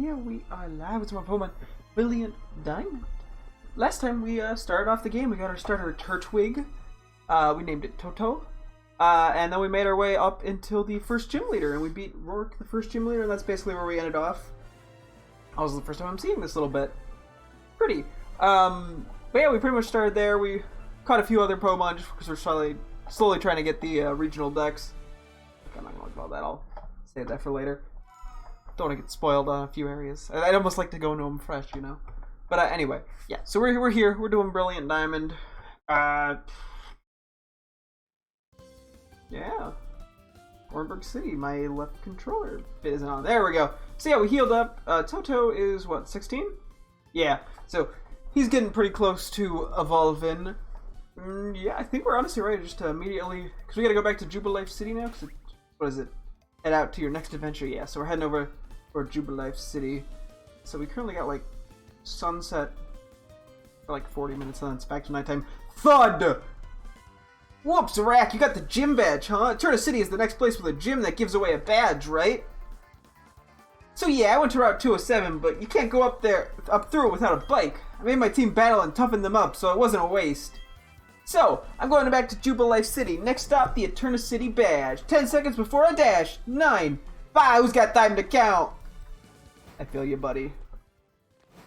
here we are live with more Pokemon Brilliant Diamond. Last time we started off the game, we got our starter Turtwig. We named it Toto. And then we made our way up until the first gym leader, and we beat Rourke, the first gym leader, and that's basically where we ended off. That was the first time I'm seeing this little bit. Pretty. But yeah, we pretty much started there. We caught a few other Pokemon just because we're slowly trying to get the regional decks. I'm not going to talk about that. I'll save that for later. Don't want to get spoiled on a few areas. I'd almost like to go into them fresh, you know. But anyway, yeah. So we're here. We're doing Brilliant Diamond. Yeah. Orenburg City. My left controller isn't on. There we go. So yeah, we healed up. Toto is what, 16? Yeah. So he's getting pretty close to evolving. Yeah, I think we're honestly ready just to immediately, because we got to go back to Jubilife City now. Cause what is it? Head out to your next adventure. Yeah. So we're heading over for Jubilife City. So we currently got like sunset for like 40 minutes, and then it's back to nighttime. Thud! Whoops, Rack, you got the gym badge, huh? Turtle City is the next place with a gym that gives away a badge, right? So yeah, I went to Route 207, but you can't go up through it without a bike. I made my team battle and toughen them up, so it wasn't a waste. So, I'm going back to Jubilife City. Next stop, the Eterna City badge. 10 seconds before I dash. 9, 5, who's got time to count? I feel you, buddy.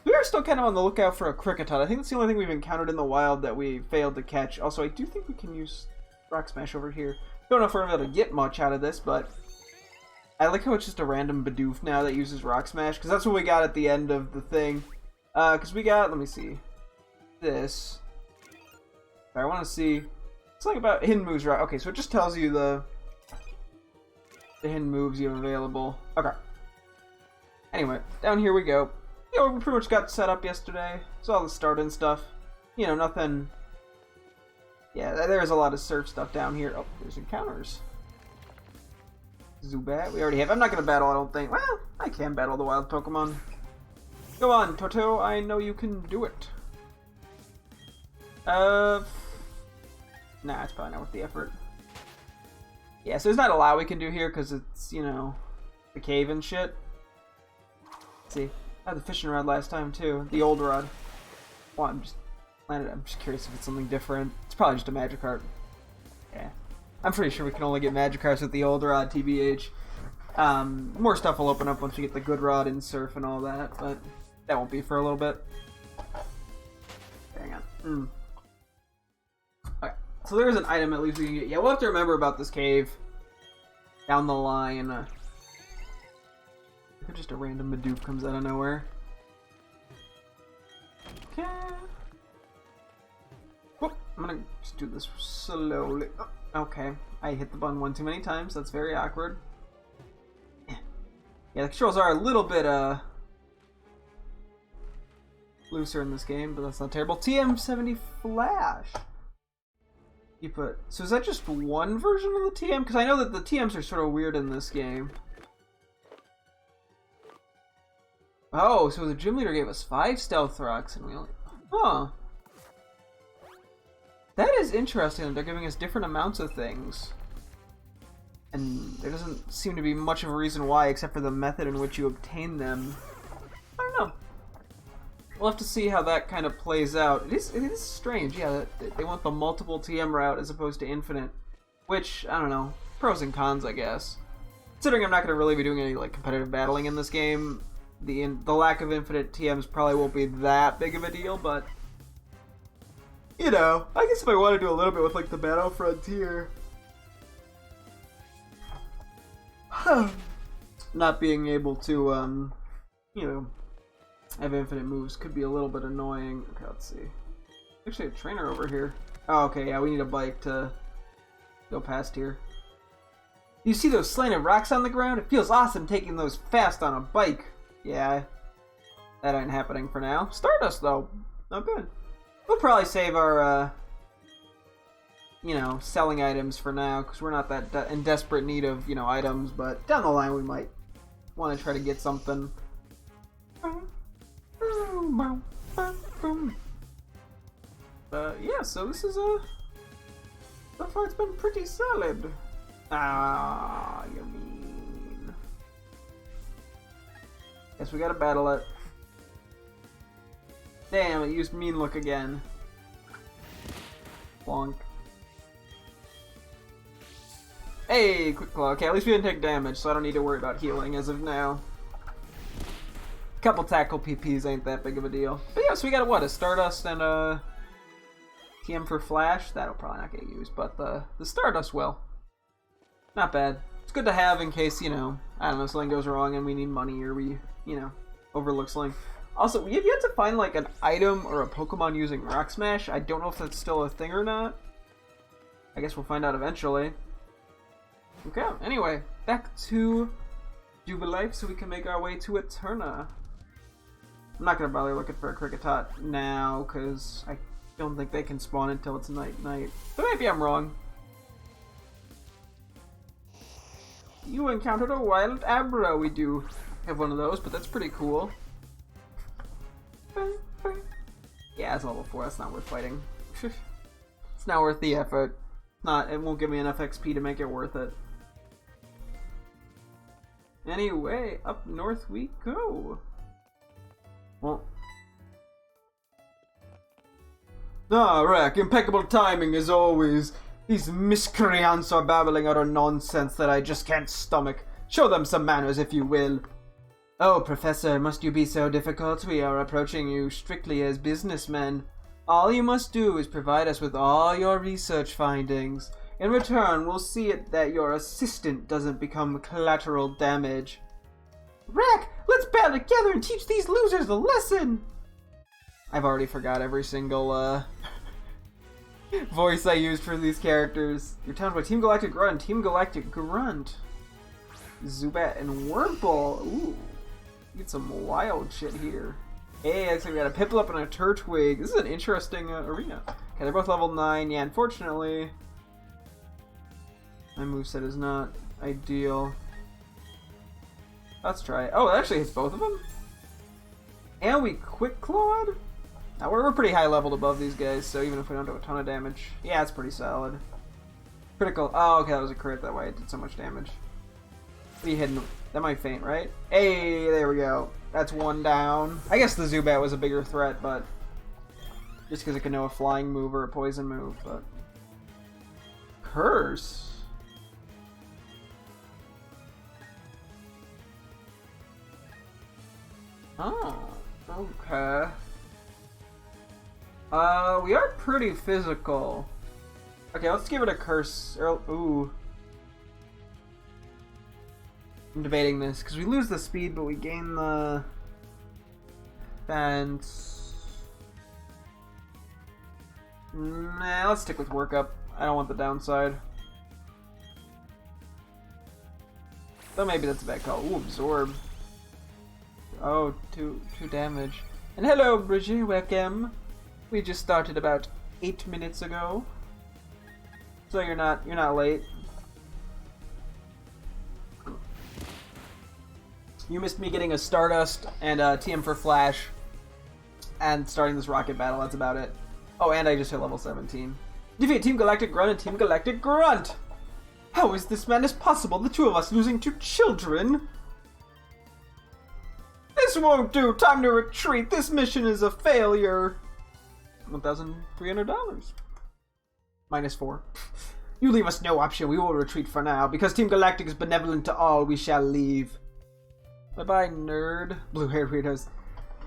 We are still kind of on the lookout for a Kricketot. I think that's the only thing we've encountered in the wild that we failed to catch. Also, I do think we can use Rock Smash over here. Don't know if we're able to get much out of this, but I like how it's just a random Bidoof now that uses Rock Smash, because that's what we got at the end of the thing. Because we got, let me see, this. I want to see, it's like about hidden moves, right? Okay, so it just tells you the hidden moves you have available. Okay. Anyway, down here we go. Yeah, we pretty much got set up yesterday. Saw the start and stuff. You know, nothing. Yeah, there's a lot of surf stuff down here. Oh, there's encounters. Zubat, we already have. I'm not going to battle, I don't think. Well, I can battle the wild Pokemon. Go on, Toto. I know you can do it. Nah, it's probably not worth the effort. Yeah, so there's not a lot we can do here because it's, you know, the cave and shit. Let's see. I had the fishing rod last time too. The old rod. Well, I'm just curious if it's something different. It's probably just a Magikarp. Yeah. I'm pretty sure we can only get Magikarps with the old rod, TBH. More stuff will open up once we get the good rod in Surf and all that, but that won't be for a little bit. Hang on. Okay. So there's an item at least we can get. Yeah, we'll have to remember about this cave down the line. Just a random Bidoof comes out of nowhere. Okay. Whoop, I'm gonna just do this slowly. Oh, okay, I hit the button one too many times. That's very awkward. Yeah, the controls are a little bit looser in this game, but that's not terrible. TM70 Flash. You put. So is that just one version of the TM? Because I know that the TMs are sort of weird in this game. Oh, so the gym leader gave us 5 stealth rocks, and we only... Huh. That is interesting. They're giving us different amounts of things. And there doesn't seem to be much of a reason why, except for the method in which you obtain them. I don't know. We'll have to see how that kind of plays out. It is strange, yeah, that they want the multiple TM route as opposed to infinite. Which, I don't know, pros and cons, I guess. Considering I'm not going to really be doing any like competitive battling in this game, the lack of infinite TMs probably won't be that big of a deal, but you know, I guess if I want to do a little bit with like the Battle Frontier, not being able to you know, have infinite moves could be a little bit annoying. Okay, let's see. Actually, a trainer over here. Oh, okay, yeah, we need a bike to go past here. You see those slanted rocks on the ground? It feels awesome taking those fast on a bike. Yeah, that ain't happening for now. Stardust, though. Not good. We'll probably save our, you know, selling items for now, because we're not that in desperate need of, you know, items, but down the line we might want to try to get something. Yeah, so this is so far it's been pretty solid. Ah, you mean. Guess we gotta battle it. Damn, it used Mean Look again. Plonk. Hey, Quick Claw. Okay, at least we didn't take damage, so I don't need to worry about healing as of now. Couple tackle PPs ain't that big of a deal. But yeah, so we got what? A Stardust and a TM for Flash. That'll probably not get used, but the Stardust will. Not bad. It's good to have in case, you know, I don't know, something goes wrong and we need money or we, you know, overlook something. Also, we have yet to find like an item or a Pokemon using Rock Smash. I don't know if that's still a thing or not. I guess we'll find out eventually. Okay, anyway, back to Jubilife so we can make our way to Eterna. I'm not going to bother looking for a Kricketot now, because I don't think they can spawn until it's night. But maybe I'm wrong. You encountered a wild Abra. We do have one of those, but that's pretty cool. Yeah, it's level 4. That's not worth fighting. It's not worth the effort. It won't give me enough XP to make it worth it. Anyway, up north we go. Well. Rack, impeccable timing as always. These miscreants are babbling utter nonsense that I just can't stomach. Show them some manners, if you will. Oh, Professor, must you be so difficult? We are approaching you strictly as businessmen. All you must do is provide us with all your research findings. In return, we'll see it that your assistant doesn't become collateral damage. Rack, let's battle together and teach these losers a lesson! I've already forgot every single, voice I used for these characters. You're challenged by Team Galactic Grunt, Team Galactic Grunt, Zubat, and Wurmple. Ooh, get some wild shit here. Hey, looks like we got a Piplup and a Turtwig. This is an interesting arena. Okay, they're both level 9. Yeah, unfortunately, my moveset is not ideal. Let's try it. Oh, it actually hits both of them? And we Quick Clawed? Now, we're pretty high leveled above these guys, so even if we don't do a ton of damage, yeah, it's pretty solid. Critical. Oh, okay, that was a crit. That way it did so much damage. What are you hitting? That might faint, right? Hey, there we go. That's one down. I guess the Zubat was a bigger threat, but just because it can know a flying move or a poison move, but Curse. Oh, okay. We are pretty physical. Okay, let's give it a curse. Ooh. I'm debating this, because we lose the speed, but we gain the fence. Nah, let's stick with workup. I don't want the downside. Though maybe that's a bad call. Ooh, absorb. Oh, two damage. And hello, Bridgie, welcome. We just started about 8 minutes ago, so you're not late. You missed me getting a Stardust and a TM for Flash, and starting this rocket battle. That's about it. Oh, and I just hit level 17. Defeat Team Galactic Grunt and Team Galactic Grunt. How is this madness possible? The two of us losing to children. This won't do! Time to retreat! This mission is a failure! $1,300. -4. You leave us no option. We will retreat for now. Because Team Galactic is benevolent to all, we shall leave. Bye-bye, nerd. Blue-haired weirdos.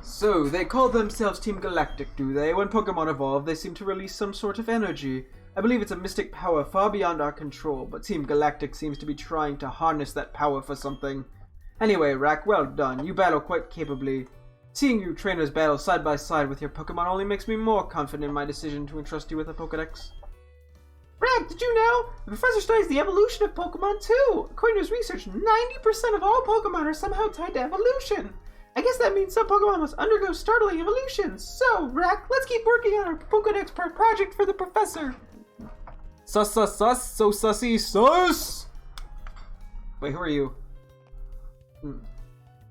So, they call themselves Team Galactic, do they? When Pokemon evolve, they seem to release some sort of energy. I believe it's a mystic power far beyond our control, but Team Galactic seems to be trying to harness that power for something. Anyway, Rack, well done. You battle quite capably. Seeing you trainers battle side by side with your Pokemon only makes me more confident in my decision to entrust you with a Pokedex. Rack, did you know? The professor studies the evolution of Pokemon too! According to his research, 90% of all Pokemon are somehow tied to evolution! I guess that means some Pokemon must undergo startling evolutions. So, Rack, let's keep working on our Pokedex project for the professor! Sus, so sussy, sus! Wait, who are you?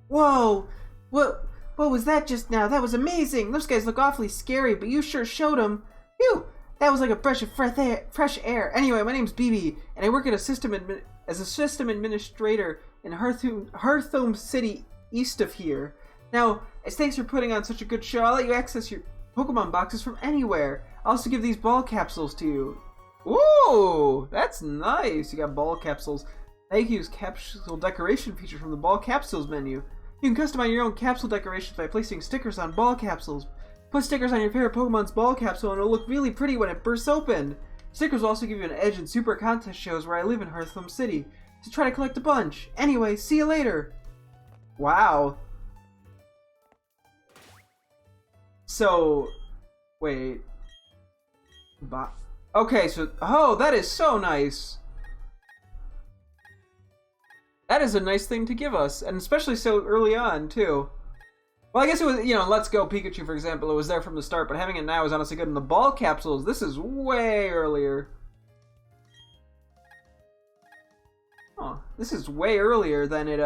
Whoa! What was that just now? That was amazing! Those guys look awfully scary, but you sure showed them. Phew! That was like a breath of fresh air. Anyway, my name's BB, and I work at as a system administrator in Hearthome City east of here. Now, as thanks for putting on such a good show, I'll let you access your Pokemon boxes from anywhere. I'll also give these ball capsules to you. Ooh, that's nice. You got ball capsules. Now you can use capsule decoration feature from the ball capsules menu. You can customize your own capsule decorations by placing stickers on ball capsules. Put stickers on your favorite Pokemon's ball capsule and it'll look really pretty when it bursts open. Stickers will also give you an edge in super contest shows where I live in Hearthstone City. So try to collect a bunch. Anyway, see you later. Wow. So, wait. Okay, so, oh, that is so nice. That is a nice thing to give us, and especially so early on, too. Well, I guess it was, you know, Let's Go Pikachu, for example, it was there from the start, but having it now is honestly good. In the ball capsules, this is way earlier. Oh, this is way earlier than it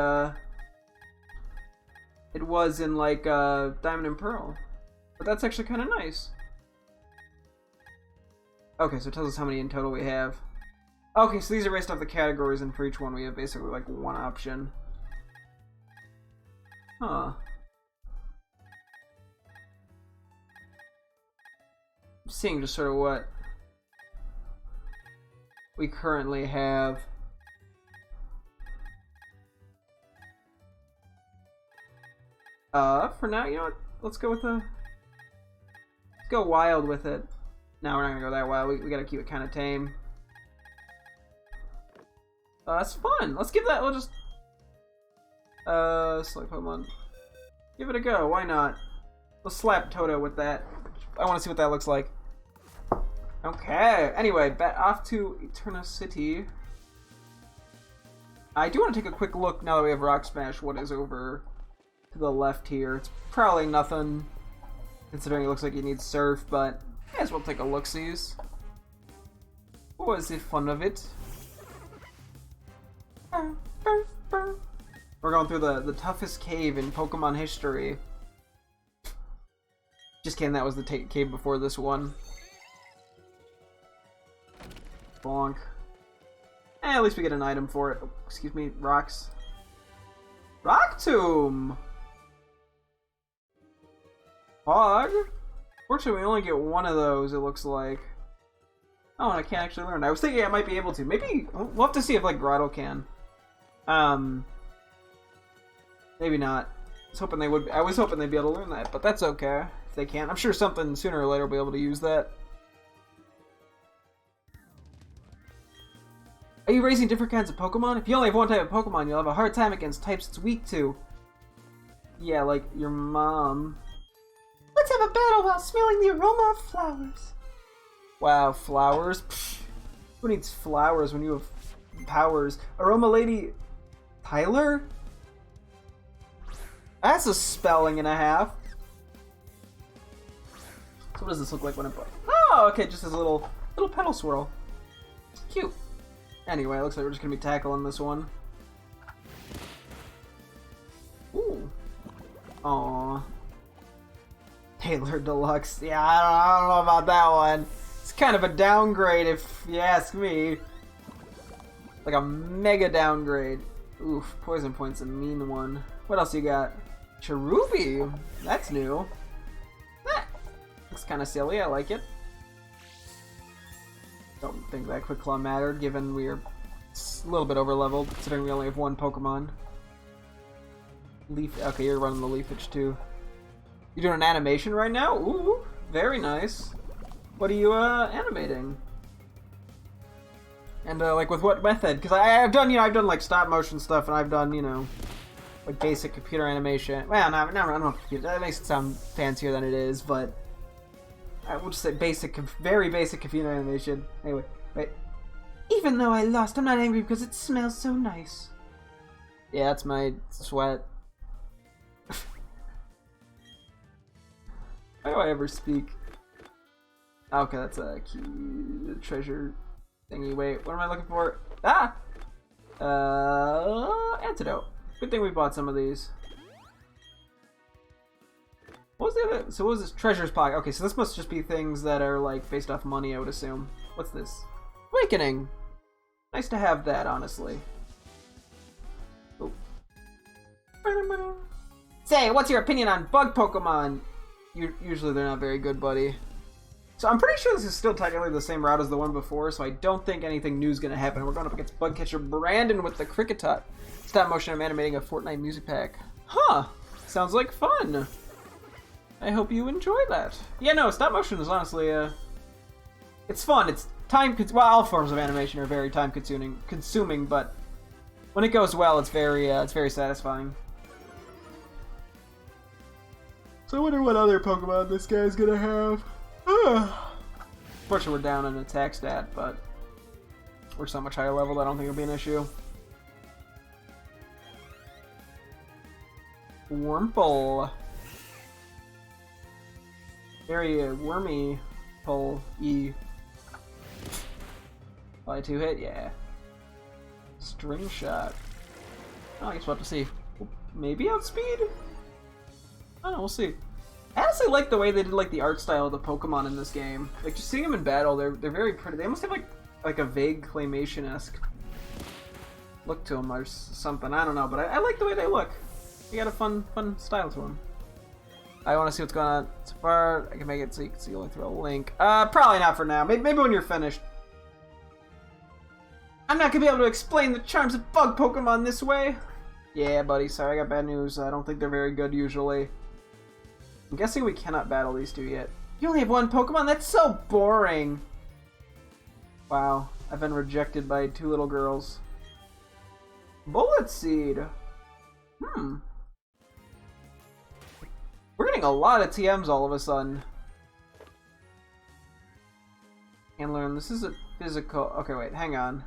was in, like, Diamond and Pearl. But that's actually kind of nice. Okay, so it tells us how many in total we have. Okay, so these are based off the categories, and for each one we have basically, like, one option. Huh. I'm seeing just sort of what we currently have. For now, you know what? Let's go with let's go wild with it. No, we're not gonna go that wild. We gotta keep it kind of tame. That's fun. Let's give that. We'll just select Pokemon. Give it a go. Why not? Let's slap Toto with that. I want to see what that looks like. Okay. Anyway, off to Eterna City. I do want to take a quick look now that we have Rock Smash. What is over to the left here? It's probably nothing, considering it looks like you need Surf, but may as well take a look-sees. What was the fun of it? We're going through the toughest cave in Pokemon history. Just kidding, that was the cave before this one. Bonk. At least we get an item for it. Oh, excuse me, rocks. Rock Tomb! Hog? Fortunately, we only get one of those, it looks like. Oh, and I can't actually learn. I was thinking I might be able to. Maybe, we'll have to see if, like, Grotto can. Maybe not. I was hoping they'd be able to learn that, but that's okay if they can't. I'm sure something sooner or later will be able to use that. Are you raising different kinds of Pokemon? If you only have one type of Pokemon, you'll have a hard time against types it's weak to. Yeah, like your mom. Let's have a battle while smelling the aroma of flowers. Wow, flowers? Pfft. Who needs flowers when you have powers? Aroma Lady Tyler? That's a spelling and a half. So what does this look like when it... Oh, okay, just as a little petal swirl. Cute. Anyway, it looks like we're just gonna be tackling this one. Ooh. Aww. Taylor Deluxe. Yeah, I don't know about that one. It's kind of a downgrade if you ask me. Like a mega downgrade. Oof, Poison Point's a mean one. What else you got? Cherubi! That's new. Eh, looks kind of silly, I like it. Don't think that Quick Claw mattered, given we're a little bit over-leveled, considering we only have one Pokemon. Leaf. Okay, you're running the Leafage too. You're doing an animation right now? Ooh, very nice. What are you animating? And like with what method? Because I've done like stop motion stuff, and I've done like basic computer animation. Well, no, I don't know. That makes it sound fancier than it is, but I will just say very basic computer animation. Anyway, wait. Even though I lost, I'm not angry because it smells so nice. Yeah, that's my sweat. Why do I ever speak? Okay, that's a key treasure thingy. Wait, what am I looking for? Ah! Antidote. Good thing we bought some of these. What was the other? So what was this? Treasure's Pocket. Okay, so this must just be things that are like based off money, I would assume. What's this? Awakening. Nice to have that, honestly. Oh. Say, what's your opinion on bug Pokemon? Usually they're not very good, buddy. So I'm pretty sure this is still technically the same route as the one before, so I don't think anything new is going to happen. We're going up against Bug Catcher Brandon with the Kricketot. Stop motion, I'm animating a Fortnite music pack. Huh. Sounds like fun. I hope you enjoy that. Yeah, no, stop motion is honestly, it's fun. It's well, all forms of animation are very time consuming, but when it goes well, it's very satisfying. So I wonder what other Pokemon this guy's gonna have. Unfortunately, we're down in attack stat, but we're so much higher level that I don't think it'll be an issue. Wurmple. Very wormy pull E. Probably 2 hit, yeah. String shot. Oh, I guess we'll have to see. Maybe outspeed? I don't know, we'll see. I honestly like the way they did like the art style of the Pokemon in this game. Like just seeing them in battle, they're very pretty. They almost have like a vague claymation-esque look to them or something. I don't know, but I like the way they look. They got a fun style to them. I want to see what's going on so far. I can make it so you can see only through a link. Probably not for now. Maybe when you're finished. I'm not gonna be able to explain the charms of bug Pokemon this way. Yeah, buddy. Sorry, I got bad news. I don't think they're very good usually. I'm guessing we cannot battle these two yet. You only have one Pokemon? That's so boring. Wow, I've been rejected by 2 little girls. Bullet Seed. We're getting a lot of TMs all of a sudden. And learn. This is a physical. Okay, wait. Hang on.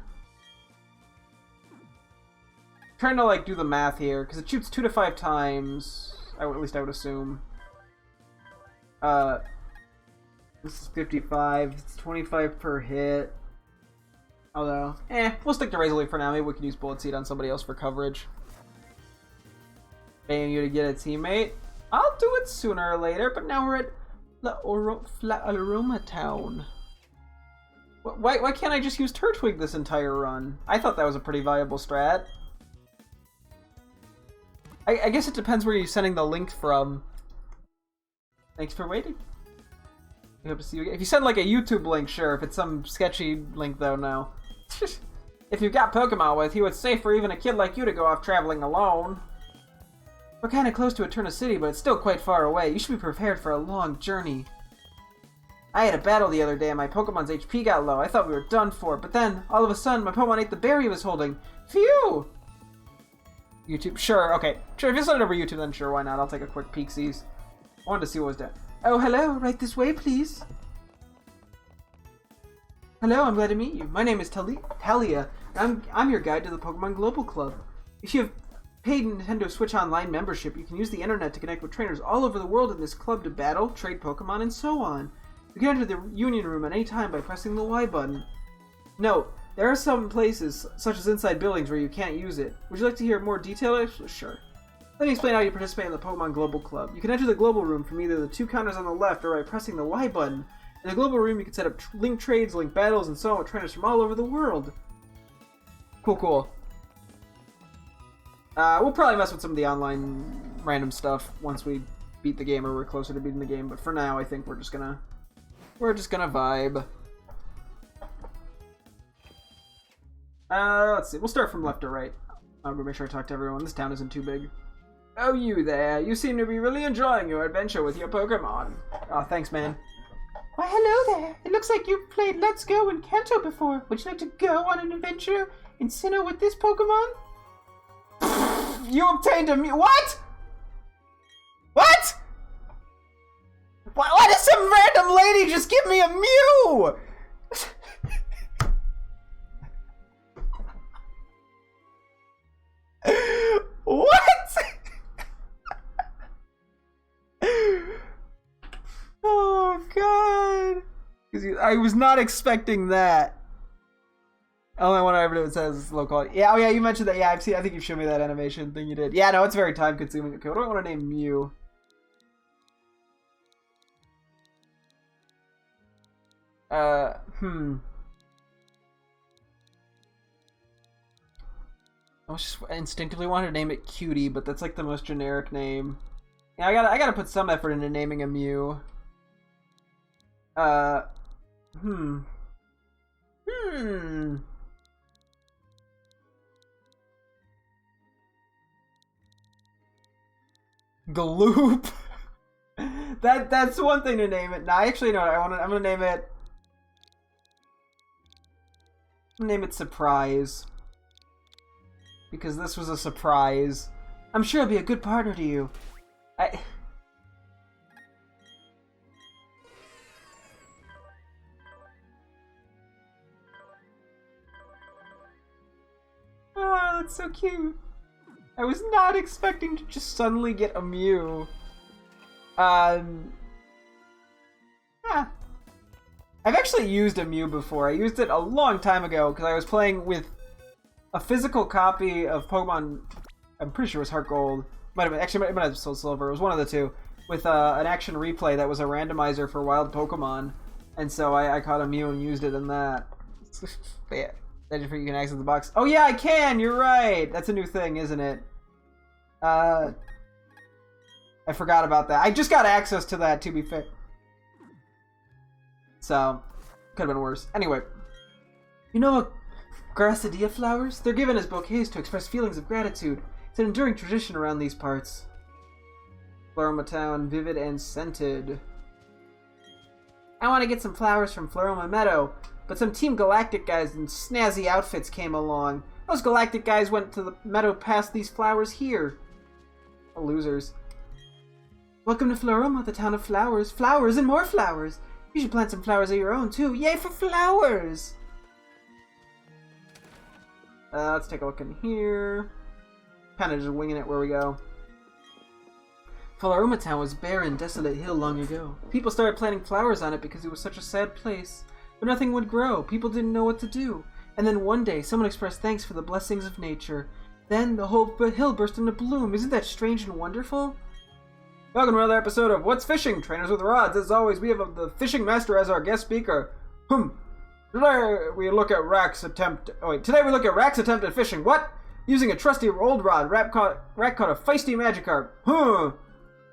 I'm trying to like do the math here because it shoots 2 to 5 times. At least I would assume. This is 55. It's 25 per hit. Although, we'll stick to Razor Leaf for now. Maybe we can use Bullet Seed on somebody else for coverage. Paying you to get a teammate. I'll do it sooner or later, but now we're at the Aroma Town. Why can't I just use Turtwig this entire run? I thought that was a pretty viable strat. I guess it depends where you're sending the link from. Thanks for waiting. We hope to see you again. If you send like a YouTube link, sure. If it's some sketchy link, though, no. If you've got Pokemon with you, it's safe for even a kid like you to go off traveling alone. We're kind of close to Eterna City, but it's still quite far away. You should be prepared for a long journey. I had a battle the other day and my Pokemon's HP got low. I thought we were done for, but then, all of a sudden, my Pokemon ate the berry he was holding. Phew! YouTube? Sure, okay. Sure, if you send it over YouTube, then sure, why not? I'll take a quick peek-sees. I wanted to see what was done. Oh, hello. Right this way, please. Hello, I'm glad to meet you. My name is Talia. I'm your guide to the Pokemon Global Club. If you have paid Nintendo Switch Online membership, you can use the internet to connect with trainers all over the world in this club to battle, trade Pokemon, and so on. You can enter the Union Room at any time by pressing the Y button. Note, there are some places, such as inside buildings, where you can't use it. Would you like to hear more detail? Sure. Let me explain how you participate in the Pokemon Global Club. You can enter the Global Room from either the 2 counters on the left or by pressing the Y button. In the Global Room, you can set up link trades, link battles, and so on with trainers from all over the world. Cool. We'll probably mess with some of the online random stuff once we beat the game or we're closer to beating the game, but for now, I think we're just gonna vibe. Let's see. We'll start from left to right. I'm gonna make sure I talk to everyone. This town isn't too big. Oh, you there. You seem to be really enjoying your adventure with your Pokemon. Oh, thanks, man. Why, hello there. It looks like you've played Let's Go in Kanto before. Would you like to go on an adventure in Sinnoh with this Pokemon? You obtained a Mew. What? What? Why does some random lady just give me a Mew? What? Oh god! I was not expecting that. Only one I ever do it says low quality. Yeah, oh yeah, you mentioned that. Yeah, I've seen. I think you've shown me that animation thing you did. Yeah, no, it's very time consuming. Okay, what do I want to name Mew? I was just instinctively wanted to name it Cutie, but that's like the most generic name. Yeah, I gotta put some effort into naming a Mew. Hmm. Gloop. That's one thing to name it. Now, actually, no. I'm gonna name it. Name it Surprise. Because this was a surprise. I'm sure he'll be a good partner to you. Oh, that's so cute. I was not expecting to just suddenly get a Mew. I've actually used a Mew before. I used it a long time ago because I was playing with a physical copy of Pokemon. I'm pretty sure it was Heart Gold. Might have been, actually, it might have Soul Silver. It was one of the two. With an action replay that was a randomizer for wild Pokemon. And so I caught a Mew and used it in that. But yeah, you can access the box. Oh yeah, I can! You're right! That's a new thing, isn't it? I forgot about that. I just got access to that, to be fair. So, could have been worse. Anyway. You know what? Grassadia flowers? They're given as bouquets to express feelings of gratitude. It's an enduring tradition around these parts. Floroma Town, vivid and scented. I want to get some flowers from Floroma Meadow, but some Team Galactic guys in snazzy outfits came along. Those Galactic guys went to the meadow past these flowers here. Oh, losers. Welcome to Floroma, the town of flowers. Flowers and more flowers. You should plant some flowers of your own, too. Yay for flowers! Let's take a look in here. Kind of just winging it where we go. Floroma Town was barren, desolate hill long ago. People started planting flowers on it because it was such a sad place. But nothing would grow. People didn't know what to do. And then one day, someone expressed thanks for the blessings of nature. Then the whole hill burst into bloom. Isn't that strange and wonderful? Welcome to another episode of What's Fishing? Trainers with Rods. As always, we have the fishing master as our guest speaker. Today we look at Rack's attempt at fishing. What? Using a trusty old rod, Rack caught a feisty Magikarp.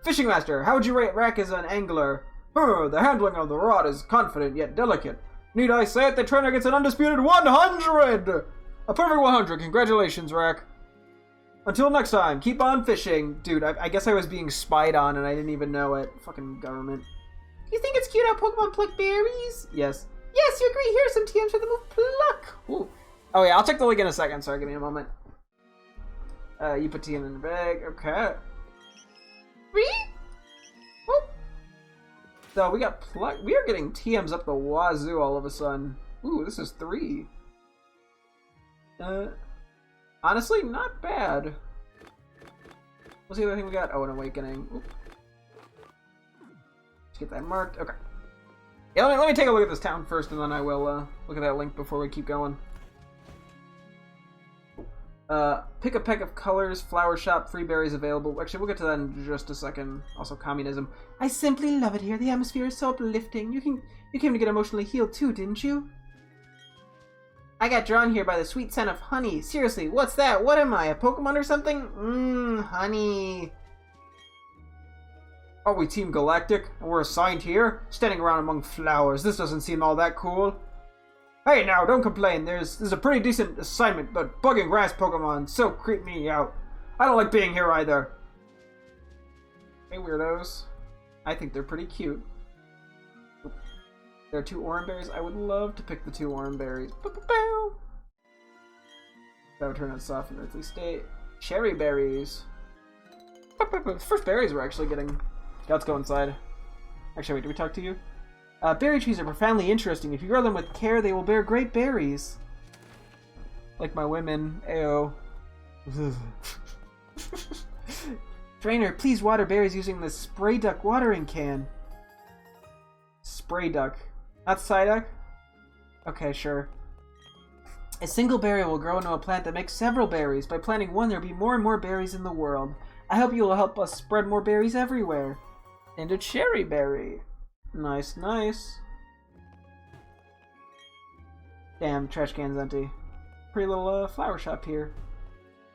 Fishing master, how would you rate Rack as an angler? The handling of the rod is confident yet delicate. Need I say it? The trainer gets an undisputed 100! A perfect 100. Congratulations, Rack. Until next time, keep on fishing. Dude, I guess I was being spied on and I didn't even know it. Fucking government. You think it's cute how Pokemon pluck berries? Yes. Yes, you agree. Here are some TMs for the move pluck. Ooh. Oh yeah, I'll check the link in a second. Sorry, give me a moment. You put TM in the bag. Okay. So we got pluck. We are getting TMs up the wazoo all of a sudden. Ooh, this is 3. Honestly, not bad. What's the other thing we got? Oh, an awakening. Oop. Let's get that marked. Okay. Yeah, let me take a look at this town first, and then I will look at that link before we keep going. Pick a peck of colors, flower shop, free berries available. Actually, we'll get to that in just a second. Also, communism. I simply love it here. The atmosphere is so uplifting. You came to get emotionally healed too, didn't you? I got drawn here by the sweet scent of honey. Seriously, what's that? What am I, a Pokemon or something? Honey. Are we Team Galactic, and we're assigned here? Standing around among flowers. This doesn't seem all that cool. Hey now, don't complain. This is a pretty decent assignment, but bugging grass Pokemon so creep me out. I don't like being here either. Hey weirdos. I think they're pretty cute. There are 2 orange berries. I would love to pick the 2 orange berries. That would turn out soft and earthly state. Cherry berries. The first berries we're actually getting. Yeah, let's go inside. Actually, wait, did we talk to you? Berry trees are profoundly interesting. If you grow them with care, they will bear great berries. Like my women. Ayo. Trainer, please water berries using the spray duck watering can. Spray duck. Not Psyduck? Okay, sure. A single berry will grow into a plant that makes several berries. By planting one, there will be more and more berries in the world. I hope you will help us spread more berries everywhere. And a cherry berry. Nice, nice. Damn, trash can's empty. Pretty little flower shop here.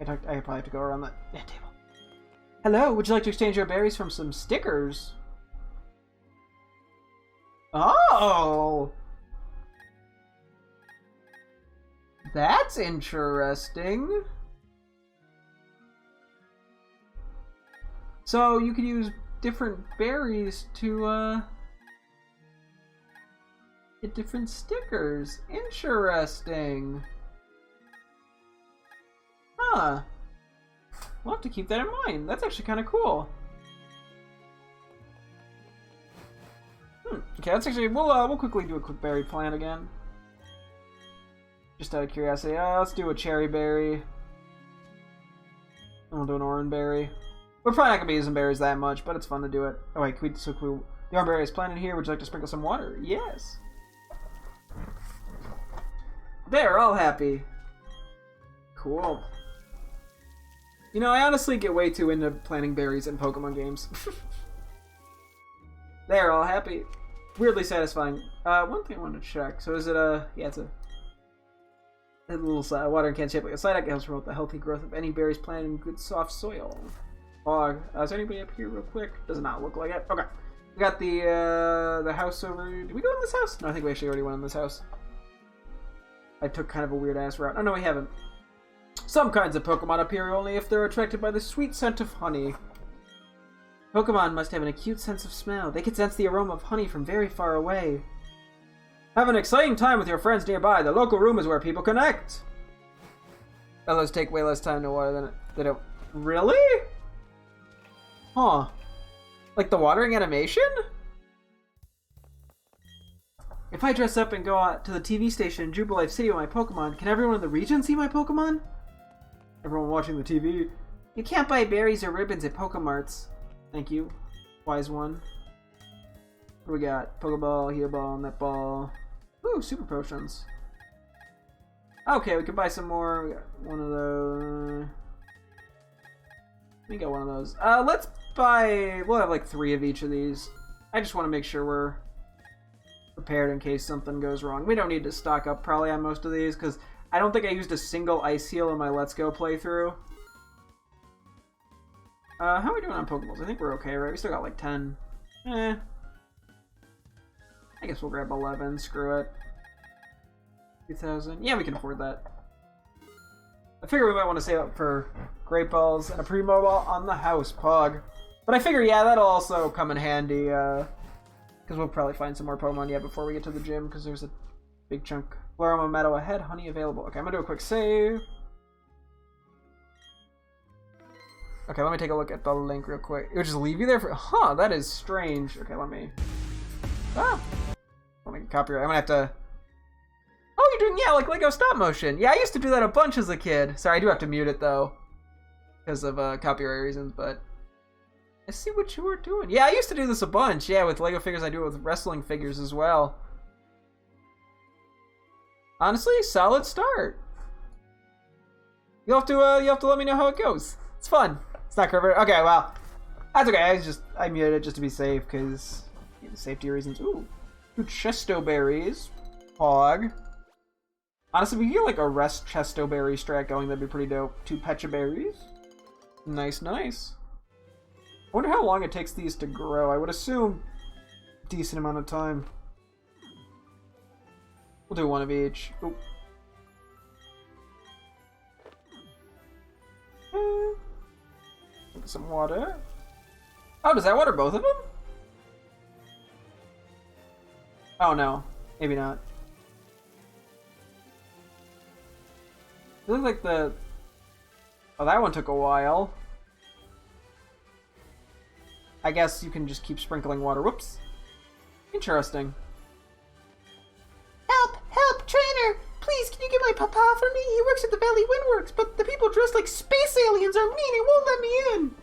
I probably have to go around that table. Hello, would you like to exchange your berries from some stickers? Oh! That's interesting. So you could use different berries to get different stickers. Interesting. Huh. We'll have to keep that in mind. That's actually kind of cool. Okay, let's actually we'll quickly do a quick berry plant again. Just out of curiosity, let's do a cherry berry. And we'll do an orange berry. We're probably not gonna be using berries that much, but it's fun to do it. Oh wait, the orange berry is planted here. Would you like to sprinkle some water? Yes. They're all happy. Cool. You know, I honestly get way too into planting berries in Pokemon games. They're all happy. Weirdly satisfying. One thing I wanted to check. So is it yeah, it's a little watering can shaped like a side. It helps promote the healthy growth of any berries planted in good soft soil. Fog. Is there anybody up here real quick? Does not look like it. Okay. We got the house over. Did we go in this house? No, I think we actually already went in this house. I took kind of a weird ass route. Oh no, we haven't. Some kinds of Pokemon appear only if they're attracted by the sweet scent of honey. Pokemon must have an acute sense of smell. They can sense the aroma of honey from very far away. Have an exciting time with your friends nearby. The local room is where people connect. Oh, those take way less time to water than they don't. Really? Huh. Like the watering animation? If I dress up and go out to the TV station in Jubilife City with my Pokemon, can everyone in the region see my Pokemon? Everyone watching the TV. You can't buy berries or ribbons at Pokemarts. Thank you. Wise one. What do we got? Pokeball, Heal Ball, Netball. Ooh, Super Potions. Okay, we can buy some more. We got one of those. We got one of those. Let's buy... We'll have like 3 of each of these. I just want to make sure we're prepared in case something goes wrong. We don't need to stock up probably on most of these, because I don't think I used a single Ice Heal in my Let's Go playthrough. How are we doing on Pokeballs? I think we're okay, right? We still got like 10. I guess we'll grab 11. Screw it. 2,000. Yeah, we can afford that. I figure we might want to save up for Great Balls and a Primo Ball on the house, Pog. But I figure, yeah, that'll also come in handy, because we'll probably find some more Pokemon yet before we get to the gym, because there's a big chunk. Floroma Meadow ahead, honey available. Okay, I'm gonna do a quick save. Okay, let me take a look at the link real quick. It would just leave you there for... Huh, that is strange. Okay, let me... Ah! Let me copyright. I'm gonna have to... Oh, you're doing, yeah, like Lego stop motion. Yeah, I used to do that a bunch as a kid. Sorry, I do have to mute it, though. Because of copyright reasons, but... I see what you were doing. Yeah, I used to do this a bunch. Yeah, with Lego figures, I do it with wrestling figures as well. Honestly, solid start. You'll have to let me know how it goes. It's fun. It's not covered. Okay, well, that's okay. I muted it just to be safe because safety reasons. Ooh, 2 Chesto berries. Hog. Honestly, if we get like a rest Chesto berry strat going, that'd be pretty dope. 2 Pecha berries. Nice, nice. I wonder how long it takes these to grow. I would assume a decent amount of time. We'll do 1 of each. Oop. Some water. Oh, does that water both of them? Oh no, maybe not. It looks like the... Oh, that one took a while. I guess you can just keep sprinkling water. Whoops. Interesting. Help! Help! Trainer! Please, can you get my papa for me? He works at the Valley Windworks, but the people dressed like space aliens are mean and won't let me in!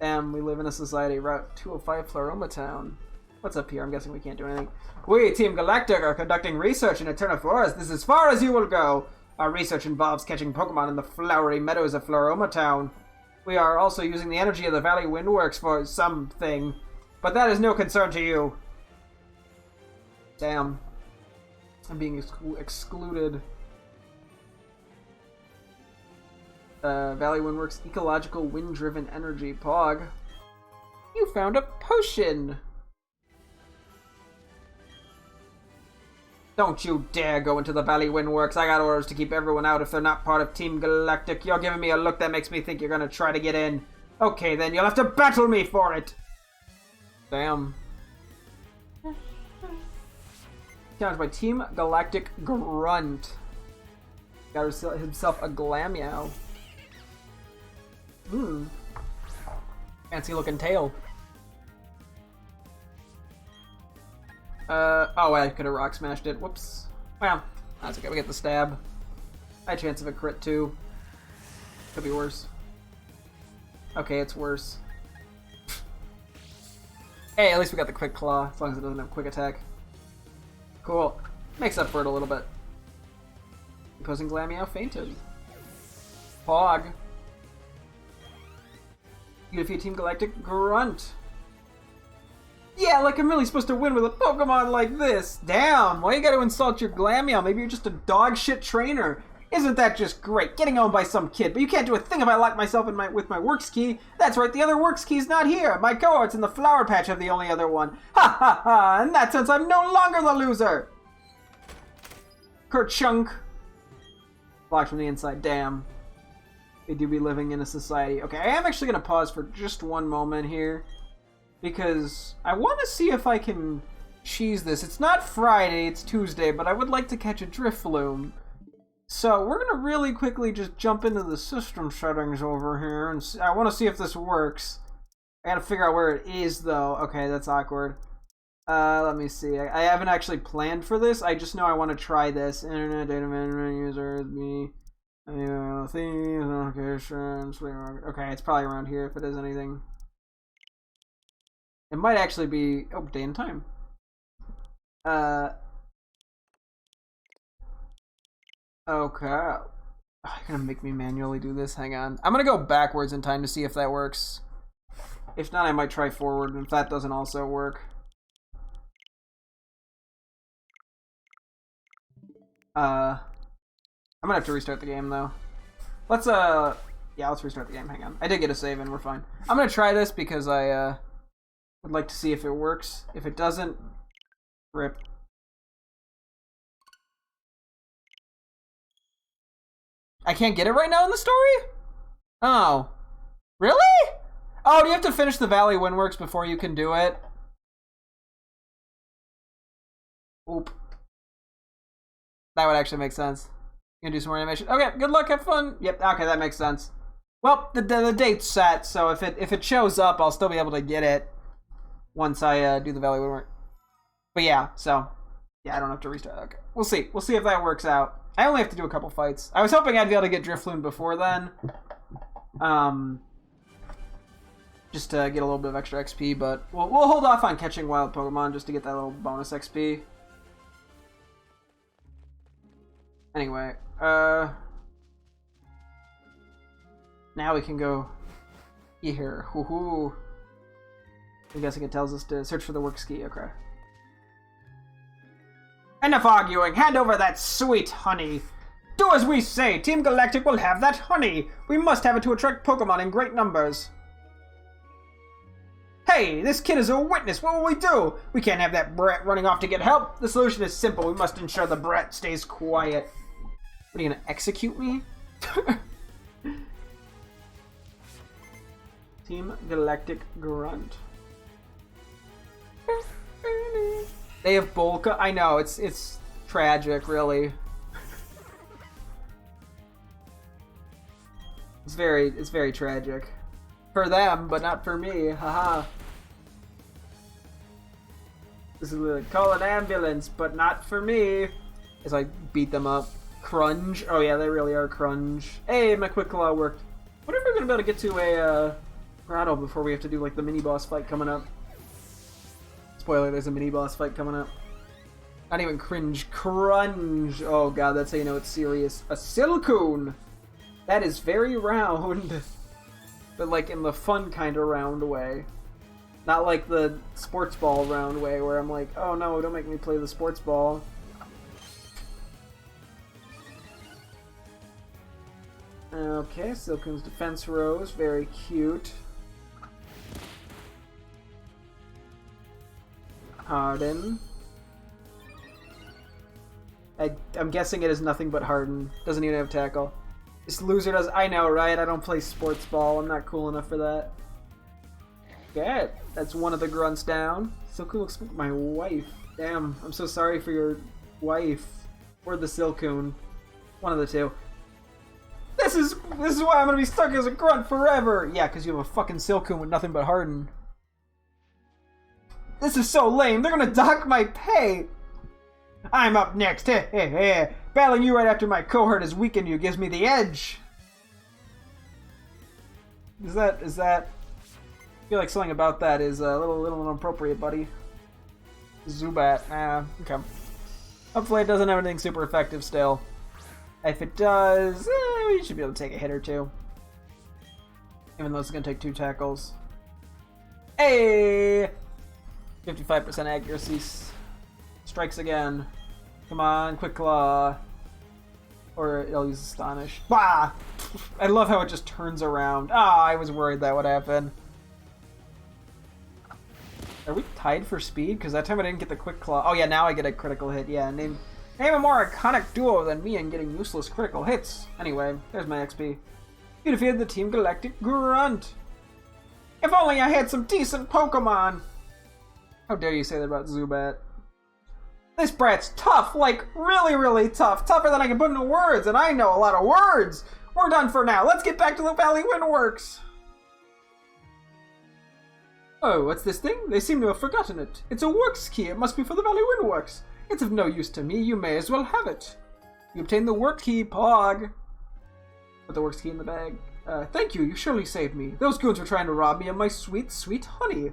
Damn, we live in a society. Route 205, Floroma Town. What's up here? I'm guessing we can't do anything. We, Team Galactic, are conducting research in Eterna Forest. This is as far as you will go. Our research involves catching Pokemon in the flowery meadows of Floroma Town. We are also using the energy of the Valley Windworks for something, but that is no concern to you. Damn. I'm being excluded. Valley Windworks Ecological Wind-Driven Energy. Pog. You found a potion! Don't you dare go into the Valley Windworks. I got orders to keep everyone out if they're not part of Team Galactic. You're giving me a look that makes me think you're gonna try to get in. Okay, then you'll have to battle me for it! Damn. Challenged by Team Galactic Grunt. Got himself a Glameow. Fancy looking tail. Oh, I could have rock smashed it. Whoops. Well, that's okay. We get the stab. High chance of a crit, too. Could be worse. Okay, it's worse. Hey, at least we got the quick claw, as long as it doesn't have quick attack. Cool. Makes up for it a little bit. Opposing Glameow fainted. Pog. You defeat Team Galactic Grunt. Yeah, like I'm really supposed to win with a Pokemon like this. Damn, why you gotta insult your Glameow? Maybe you're just a dog shit trainer. Isn't that just great? Getting owned by some kid, but you can't do a thing if I lock myself in with my Works key. That's right, the other Works key's not here. My cohorts in the Flower Patch have the only other one. Ha ha ha! In that sense, I'm no longer the loser. Kerchunk. Blocked from the inside. Damn. They do be living in a society. Okay, I am actually gonna pause for just one moment here, because I want to see if I can cheese this. It's not Friday, it's Tuesday, but I would like to catch a Drifloon. So we're going to really quickly just jump into the system settings over here, and I want to see if this works. I got to figure out where it is, though. Okay, that's awkward. Let me see. I haven't actually planned for this. I just know I want to try this. Internet data management users, me, thieves, notifications. Okay, it's probably around here if it is anything. It might actually be... Oh, day and time. Okay. Oh, you're gonna make me manually do this? Hang on. I'm gonna go backwards in time to see if that works. If not, I might try forward, and if that doesn't also work. I'm gonna have to restart the game, though. Let's, yeah, let's restart the game. Hang on. I did get a save in, we're fine. I'm gonna try this because I, would like to see if it works. If it doesn't, rip. I can't get it right now in the story? Oh. Really? Oh, do you have to finish the Valley Windworks before you can do it? Oop. That would actually make sense. You can do some more animation. Okay, good luck, have fun. Yep, okay, that makes sense. Well, the date's set, so if it shows up, I'll still be able to get it once I do the Valley Windwork. But yeah, so yeah, I don't have to restart. Okay, we'll see. We'll see if that works out. I only have to do a couple fights. I was hoping I'd be able to get Drifloon before then. Just to get a little bit of extra XP, but we'll hold off on catching wild Pokemon just to get that little bonus XP. Anyway, now we can go here. Woohoo! I'm guessing it tells us to search for the Works key. Okay. Enough arguing! Hand over that sweet honey! Do as we say! Team Galactic will have that honey! We must have it to attract Pokemon in great numbers! Hey! This kid is a witness! What will we do? We can't have that brat running off to get help! The solution is simple. We must ensure the brat stays quiet. What, are you gonna execute me? Team Galactic Grunt. They have Bolka. I know, it's tragic, really. It's very tragic. For them, but not for me. Haha. This is like, call an ambulance, but not for me. As I beat them up. Crunge. Oh yeah, they really are Crunge. Hey, my Quick Claw worked. What if we're gonna be able to get to a Grotto before we have to do like the mini boss fight coming up? Spoiler, there's a mini boss fight coming up. Not even cringe, crunge. Oh god, that's how you know it's serious. A Silcoon! That is very round. But like in the fun kind of round way. Not like the sports ball round way where I'm like, oh no, don't make me play the sports ball. Okay, Silcoon's defense rose. Very cute. Harden. I'm guessing it is nothing but Harden. Doesn't even have tackle. This loser does. I know, right? I don't play sports ball. I'm not cool enough for that. Okay, that's one of the grunts down. Silcoon looks like my wife. Damn, I'm so sorry for your wife. Or the Silcoon. One of the two. This is why I'm gonna be stuck as a grunt forever! Yeah, because you have a fucking Silcoon with nothing but Harden. This is so lame. They're gonna dock my pay! I'm up next. Heh heh heh. Battling you right after my cohort has weakened you gives me the edge. Is that... I feel like something about that is a little inappropriate, buddy. Zubat. Okay. Hopefully it doesn't have anything super effective still. If it does, we should be able to take a hit or two. Even though it's going to take 2 tackles. Hey! 55% accuracy. Strikes again. Come on, Quick Claw. Or it'll use Astonish. Bah! I love how it just turns around. Ah, I was worried that would happen. Are we tied for speed? Because that time I didn't get the Quick Claw. Oh yeah, now I get a critical hit. Yeah, name a more iconic duo than me in getting useless critical hits. Anyway, there's my XP. You defeated the Team Galactic Grunt. If only I had some decent Pokemon. How dare you say that about Zubat? This brat's tough, like really, really tough. Tougher than I can put into words, and I know a lot of words. We're done for now. Let's get back to the Valley Windworks. Oh, what's this thing? They seem to have forgotten it. It's a works key. It must be for the Valley Windworks. It's of no use to me. You may as well have it. You obtained the work key, Pog. Put the works key in the bag. Thank you. You surely saved me. Those goons were trying to rob me of my sweet, sweet honey.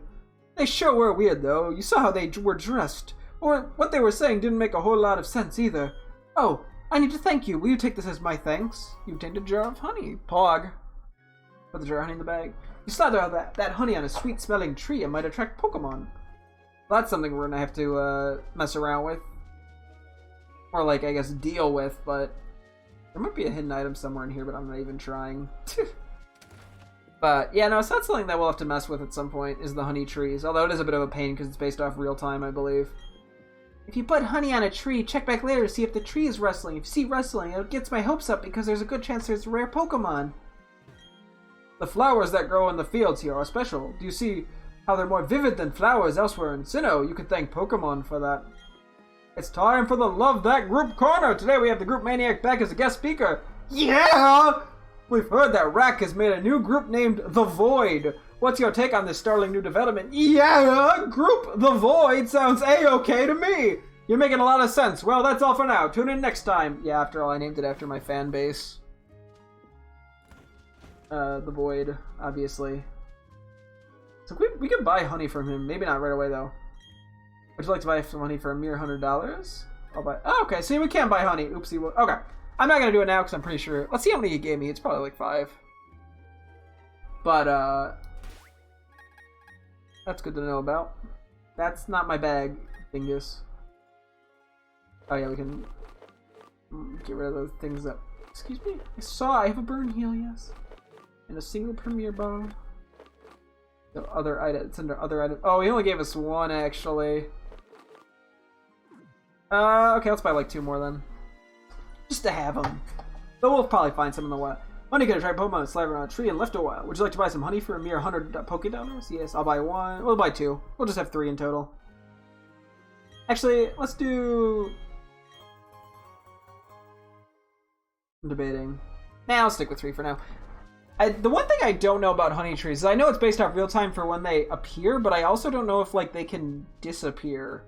They sure were weird, though. You saw how they were dressed. Or what they were saying didn't make a whole lot of sense, either. Oh, I need to thank you. Will you take this as my thanks? You obtained a jar of honey, Pog. Put the jar of honey in the bag. You slather out that honey on a sweet-smelling tree and might attract Pokemon. Well, that's something we're gonna have to mess around with. Or, like, I guess, deal with, but... There might be a hidden item somewhere in here, but I'm not even trying. But, yeah, no, it's not something that we'll have to mess with at some point, is the honey trees. Although it is a bit of a pain because it's based off real time, I believe. If you put honey on a tree, check back later to see if the tree is rustling. If you see rustling, it gets my hopes up because there's a good chance there's a rare Pokemon. The flowers that grow in the fields here are special. Do you see how they're more vivid than flowers elsewhere in Sinnoh? You could thank Pokemon for that. It's time for the Love That Group Corner! Today we have the Group Maniac back as a guest speaker. Yeah! We've heard that Rack has made a new group named The Void. What's your take on this startling new development? Yeah! Group The Void sounds A-okay to me! You're making a lot of sense. Well, that's all for now. Tune in next time. Yeah, after all, I named it after my fan base. The Void, obviously. So we could buy honey from him. Maybe not right away, though. Would you like to buy some honey for a mere $100? I'll buy... Oh, okay, see, we can buy honey. Oopsie. Okay. I'm not going to do it now because I'm pretty sure... Let's see how many he gave me. It's probably like 5. But, that's good to know about. That's not my bag, dingus. Oh, yeah, we can get rid of those things that... Excuse me? I have a burn heal, yes. And a single premier bomb. The other item, it's under other item. Oh, he only gave us 1 actually. Okay, let's buy like 2 more then. Just to have them. But we'll probably find some in the wild. Honey could have tried Pokemon slider on a tree and left a while. Would you like to buy some honey for a mere 100 Pokédollars? Yes, I'll buy 1. We'll buy 2. We'll just have 3 in total. Actually, let's do... I'm debating. Nah, I'll stick with 3 for now. The one thing I don't know about honey trees is I know it's based off real time for when they appear, but I also don't know if like they can disappear.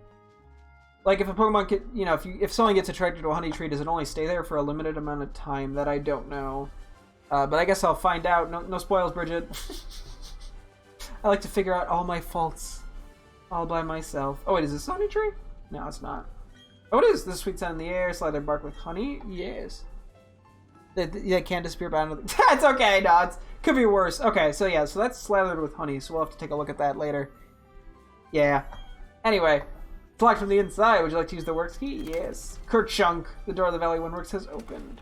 Like if a Pokemon can, you know, if someone gets attracted to a honey tree, does it only stay there for a limited amount of time? That I don't know. But I guess I'll find out. No spoils, Bridget. I like to figure out all my faults all by myself. Oh wait, is this a honey tree? No, it's not. Oh, it is. The sweet scent in the air, slather bark with honey. Yes. They can't disappear by another... It's okay, no, it could be worse. Okay, so yeah, so that's slathered with honey, so we'll have to take a look at that later. Yeah. Anyway, it's locked from the inside. Would you like to use the works key? Yes. Kerchunk, the door of the Valley Windworks has opened.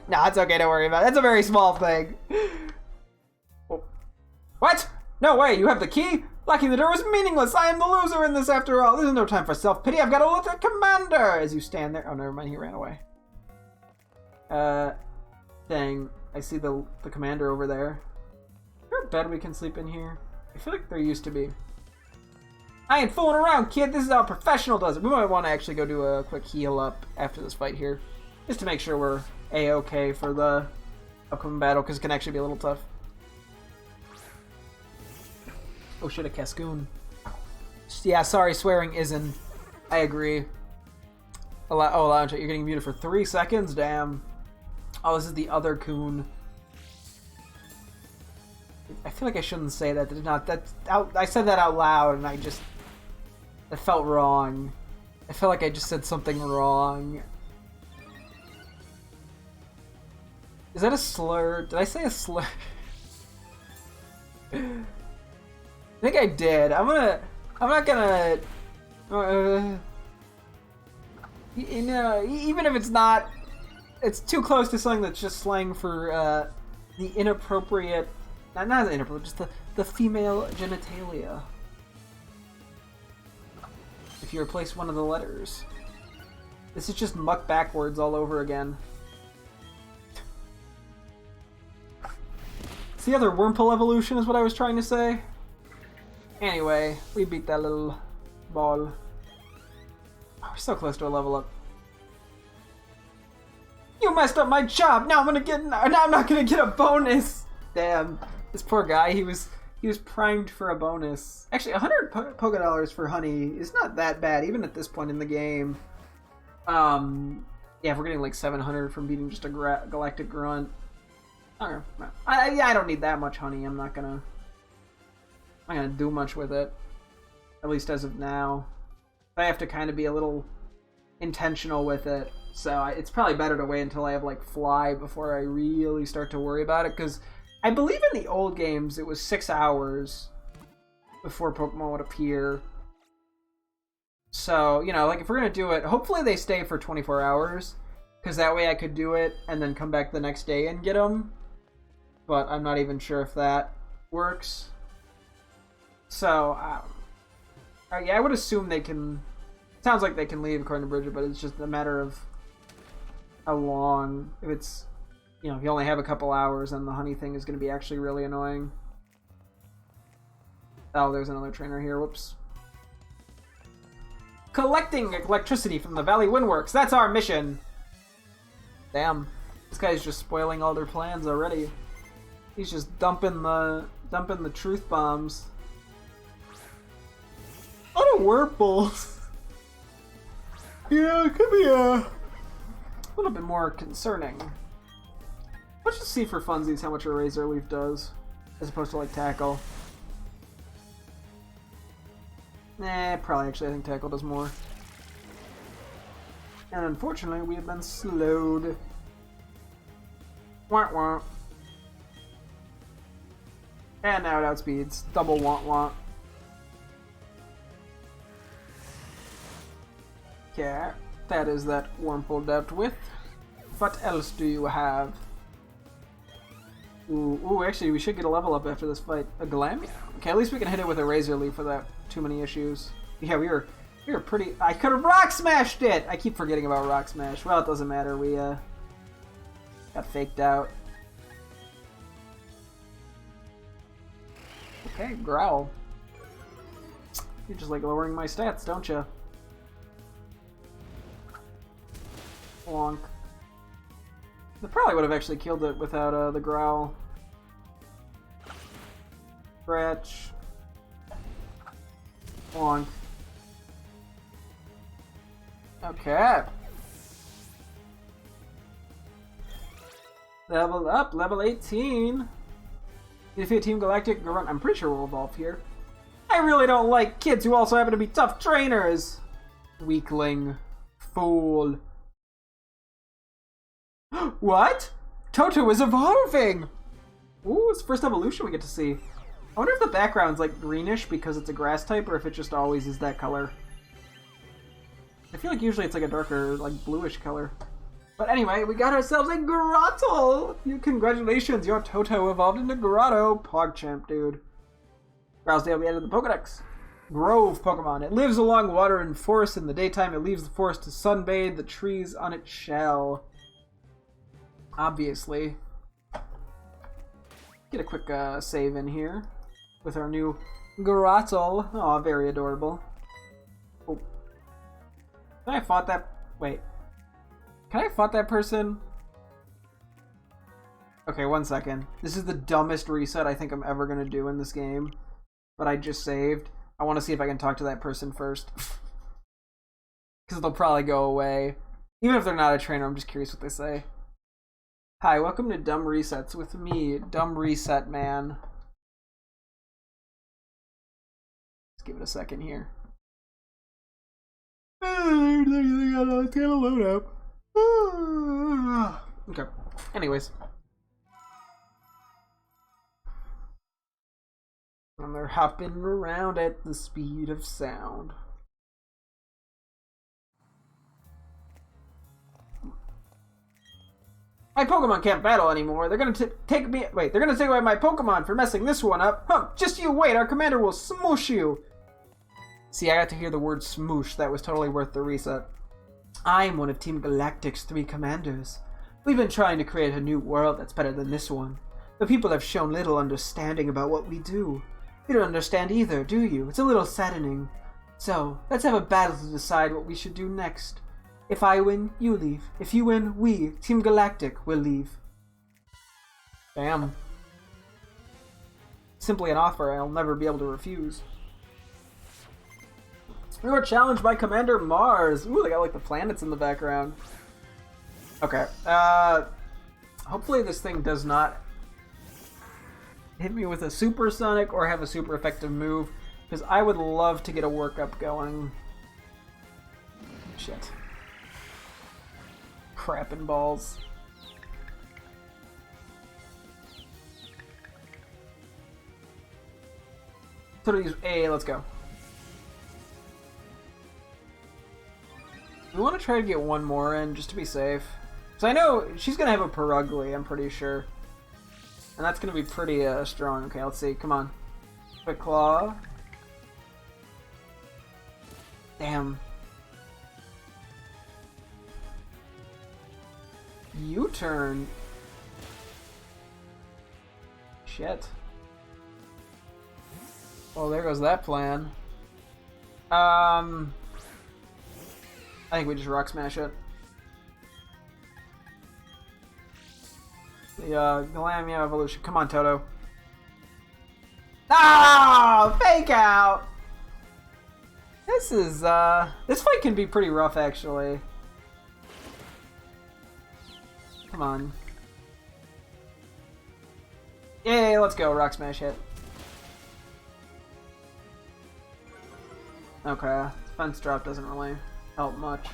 Nah, it's okay, don't worry about it. That's a very small thing. Oh. What? No way, you have the key? Locking the door is meaningless. I am the loser in this after all. There's no time for self-pity. I've got to look at Commander as you stand there. Oh, never mind, he ran away. Dang. I see the Commander over there. Is there a bed we can sleep in here? I feel like there used to be. I ain't fooling around, kid. This is how a professional does it. We might want to actually go do a quick heal up after this fight here. Just to make sure we're A-okay for the upcoming battle, because it can actually be a little tough. Oh shit, a Cascoon. Yeah, sorry, swearing isn't. I agree. Oh, Lounge, you're getting muted for 3 seconds? Damn. Oh, this is the other coon. I feel like I shouldn't say that. I said that out loud, and that felt wrong. I felt like I just said something wrong. Is that a slur? Did I say a slur? I think I did. I'm not gonna. You know, even if it's not, it's too close to something that's just slang for the inappropriate. Not inappropriate, just the female genitalia. If you replace one of the letters. This is just muck backwards all over again. It's the other Wurmple evolution is what I was trying to say. Anyway, we beat that little ball. Oh, we're so close to a level up. You messed up my job! Now I'm not gonna get a bonus! Damn. This poor guy, he was primed for a bonus. Actually, 100 Poké Dollars for Honey is not that bad, even at this point in the game. Yeah, if we're getting like 700 from beating just a Galactic Grunt. I don't know. I don't need that much honey. I'm not gonna do much with it. At least as of now. I have to kind of be a little intentional with it. So it's probably better to wait until I have like Fly before I really start to worry about it, because I believe in the old games it was 6 hours before Pokemon would appear. So, you know, like if we're going to do it, hopefully they stay for 24 hours, because that way I could do it and then come back the next day and get them. But I'm not even sure if that works. So, yeah, I would assume they can. Sounds like they can leave according to Bridget, but it's just a matter of how long. If it's, you know, if you only have a couple hours, then the honey thing is going to be actually really annoying. Oh, there's another trainer here. Whoops. Collecting electricity from the Valley Windworks. That's our mission. Damn, this guy's just spoiling all their plans already. He's just dumping the truth bombs. On a Wurmple. Yeah, it could be a little bit more concerning. Let's just see for funsies how much a Razor Leaf does, as opposed to like Tackle. Nah, probably actually I think Tackle does more. And unfortunately, we have been slowed. Wah wah. And now it outspeeds. Double want want. Okay, that is that Wurmple dealt with. What else do you have? Ooh, actually, we should get a level up after this fight. A Glamia? Okay, at least we can hit it with a Razor Leaf without too many issues. Yeah, we were pretty. I could have Rock Smashed it. I keep forgetting about Rock Smash. Well, it doesn't matter. We got faked out. Okay, Growl. You just like lowering my stats, don't you? Plonk. They probably would have actually killed it without the Growl. Scratch. Plonk. Okay. Level up, level 18. You defeat Team Galactic Grunt. I'm pretty sure we'll evolve here. I really don't like kids who also happen to be tough trainers. Weakling. Fool. What? Toto is evolving! Ooh, it's the first evolution we get to see. I wonder if the background's like greenish because it's a grass type, or if it just always is that color. I feel like usually it's like a darker, like bluish color. But anyway, we got ourselves a Grottle! Congratulations, your Toto evolved into Grotto. PogChamp, dude. Rousdale, we added the Pokedex. Grove Pokemon. It lives along water and forest. In the daytime, it leaves the forest to sunbathe the trees on its shell. Obviously. Get a quick save in here with our new Grottle. Aw, very adorable. Oh. Can I fought that? Wait. Can I fought that person? Okay, 1 second. This is the dumbest reset I think I'm ever gonna do in this game. But I just saved. I want to see if I can talk to that person first. Because they'll probably go away. Even if they're not a trainer, I'm just curious what they say. Hi, welcome to Dumb Resets with me, Dumb Reset Man. Let's give it a second here. It's gonna load up. Okay. Anyways. And they're hopping around at the speed of sound. My Pokemon can't battle anymore. They're gonna take me. Wait, they're gonna take away my Pokemon for messing this one up. Huh? Just you wait. Our commander will smoosh you. See, I got to hear the word smoosh. That was totally worth the reset. I'm one of Team Galactic's 3 commanders. We've been trying to create a new world that's better than this one. But people have shown little understanding about what we do. You don't understand either, do you? It's a little saddening. So, let's have a battle to decide what we should do next. If I win, you leave. If you win, we, Team Galactic, will leave. Damn. Simply an offer I'll never be able to refuse. We were challenged by Commander Mars. Ooh, they got like the planets in the background. Okay. Hopefully this thing does not hit me with a supersonic or have a super effective move, because I would love to get a workup going. Shit. Crap and balls. So use A, let's go. We want to try to get one more in, just to be safe. Because I know she's going to have a Perugly, I'm pretty sure. And that's going to be pretty strong. Okay, let's see. Come on. Quick Claw. Damn. U-turn. Shit. Well, there goes that plan. I think we just Rock Smash it. The Galamia evolution. Come on, Toto. Ah! Fake out! This is, this fight can be pretty rough, actually. Come on. Yay, let's go. Rock Smash hit. Okay. Defense drop doesn't really help much.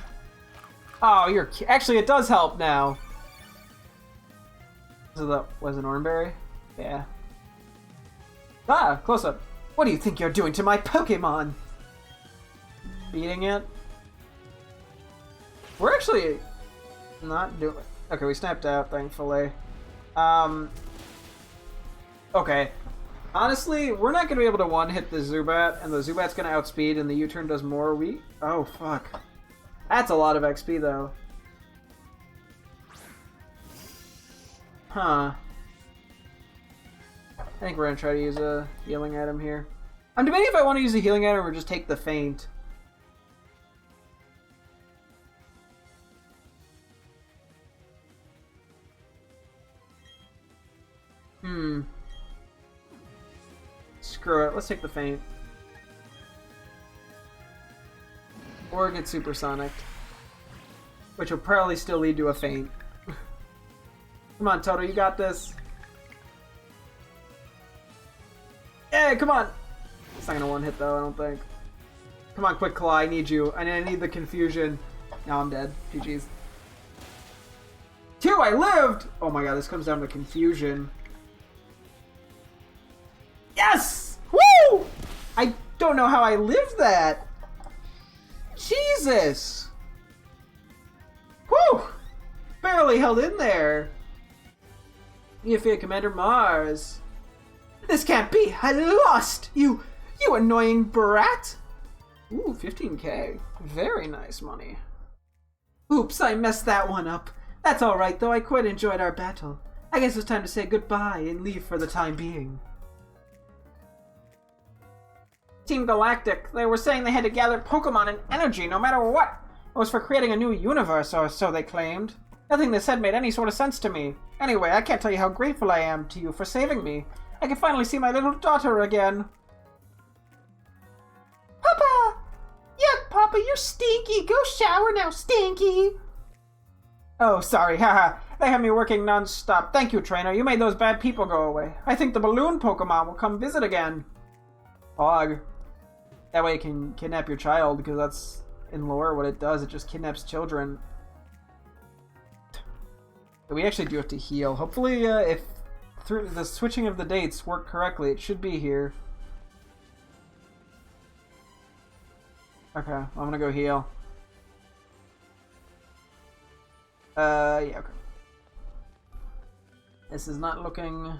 Oh, you're... Actually, it does help now. So that was an Oranberry? Yeah. Ah, close up. What do you think you're doing to my Pokemon? Beating it? We're actually not doing... Okay, we snapped out, thankfully. Okay. Honestly, we're not going to be able to one-hit the Zubat, and the Zubat's going to outspeed, and the U-turn does more. Oh, fuck. That's a lot of XP, though. Huh. I think we're going to try to use a healing item here. I'm debating if I want to use a healing item or just take the feint. Screw it. Let's take the feint. Or get supersonic. Which will probably still lead to a feint. Come on, Toto, you got this. Yeah, come on. It's not gonna one hit though, I don't think. Come on, Quick Claw, I need you. I need the confusion. Now I'm dead. GG's. 2, I lived! Oh my god, this comes down to confusion. Yes! Woo! I don't know how I lived that. Jesus! Woo! really held in there. You feel Commander Mars. This can't be. I lost. You annoying brat. Ooh, 15k. Very nice money. Oops, I messed that one up. That's alright though, I quite enjoyed our battle. I guess it's time to say goodbye and leave for the time being. Team Galactic, they were saying they had to gather Pokémon and energy no matter what. It was for creating a new universe, or so they claimed. Nothing they said made any sort of sense to me. Anyway, I can't tell you how grateful I am to you for saving me. I can finally see my little daughter again. Papa! Yuck, Papa, you're stinky. Go shower now, stinky. Oh, sorry, haha. They have me working non-stop. Thank you, trainer. You made those bad people go away. I think the balloon Pokemon will come visit again. Pog. That way it can kidnap your child, because that's, in lore, what it does. It just kidnaps children. But we actually do have to heal. Hopefully, if through the switching of the dates work correctly, it should be here. Okay, I'm gonna go heal. Yeah, okay. This is not looking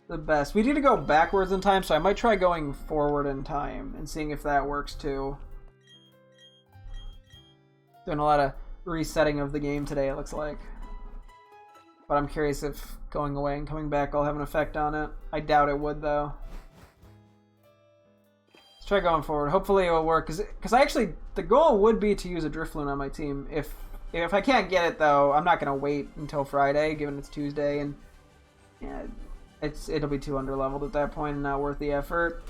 the best. We need to go backwards in time, so I might try going forward in time and seeing if that works too. Doing a lot of resetting of the game today, it looks like. But I'm curious if going away and coming back will have an effect on it. I doubt it would, though. Let's try going forward. Hopefully it will work, because I actually, the goal would be to use a Drifloon on my team. If I can't get it, though, I'm not going to wait until Friday, given it's Tuesday, and yeah, it'll be too underleveled at that point and not worth the effort.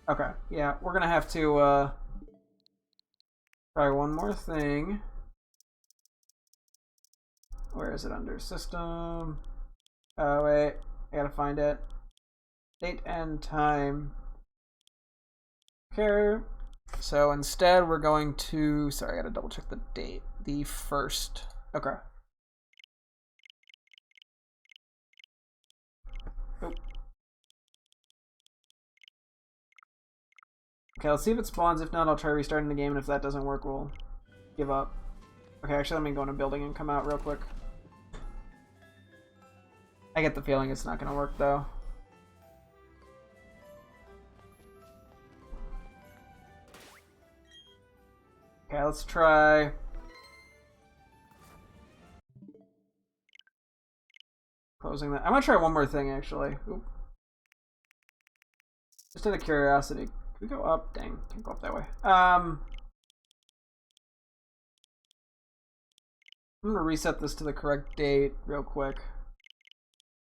Okay, yeah, we're going to have to try one more thing. Where is it under system? Oh, wait, I gotta find it. Date and time. Okay, so instead we're going to, sorry, I gotta double check the date. The 1st. Okay. Nope. Okay, let's see if it spawns. If not, I'll try restarting the game, and if that doesn't work, we'll give up. Okay, actually, let me go in a building and come out real quick. I get the feeling it's not going to work, though. Okay, let's try... closing that. I'm going to try one more thing, actually. Oop. Just out of curiosity. Can we go up? Dang, can't go up that way. I'm going to reset this to the correct date real quick.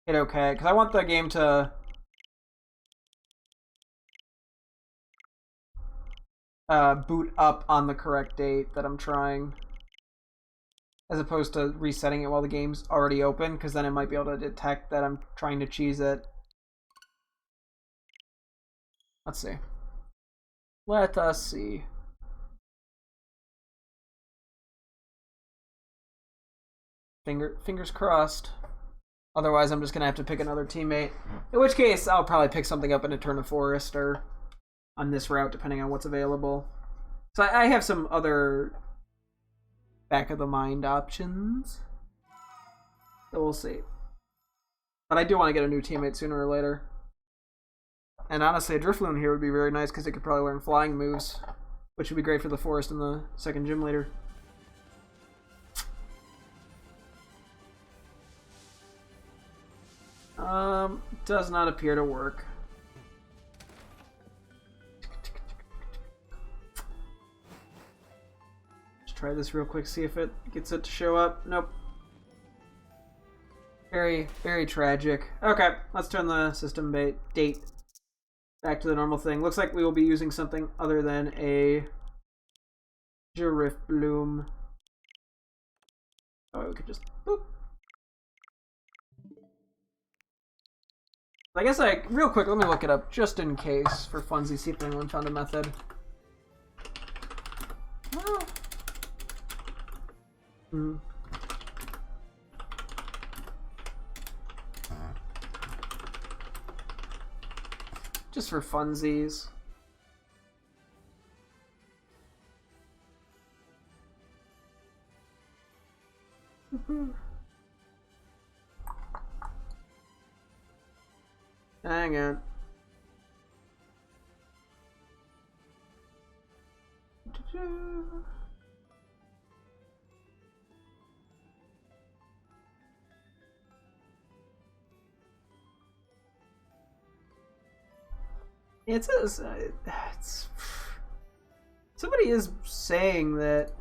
Hit OK, because I want the game to boot up on the correct date that I'm trying, as opposed to resetting it while the game's already open, because then it might be able to detect that I'm trying to cheese it. Let's see. Let us see. Fingers crossed. Otherwise, I'm just going to have to pick another teammate. In which case, I'll probably pick something up in Eterna Forest or on this route, depending on what's available. So I have some other back-of-the-mind options. So we'll see. But I do want to get a new teammate sooner or later. And honestly, a Drifloon here would be very nice, because it could probably learn flying moves, which would be great for the forest and the second gym leader. Does not appear to work. Let's try this real quick, see if it gets it to show up. Nope. Very, very tragic. Okay, let's turn the system date back to the normal thing. Looks like we will be using something other than a Giraffe Bloom. Oh, we could just boop. I guess real quick, let me look it up just in case for funsies, see if anyone found a method. Oh. Just for funsies. Hang on. It says somebody is saying that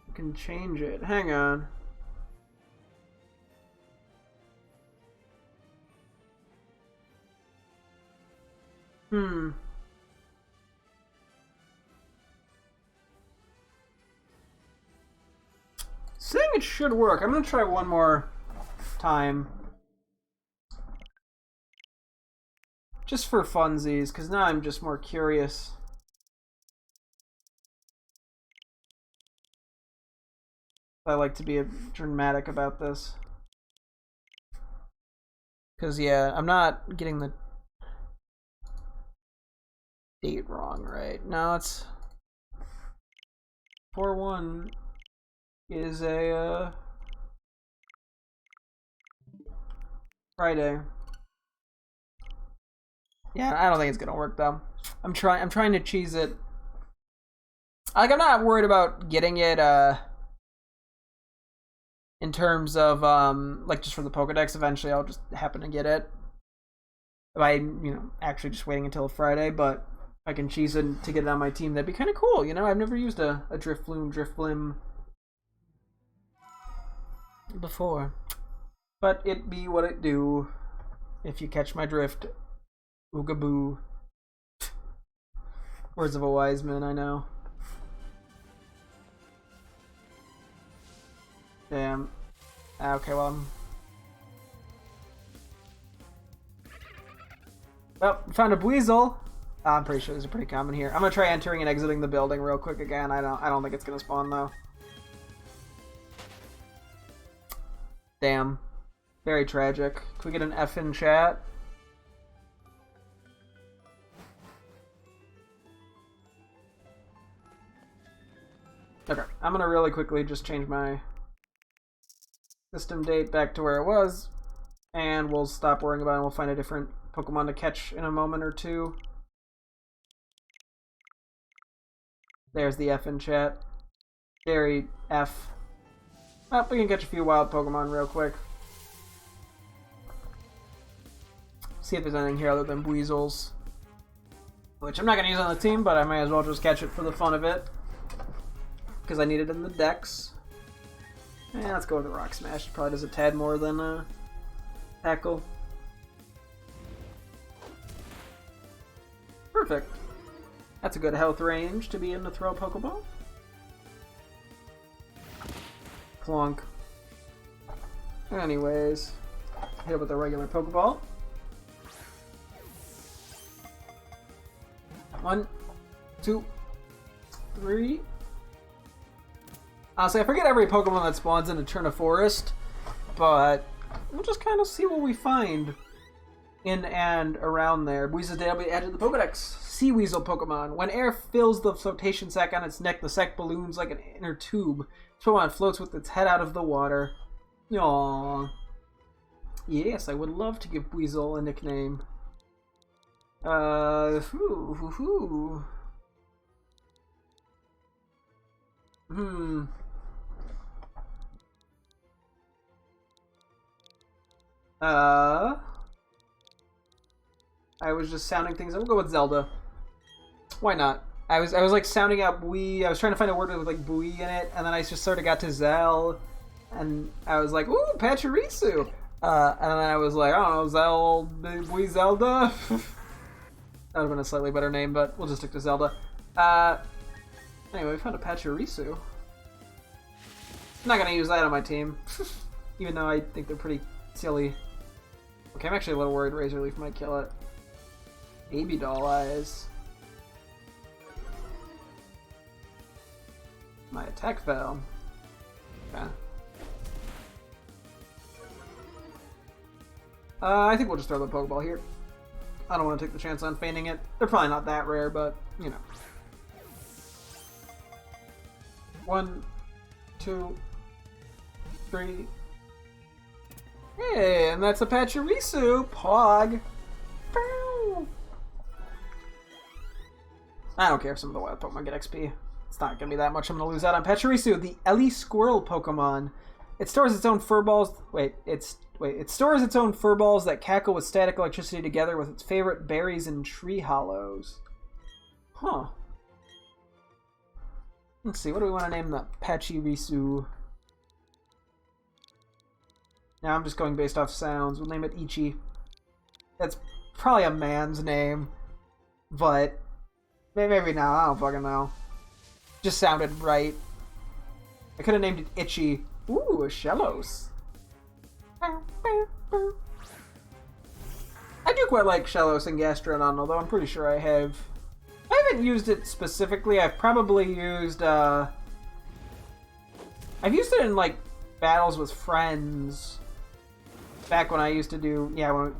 you can change it. Hang on. Saying it should work. I'm gonna try one more time. Just for funsies, because now I'm just more curious. I like to be dramatic about this. Because, yeah, I'm not getting the date wrong, right? No, it's 4/1 is a Friday. Yeah, I don't think it's gonna work though. I'm trying to cheese it. Like, I'm not worried about getting it in terms of like just for the Pokedex. Eventually I'll just happen to get it by, you know, actually just waiting until Friday, but I can cheese it to get it on my team. That'd be kind of cool, you know. I've never used a Drifloon before, but it be what it do. If you catch my drift, oogaboo. Words of a wise man, I know. Damn. Okay, well, found a Buizel. I'm pretty sure these are pretty common here. I'm gonna try entering and exiting the building real quick again. I don't think it's gonna spawn though. Damn. Very tragic. Can we get an F in chat? Okay, I'm gonna really quickly just change my system date back to where it was, and we'll stop worrying about it and we'll find a different Pokemon to catch in a moment or two. There's the F in chat. Very F. Well, we can catch a few wild Pokemon real quick. See if there's anything here other than Buizels. Which I'm not going to use on the team, but I might as well just catch it for the fun of it. Because I need it in the Dex. Yeah, let's go with the Rock Smash. It probably does a tad more than Tackle. Perfect. That's a good health range to be in to throw a Pokeball. Clonk. Anyways, hit it with a regular Pokeball. 1, 2, 3. Honestly, I forget every Pokemon that spawns in Eterna Forest, but we'll just kind of see what we find in and around there. Buizel's will be added to the Pokedex. Sea Weasel Pokemon. When air fills the flotation sac on its neck, the sac balloons like an inner tube. This Pokemon floats with its head out of the water. Aww. Yes, I would love to give Buizel a nickname. I was just sounding things. I'm gonna go with Zelda. Why not? I was like sounding out Bui. I was trying to find a word with like Bui in it, and then I just sort of got to Zel, and I was like, ooh, Pachirisu. And then I was like, I don't know, Bui Zelda. That would have been a slightly better name, but we'll just stick to Zelda. Anyway, we found a Pachirisu. I'm not gonna use that on my team, even though I think they're pretty silly. Okay, I'm actually a little worried Razor Leaf might kill it. Baby doll eyes. My attack fell. Okay. I think we'll just throw the Pokeball here. I don't want to take the chance on feigning it. They're probably not that rare, but, you know. 1, 2, 3. Hey, and that's a Pachirisu. Pog. I don't care if some of the wild Pokemon get XP. It's not going to be that much I'm going to lose out on. Pachirisu, the Ellie Squirrel Pokemon. It stores its own fur balls. It stores its own fur balls that cackle with static electricity together with its favorite berries and tree hollows. Huh. Let's see, what do we want to name the Pachirisu? Now I'm just going based off sounds. We'll name it Ichi. That's probably a man's name, but maybe not. I don't fucking know. Just sounded right. I could have named it Itchy. Ooh, a Shellos. I do quite like Shellos and Gastrodon, although I'm pretty sure I haven't used it specifically. I've probably used, I've used it in, like, battles with friends. Back when I used to do, when I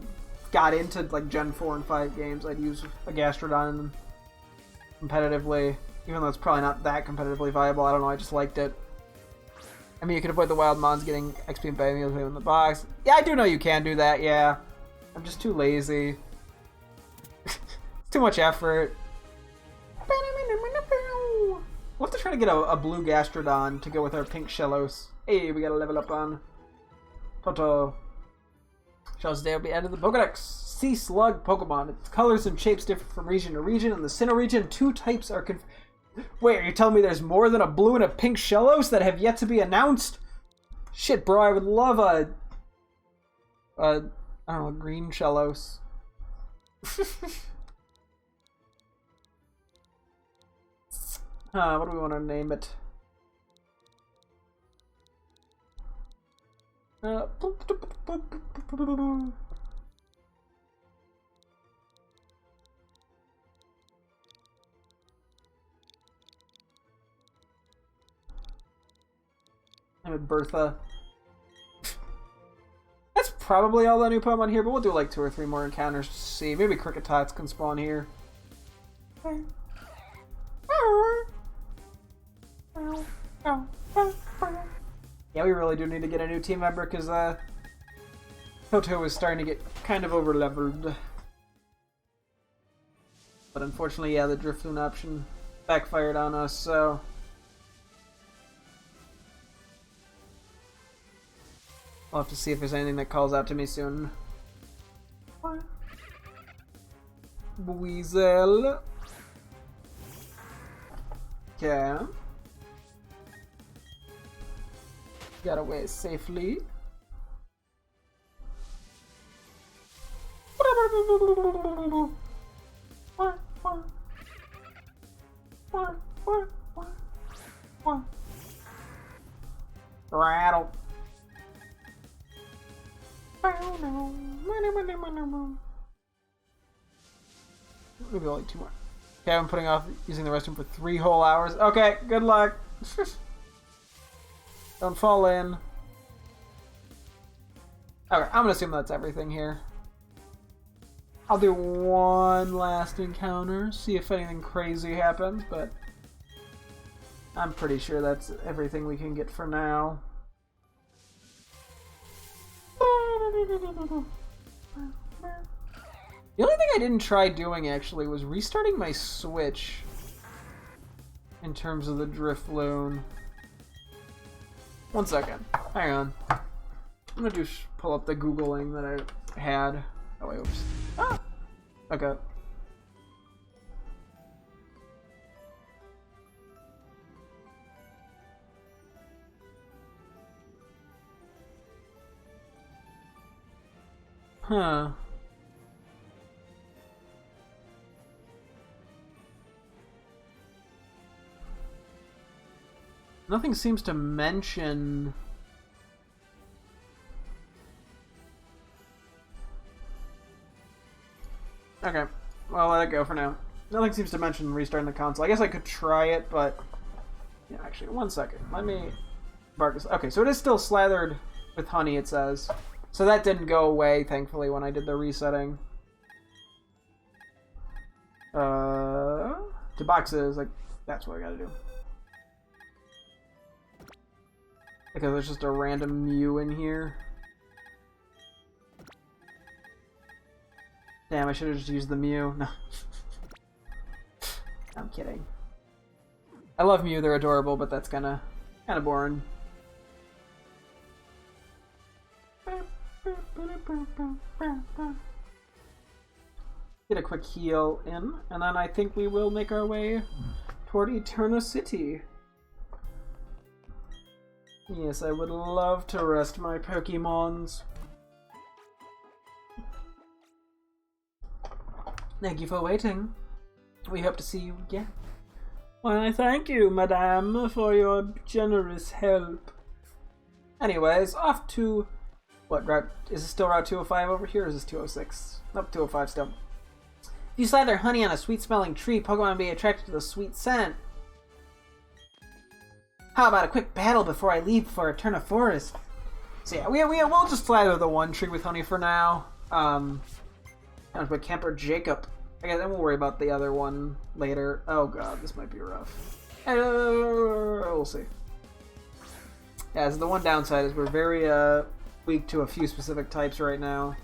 got into, like, Gen 4 and 5 games, I'd use a Gastrodon competitively. Even though it's probably not that competitively viable, I don't know, I just liked it. I mean, you can avoid the wild mons getting XP and buying meals in the box. Yeah, I do know you can do that, yeah. I'm just too lazy. It's too much effort. We'll have to try to get a blue Gastrodon to go with our pink Shellos. Hey, we gotta level up on Toto. Shellos today will be added to the Pokedex. Sea Slug Pokemon. Its colors and shapes differ from region to region. In the Sinnoh region, 2 types are Wait, are you telling me there's more than a blue and a pink Shellos that have yet to be announced? Shit, bro, I would love a I don't know, a green Shellos. What do we want to name it? Name it Bertha. That's probably all the new Pokemon here, but we'll do like 2 or 3 more encounters to see. Maybe Cricketots can spawn here. Yeah, we really do need to get a new team member because Toto is starting to get kind of over-leveled. But unfortunately, yeah, the Drifloon option backfired on us, so... I'll have to see if there's anything that calls out to me soon. Weasel. Okay. Got away safely. Rattle. Maybe only 2 more. Okay, I'm putting off using the restroom for 3 whole hours. Okay, good luck. Don't fall in. Okay, I'm gonna assume that's everything here. I'll do 1 last encounter, see if anything crazy happens, but I'm pretty sure that's everything we can get for now. The only thing I didn't try doing, actually, was restarting my Switch in terms of the Drifloon. 1 second. Hang on. I'm gonna pull up the Googling that I had. Oh, wait, oops. Ah! Okay. Huh. Nothing seems to mention... Okay, well, I'll let it go for now. Nothing seems to mention restarting the console. I guess I could try it, but... Yeah, actually, 1 second. Let me... Okay, so it is still slathered with honey, it says. So that didn't go away, thankfully, when I did the resetting. To boxes, like, that's what I gotta do. Because there's just a random Mew in here. Damn, I should have just used the Mew. No. I'm kidding. I love Mew, they're adorable, but that's kinda boring. Get a quick heal in, and then I think we will make our way toward Eterna City. Yes, I would love to rest my Pokemons. Thank you for waiting. We hope to see you again. Why, thank you, madame, for your generous help. Anyways, off to... What route? Is it still Route 205 over here, or is this 206? Nope, 205 still. If you slide their honey on a sweet-smelling tree, Pokemon will be attracted to the sweet scent. How about a quick battle before I leave for Eterna Forest? So yeah, we'll just slather the one tree with honey for now. With Camper Jacob. I guess then we'll worry about the other one later. Oh god, this might be rough. We'll see. Yeah, so the one downside is we're very weak to a few specific types right now.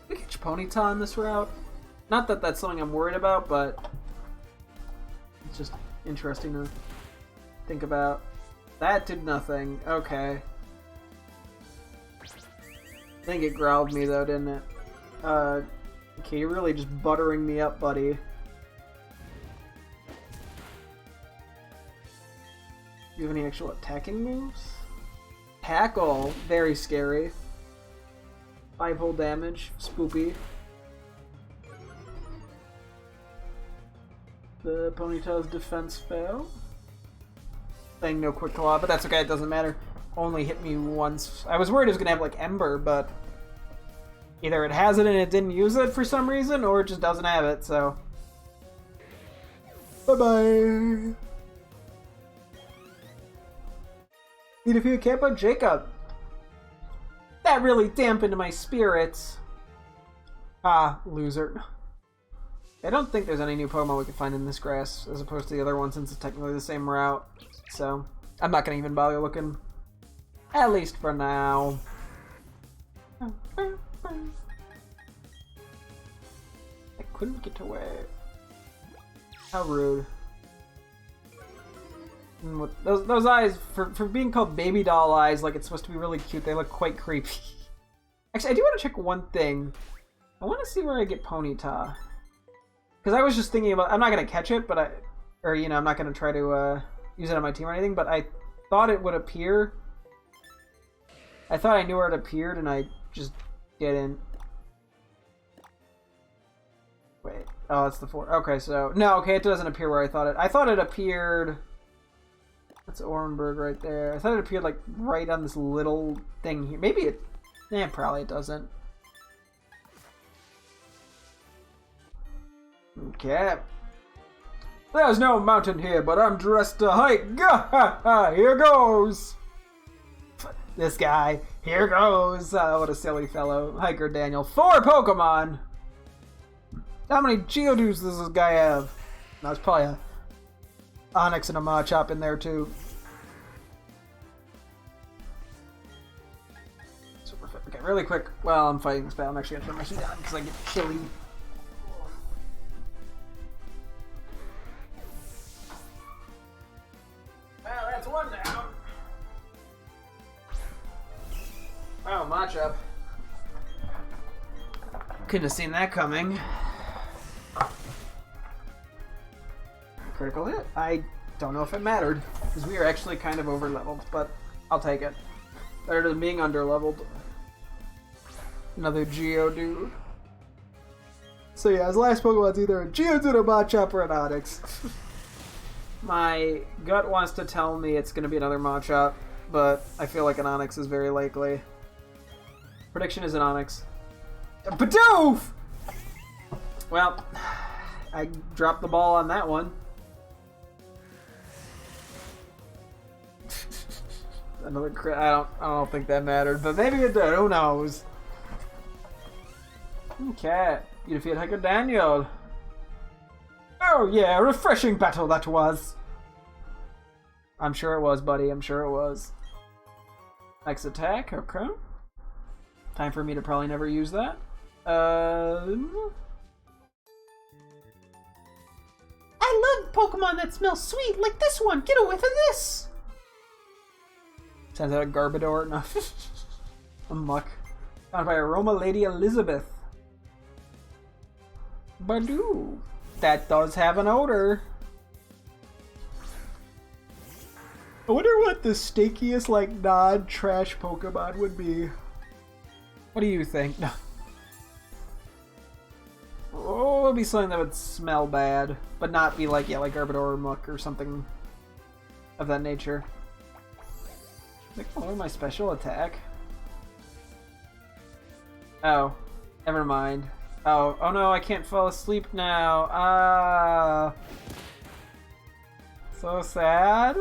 We catch Ponyta on this route. Not that that's something I'm worried about, but it's just interesting to think about. That did nothing. Okay. I think it growled me though, didn't it? Okay, you're really just buttering me up, buddy. Do you have any actual attacking moves? Tackle! Very scary. 5-hole damage. Spoopy. The Ponyta's defense fell. Saying no quick claw, but that's okay, it doesn't matter. Only hit me once. I was worried it was gonna have like Ember, but either it has it and it didn't use it for some reason, or it just doesn't have it, so. Bye-bye! You defeated Campo Jacob! That really dampened my spirits! Ah, loser. I don't think there's any new Pokemon we can find in this grass, as opposed to the other one, since it's technically the same route. So, I'm not gonna even bother looking. At least for now. I couldn't get away. How rude. And with those eyes, for being called baby doll eyes, like it's supposed to be really cute, they look quite creepy. Actually, I do want to check one thing. I want to see where I get Ponyta. Because I was just thinking about, I'm not going to catch it, but I'm not going to try to use it on my team or anything, but I thought it would appear. I thought I knew where it appeared, and I just didn't. Wait. Oh, it's the 4. Okay, so... No, okay, it doesn't appear where I thought it... I thought it appeared... That's Orenburg right there. I thought it appeared, like, right on this little thing here. Maybe it... probably it doesn't. Okay. There's no mountain here, but I'm dressed to hike. Gah! Here goes! This guy. Here goes. What a silly fellow. Hiker Daniel. 4 Pokemon! How many Geodudes does this guy have? No, it's probably a Onix and a Machop in there too. Super fit. Okay, really quick. While I'm fighting this battle, I'm actually going to turn my heat on because I get chilly. Well, that's one down. Oh, Machop. Couldn't have seen that coming. Critical hit. I don't know if it mattered, because we are actually kind of over-leveled, but I'll take it. Better than being under-leveled. Another Geodude. So yeah, his last Pokemon's either a Geodude, a Machop, or an Onix. My gut wants to tell me it's going to be another Machop, but I feel like an Onix is very likely. Prediction is an Onix. Bidoof! Well, I dropped the ball on that one. Another crit. I don't think that mattered, but maybe it did. Who knows? Okay, you defeat Hiker Daniel. Oh yeah, refreshing battle that was. I'm sure it was, buddy. I'm sure it was. Next attack. Okay. Time for me to probably never use that. I love Pokemon that smell sweet, like this one. Get a whiff of this. Sounds like a Garbodor. No. A muck. Found by Aroma Lady Elizabeth. Badoo. That does have an odor. I wonder what the stinkiest, like, non-trash Pokemon would be. What do you think? Oh, it'd be something that would smell bad, but not be like, yeah, like Garbodor or Muck or something of that nature. Like, oh, my special attack. Oh, never mind. Oh no, I can't fall asleep now. Ah, so sad.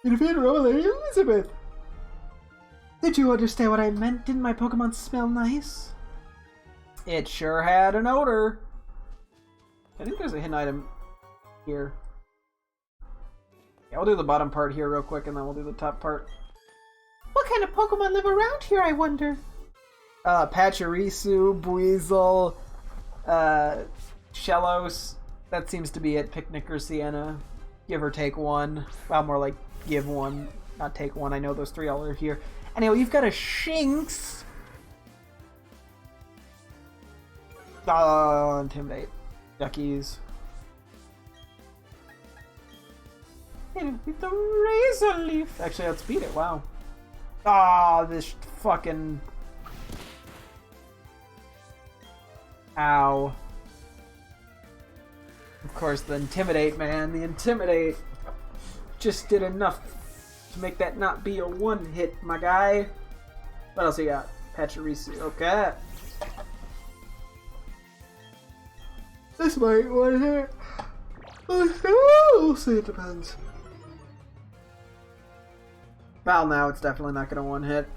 You defeated Lady Elizabeth. Did you understand what I meant? Didn't my Pokemon smell nice? It sure had an odor. I think there's a hidden item here. Yeah, we'll do the bottom part here real quick, and then we'll do the top part. What kind of Pokemon live around here, I wonder? Pachirisu, Buizel, Shellos. That seems to be it. Picnic or Sienna. Give or take one. Well, more like give one, not take one. I know those three all are here. Anyway, you've got a Shinx. Intimidate. Duckies. With the Razor Leaf. Actually, let's beat it. Wow. Ah, this fucking... Ow. Of course, the Intimidate, man. The Intimidate just did enough to make that not be a one-hit, my guy. What else you got? Pachirisu. Okay. This might one hit. We'll see, it depends. Well, now it's definitely not going to one hit.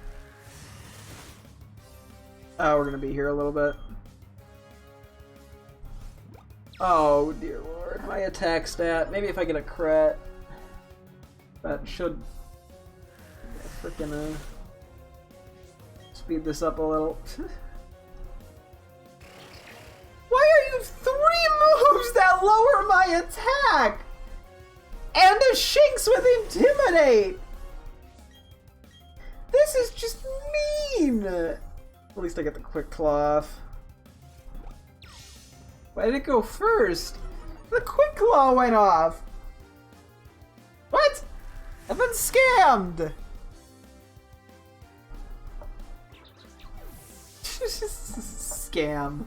Oh, we're going to be here a little bit. Oh, dear lord. My attack stat. Maybe if I get a crit. That should freaking speed this up a little. Why are you 3 moves that lower my attack? And a Shinx with Intimidate! This is just mean! At least I get the Quick Claw. Why did it go first? The Quick Claw went off! What? I've been scammed! Scam.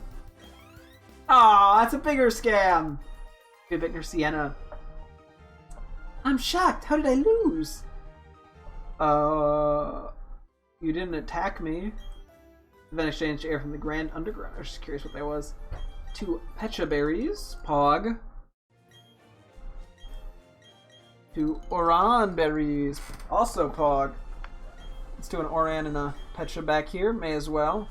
Aw, that's a bigger scam! Be a bit near Sienna. I'm shocked. How did I lose? You didn't attack me. Then exchanged air from the Grand Underground. I was just curious what that was. 2 Pecha Berries. Pog. 2 Oran Berries. Also Pog. Let's do an Oran and a Pecha back here. May as well.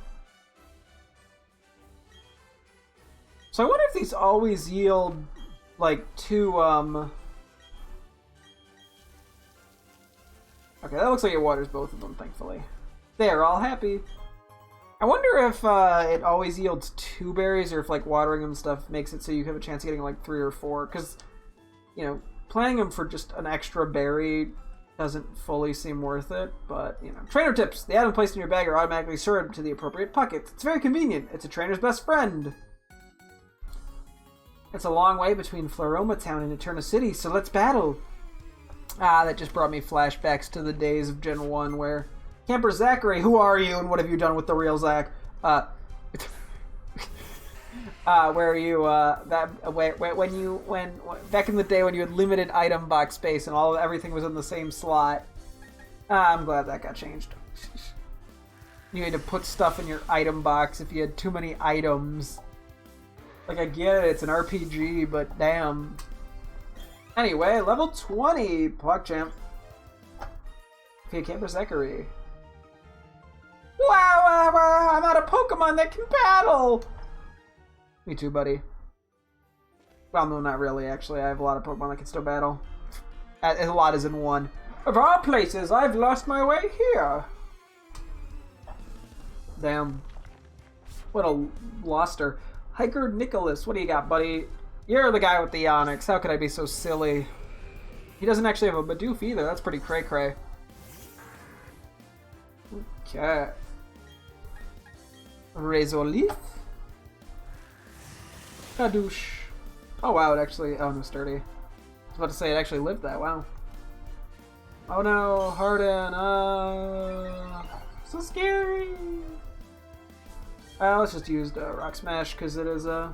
So I wonder if these always yield, like, 2, Okay, that looks like it waters both of them, thankfully. They're all happy. I wonder if it always yields 2 berries, or if, like, watering them and stuff makes it so you have a chance of getting, like, 3 or 4. Because, you know, planting them for just an extra berry doesn't fully seem worth it. But, you know. Trainer tips. The item placed in your bag are automatically sorted to the appropriate pockets. It's very convenient. It's a trainer's best friend. It's a long way between Floroma Town and Eterna City, so let's battle. Ah, that just brought me flashbacks to the days of Gen 1 where... Camper Zachary, who are you and what have you done with the real Zach? Where are you, when back in the day when you had limited item box space and everything was in the same slot. I'm glad that got changed. You had to put stuff in your item box if you had too many items. Like, I get it, it's an RPG, but damn. Anyway, level 20, PogChamp. Okay, Camper Zachary. Wow, I'm out of Pokemon that can battle! Me too, buddy. Well, no, not really, actually. I have a lot of Pokemon that can still battle. A lot is in one. Of all places, I've lost my way here. Damn. What a loster. Hiker Nicholas, what do you got, buddy? You're the guy with the Onyx. How could I be so silly? He doesn't actually have a Bidoof either. That's pretty cray-cray. Okay. Razorleaf. Kadoosh. Oh wow, it actually... Oh no, sturdy. I was about to say it actually lived that. Wow. Oh no, Harden. So scary. Let's just use the Rock Smash because it is a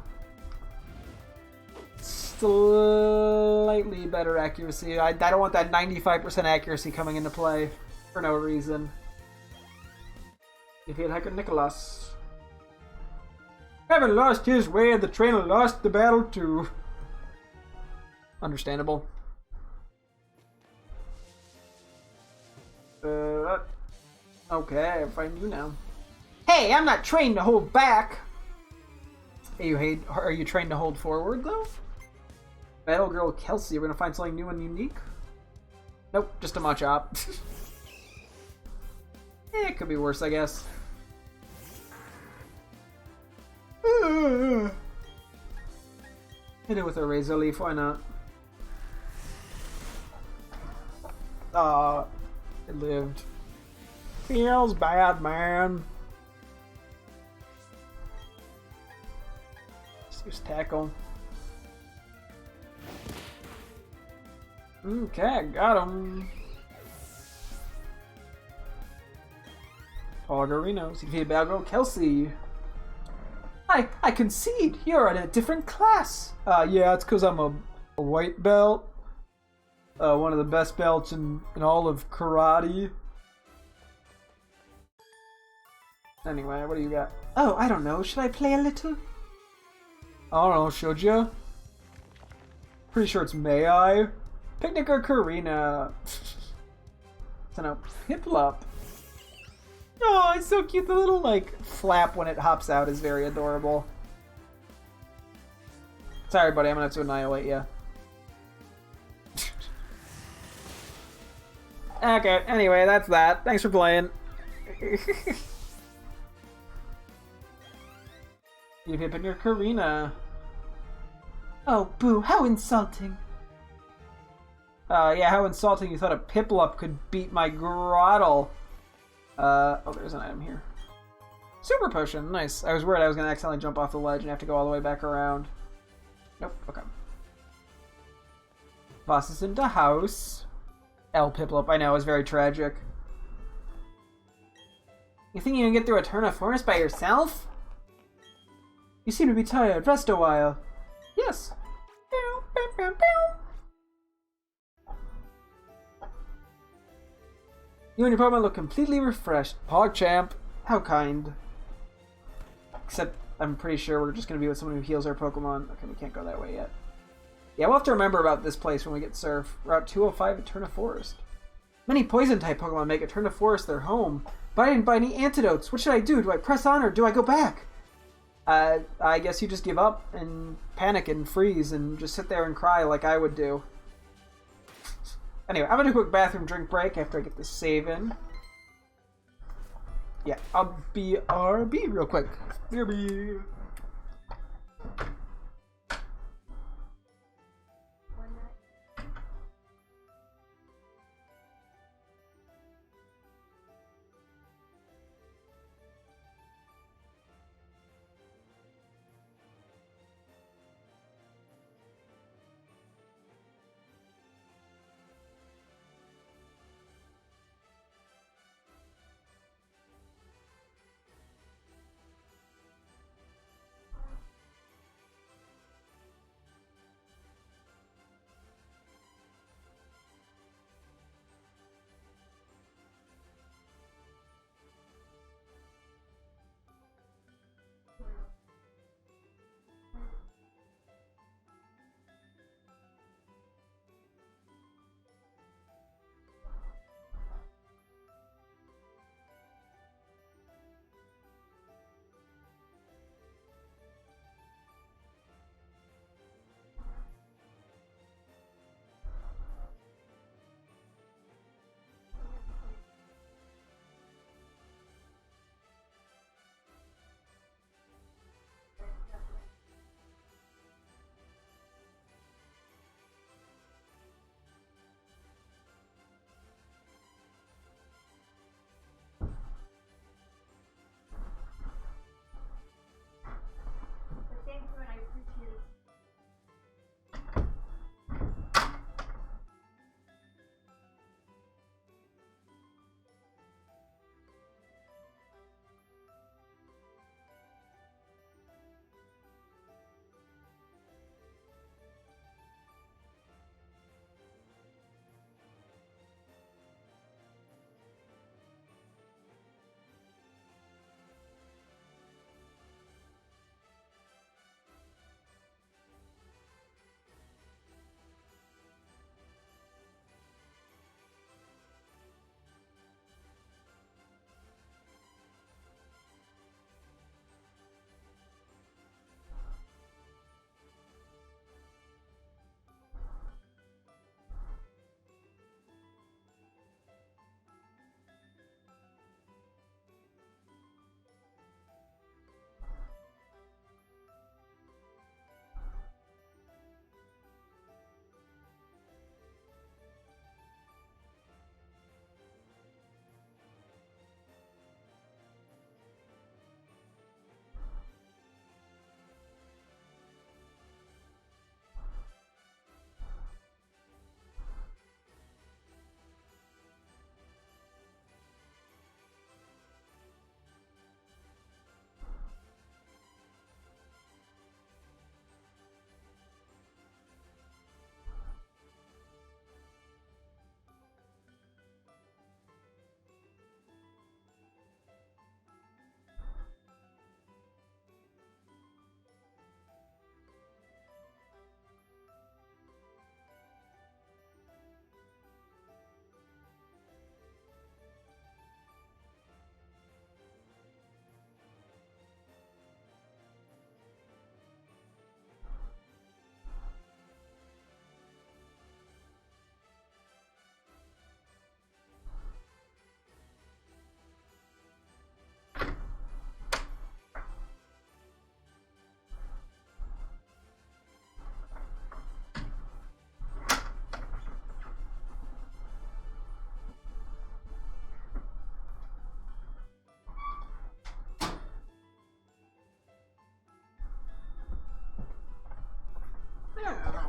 slightly better accuracy. I don't want that 95% accuracy coming into play for no reason. If he had Hiker Nicholas. Haven't lost his way, the trainer lost the battle too. Understandable. Okay, I find you now. Hey, I'm not trained to hold back. Are you trained to hold forward though? Battle Girl Kelsey, we're gonna find something new and unique. Nope, just a Machop. It could be worse, I guess. Hit it with a Razor Leaf, why not? It lived. Feels bad, man. Let's use Tackle. Okay, got him. Poggerino. See Battle Girl Kelsey. I concede. You're in a different class. Yeah, it's because I'm a white belt. One of the best belts in all of karate. Anyway, what do you got? Oh, I don't know. Should I play a little? I don't know. Should you? Pretty sure it's May I? Picnic or Karina? So no, Piplup. Oh, it's so cute. The little, like, flap when it hops out is very adorable. Sorry, buddy. I'm gonna have to annihilate you. Okay, anyway, that's that. Thanks for playing. You hit in your Karina. Oh, boo. How insulting. Yeah, how insulting you thought a Piplup could beat my Grottle. Oh, there's an item here. Super Potion, nice. I was worried I was going to accidentally jump off the ledge and have to go all the way back around. Nope, okay. Boss is into house. L Piplup, I know, is very tragic. You think you can get through a turn of forest by yourself? You seem to be tired. Rest a while. Yes. You and your Pokemon look completely refreshed. PogChamp, how kind. Except, I'm pretty sure we're just going to be with someone who heals our Pokemon. Okay, we can't go that way yet. Yeah, we'll have to remember about this place when we get Surf. Route 205, Eterna Forest. Many Poison-type Pokemon make Eterna Forest their home, but I didn't buy any antidotes. What should I do? Do I press on or do I go back? I guess you just give up and panic and freeze and just sit there and cry like I would do. Anyway, I'm gonna do a quick bathroom drink break after I get this save in. Yeah, I'll be RB real quick. BRB.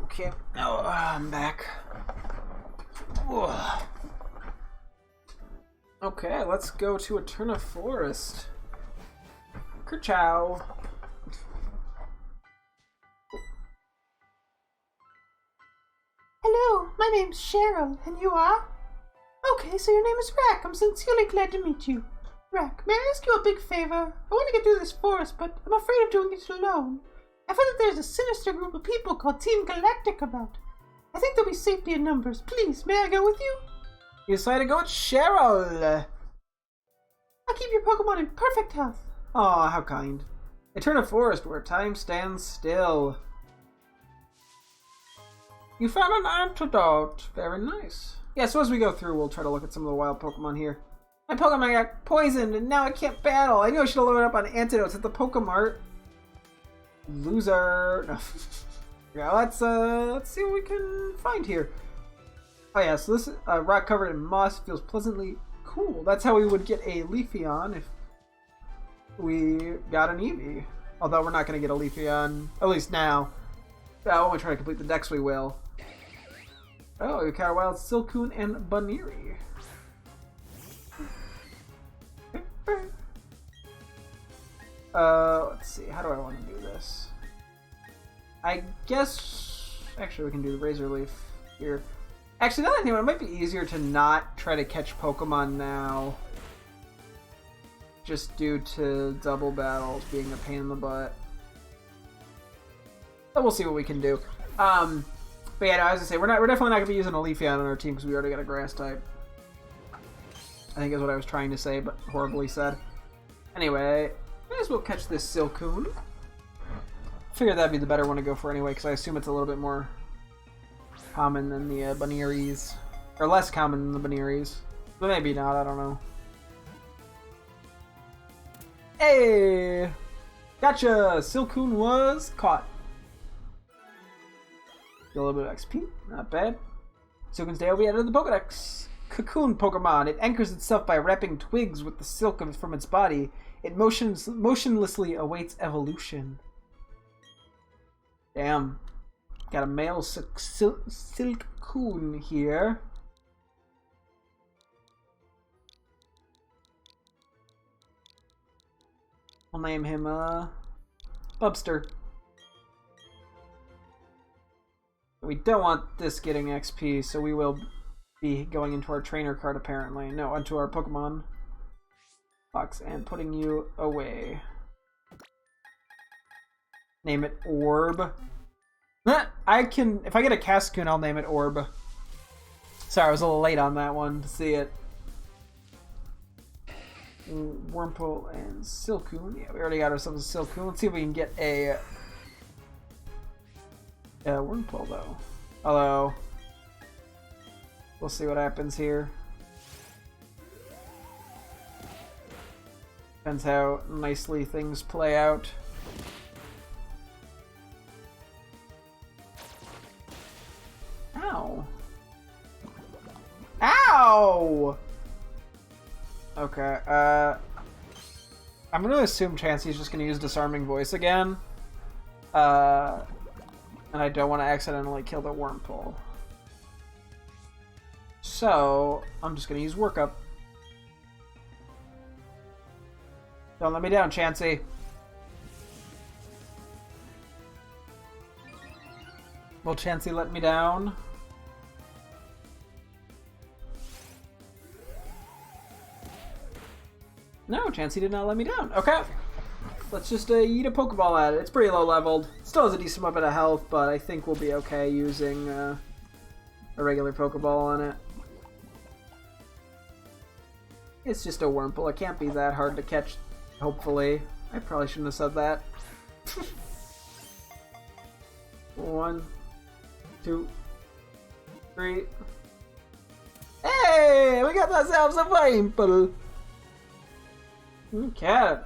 Okay, now I'm back. Ugh. Okay, let's go to Eterna Forest. Kerchow. Hello, my name's Cheryl, and you are? Okay, so your name is Rack. I'm sincerely glad to meet you. Rack, may I ask you a big favor? I want to get through this forest, but I'm afraid of doing it alone. I've heard that there's a sinister group of people called Team Galactic about. I think there'll be safety in numbers. Please, may I go with you? You decided to go with Cheryl. I'll keep your Pokemon in perfect health. Aw, how kind. Eterna Forest, where time stands still. You found an antidote. Very nice. Yeah, so as we go through, we'll try to look at some of the wild Pokemon here. My Pokemon got poisoned, and now I can't battle. I knew I should have loaded up on antidotes at the Pokemart. Loser. No. Yeah, let's see what we can find here. Oh yeah, so this rock covered in moss feels pleasantly cool. That's how we would get a Leafeon if we got an Eevee. Although we're not going to get a Leafeon, at least now. When we try to complete the decks, we will. Oh, you got a wild Silcoon and Baniri. Let's see, how do I want to do this? I guess, actually we can do the Razor Leaf here. Actually, now that I think about it, it might be easier to not try to catch Pokemon now. Just due to double battles being a pain in the butt. But we'll see what we can do. But yeah, no, I was gonna say, we're definitely not gonna be using a Leafeon on our team because we already got a Grass type. I think is what I was trying to say, but horribly said. Anyway, may as well catch this Silcoon. Figured that'd be the better one to go for anyway, because I assume it's a little bit more common than the Baniris. Or less common than the Baniris. But maybe not, I don't know. Hey! Gotcha! Silcoon was caught. Get a little bit of XP, not bad. Silcoon's Day will be added to the Pokedex. Cocoon Pokemon. It anchors itself by wrapping twigs with the silk from its body. It motionlessly awaits evolution. Damn. Got a male Silcoon here. I'll name him, Bubster. We don't want this getting XP, so we will be going into our trainer card apparently. No, onto our Pokemon box and putting you away. Name it Orb. I can, if I get a Cascoon, I'll name it Orb. Sorry, I was a little late on that one to see it. Wurmple and Silcoon. Yeah, we already got ourselves a Silcoon. Let's see if we can get a Wurmple though. Although, we'll see what happens here. Depends how nicely things play out. Ow. Ow! Okay, I'm gonna assume Chansey's just gonna use Disarming Voice again. And I don't want to accidentally kill the Wurmple. So, I'm just gonna use Work Up. Don't let me down, Chansey. Will Chansey let me down? No, Chansey did not let me down. Okay. Let's just eat a Pokeball at it. It's pretty low leveled. Still has a decent amount of health, but I think we'll be okay using a regular Pokeball on it. It's just a Wurmple. It can't be that hard to catch, hopefully. I probably shouldn't have said that. 1, 2, 3. Hey! We got ourselves a Wurmple! Okay.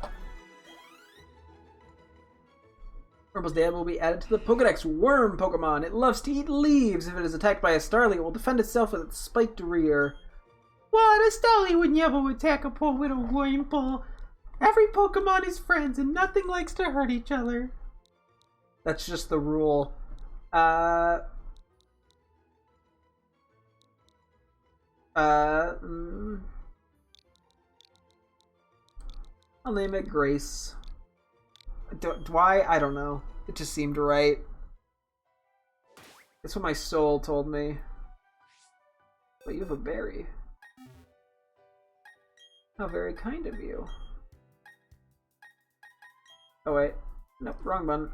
Wurmple's dad will be added to the Pokedex. Worm Pokemon. It loves to eat leaves. If it is attacked by a Starly, it will defend itself with its spiked rear. What? A Starly would never attack a poor little Wurmple. Every Pokemon is friends and nothing likes to hurt each other. That's just the rule. Uh... I'll name it Grace. Why? I don't know. It just seemed right. That's what my soul told me. But you have a berry. How very kind of you. Oh wait. Nope, wrong button.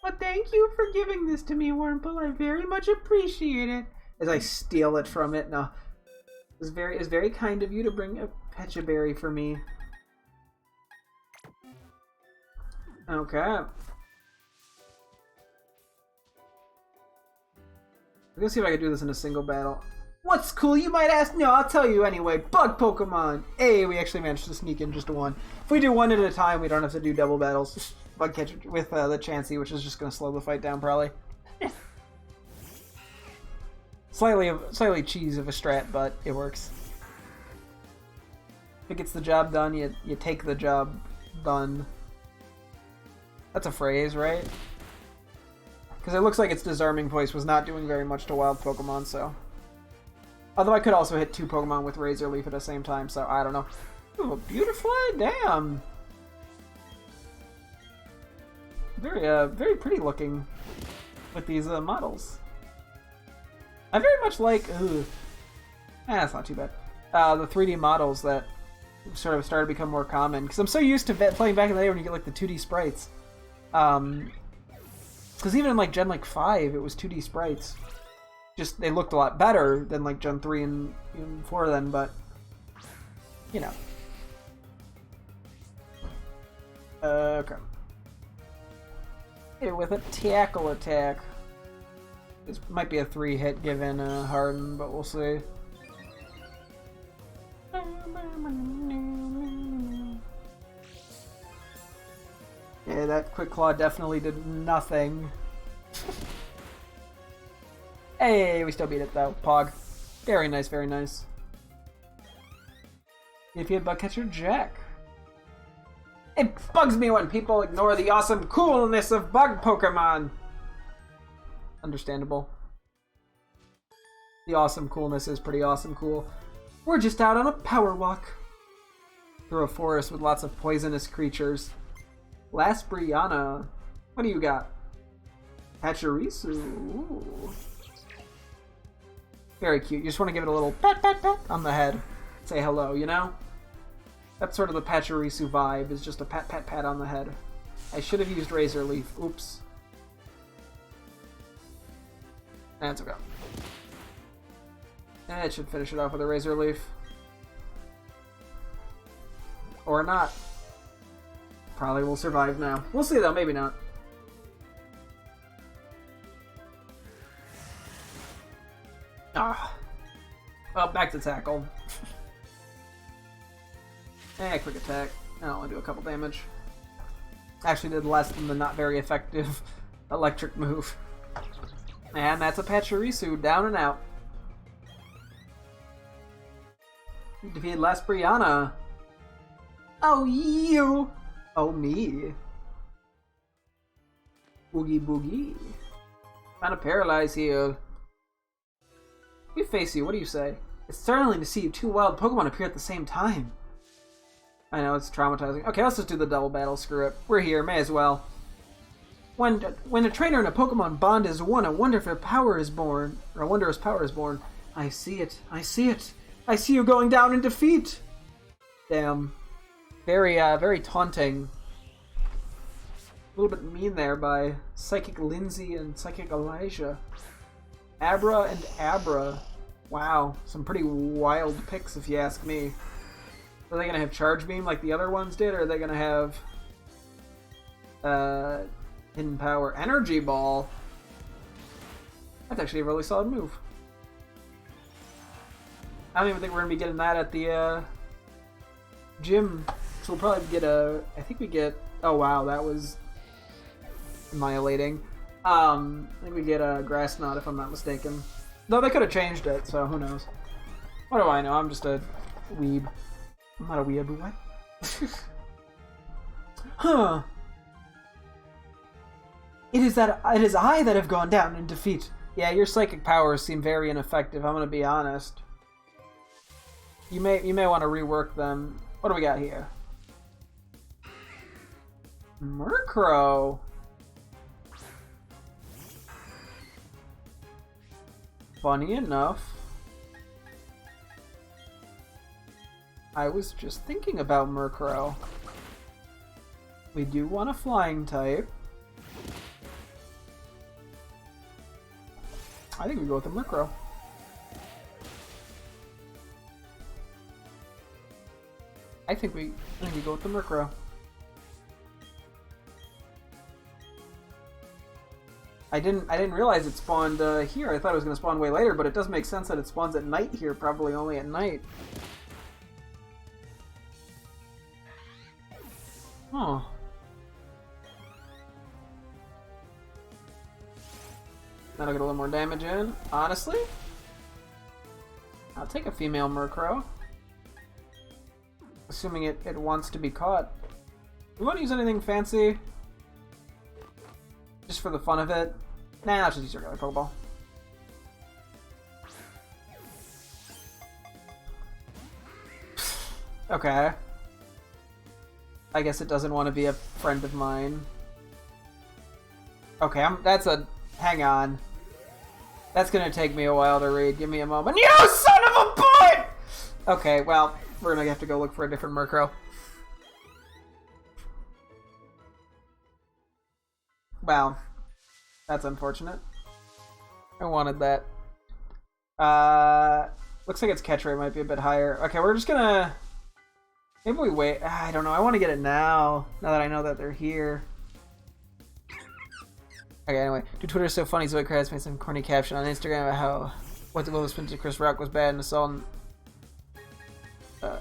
Well, thank you for giving this to me, Wurmple. I very much appreciate it. As I steal it from it. No. It's very kind of you to bring a Pecha berry for me. Okay. I'm gonna see if I can do this in a single battle. What's cool, you might ask? No, I'll tell you anyway. Bug Pokemon! Hey, we actually managed to sneak in just one. If we do one at a time, we don't have to do double battles. Bug catcher with the Chansey, which is just gonna slow the fight down, probably. Slightly cheese of a strat, but it works. If it gets the job done, you take the job done. That's a phrase, right? Because it looks like its Disarming Voice was not doing very much to wild Pokemon, so... Although I could also hit 2 Pokemon with Razor Leaf at the same time, so I don't know. Ooh, beautiful, damn! Very pretty looking with these models. I very much like... that's not too bad. The 3D models that sort of started to become more common. Because I'm so used to playing back in the day when you get like the 2D sprites. Because even in like Gen 5, it was 2D sprites. Just, they looked a lot better than like Gen 3 and even 4 then, but... You know. Okay. Hey, with a tackle attack. This might be a 3-hit given Harden, but we'll see. Yeah, that Quick Claw definitely did nothing. Hey, we still beat it though. Pog. Very nice, very nice. If you had Bugcatcher Jack. It bugs me when people ignore the awesome coolness of bug Pokemon. Understandable. The awesome coolness is pretty awesome cool. We're just out on a power walk through a forest with lots of poisonous creatures. Last Brianna. What do you got? Pachirisu. Ooh. Very cute. You just want to give it a little pat pat pat on the head. Say hello, you know? That's sort of the Pachirisu vibe, is just a pat pat pat on the head. I should have used Razor Leaf. Oops. That's okay. It should finish it off with a Razor Leaf. Or not. Probably will survive now. We'll see though, maybe not. Ah. Well, back to tackle. Quick attack. I'll only do a couple damage. Actually did less than the not very effective electric move. And that's a Pachirisu, down and out. You defeated Last Brianna. Oh, you! Oh, me. Boogie Boogie. Found a Paralyze heal. We face you, what do you say? It's startling to see you 2 wild Pokemon appear at the same time. I know, it's traumatizing. Okay, let's just do the double battle, screw it. We're here, may as well. When a trainer and a Pokemon bond is one, a wonderful power is born. Or a wondrous power is born. I see it. I see it. I see you going down in defeat. Damn. Very taunting. A little bit mean there by Psychic Lindsay and Psychic Elijah. Abra and Abra. Wow, some pretty wild picks if you ask me. Are they going to have Charge Beam like the other ones did, or are they going to have Hidden Power? Energy Ball? That's actually a really solid move. I don't even think we're going to be getting that at the gym. So we'll probably get a... I think we get... Oh wow, that was annihilating. I think we get a Grass Knot if I'm not mistaken. Though they could have changed it, so who knows. What do I know? I'm just a weeb. I'm not a weeb, what? Huh. It is I that have gone down in defeat. Yeah, your psychic powers seem very ineffective, I'm gonna be honest. You may want to rework them. What do we got here? Murkrow. Funny enough, I was just thinking about Murkrow. We do want a flying type. I think we go with the Murkrow. I think we go with the Murkrow. I didn't realize it spawned here. I thought it was gonna spawn way later, but it does make sense that it spawns at night here, probably only at night. Huh. That'll get a little more damage in. Honestly, I'll take a female Murkrow. Assuming it wants to be caught. We want to use anything fancy? Just for the fun of it? Nah, I'll just use a regular Pokeball. Okay. I guess it doesn't want to be a friend of mine. Okay, that's a... Hang on. That's gonna take me a while to read. Give me a moment. You son of a boy! Okay, well, we're gonna have to go look for a different Murkrow. Wow. That's unfortunate. I wanted that. Looks like its catch rate might be a bit higher. Okay, we're just gonna... Maybe we wait. I don't know. I want to get it now. Now that I know that they're here. Okay, anyway. Dude, Twitter is so funny. Zoe Kravitz made some corny caption on Instagram about how what the Will Smith to Chris Rock was bad and assault. And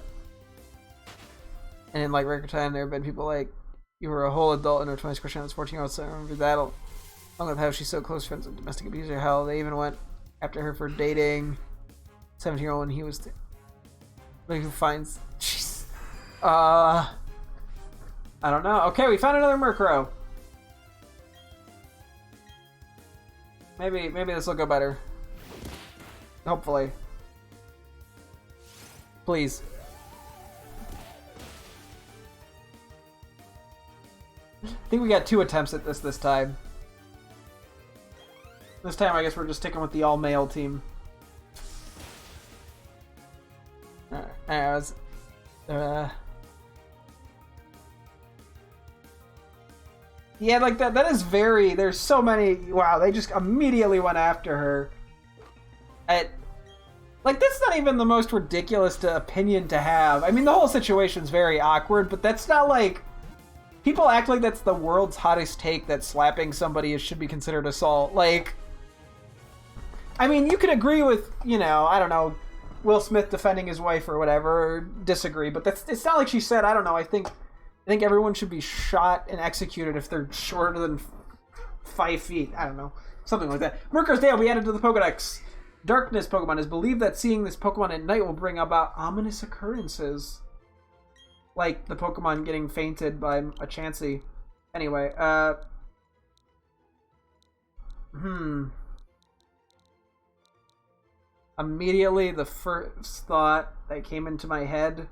in like record time, there have been people like, you were a whole adult in her 20s, crushing on this 14-year-old, so I remember that. Along with how she's so close friends with domestic abuser, how they even went after her for dating 17-year-old when he was... Like, who finds... Jeez. I don't know. Okay, we found another Murkrow. Maybe this will go better. Hopefully. Please. I think we got 2 attempts at this time. This time I guess we're just sticking with the all-male team. Anyways. Yeah, like that is very... There's so many... Wow, they just immediately went after her. Like, that's not even the most ridiculous opinion to have. I mean, the whole situation's very awkward, but that's not like... People act like that's the world's hottest take, that slapping somebody should be considered assault. Like... I mean, you could agree with, you know, I don't know, Will Smith defending his wife or whatever, or disagree, but it's not like she said, I don't know, I think everyone should be shot and executed if they're shorter than 5 feet. I don't know. Something like that. Murkrow's Dale, we added to the Pokedex. Darkness Pokemon is believed that seeing this Pokemon at night will bring about ominous occurrences. Like the Pokemon getting fainted by a Chansey. Anyway, Immediately, the first thought that came into my head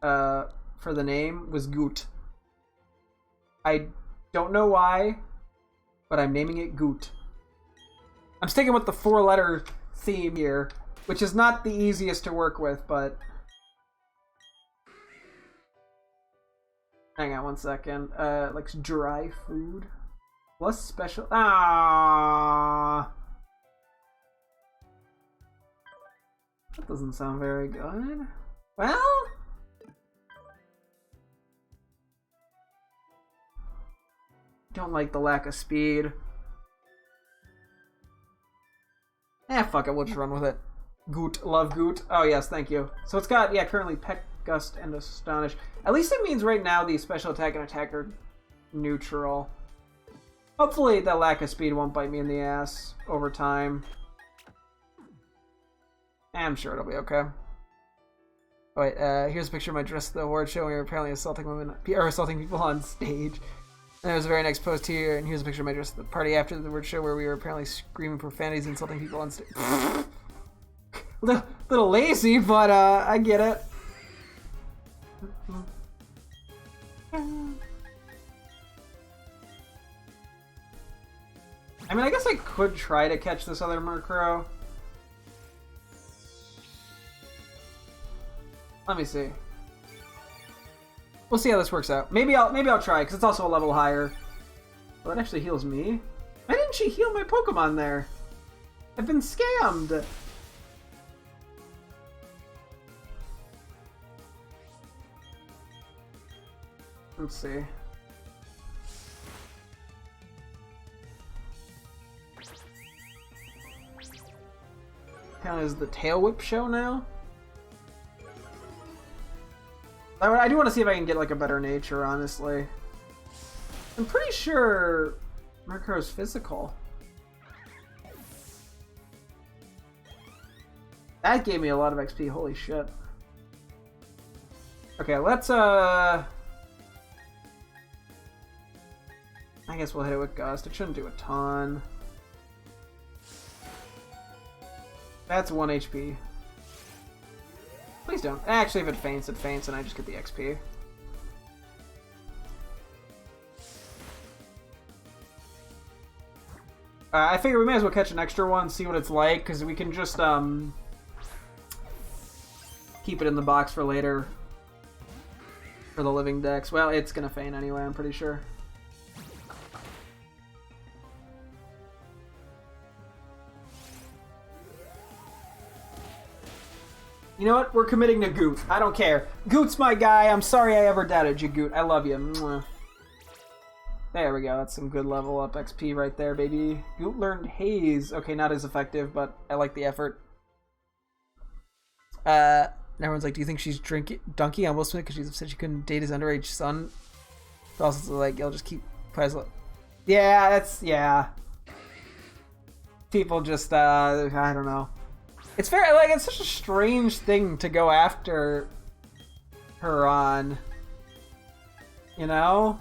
for the name was Goot. I don't know why, but I'm naming it Goot. I'm sticking with the 4-letter theme here, which is not the easiest to work with, but... Hang on one second. Likes dry food. Plus special... Ah. That doesn't sound very good. Well... Don't like the lack of speed. Fuck it, we'll just run with it. Goot, love Goot. Oh yes, thank you. So it's got, yeah, currently Peck, Gust, and Astonish. At least it means right now the special attack and attack are neutral. Hopefully that lack of speed won't bite me in the ass over time. I'm sure it'll be okay. Oh, wait, here's a picture of my dress at the award show. We were apparently assaulting women, or assaulting people on stage. And there was a very next post here, and here's a picture of my dress at the party after the word show where we were apparently screaming profanities, insulting people on stage. Little lazy, but I get it. I mean, I guess I could try to catch this other Murkrow. Let me see. We'll see how this works out. Maybe I'll try, because it's also a level higher. Well, that actually heals me. Why didn't she heal my Pokemon there? I've been scammed. Let's see. Kind of is the Tail Whip show now? I do want to see if I can get like a better nature, honestly. I'm pretty sure Murkrow's physical. That gave me a lot of XP, holy shit. Okay, let's I guess we'll hit it with Gust. It shouldn't do a ton. That's 1 HP. Please don't. Actually, if it faints, and I just get the XP. I figure we may as well catch an extra one, see what it's like, because we can just keep it in the box for later. For the living dex. Well, it's gonna faint anyway, I'm pretty sure. You know what? We're committing to Goot. I don't care. Goot's my guy. I'm sorry I ever doubted you, Goot. I love you. Mwah. There we go. That's some good level up XP right there, baby. Goot learned Haze. Okay, not as effective, but I like the effort. Everyone's like, do you think she's dunky on Will Smith because she said she couldn't date his underage son? But also like, you'll just keep yeah, that's, yeah. People just, I don't know. It's fair, like, it's such a strange thing to go after her on. You know?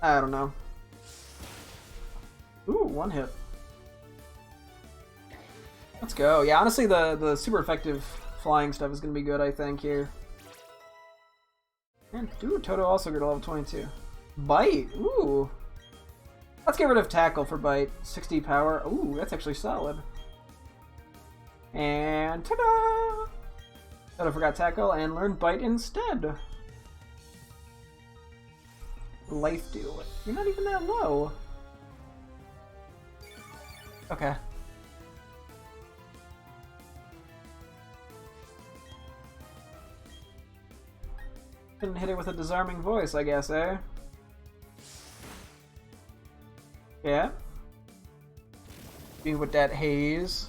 I don't know. Ooh, one hit. Let's go. Yeah, honestly, the super effective flying stuff is going to be good, I think, here. And, dude, Toto also got to level 22. Bite! Ooh! Let's get rid of Tackle for Bite. 60 power. Ooh, that's actually solid. And ta-da! Toto forgot Tackle and learned Bite instead. Life Deal. You're not even that low. Okay. Couldn't hit it with a disarming voice, I guess, eh? Yeah. Be with that haze.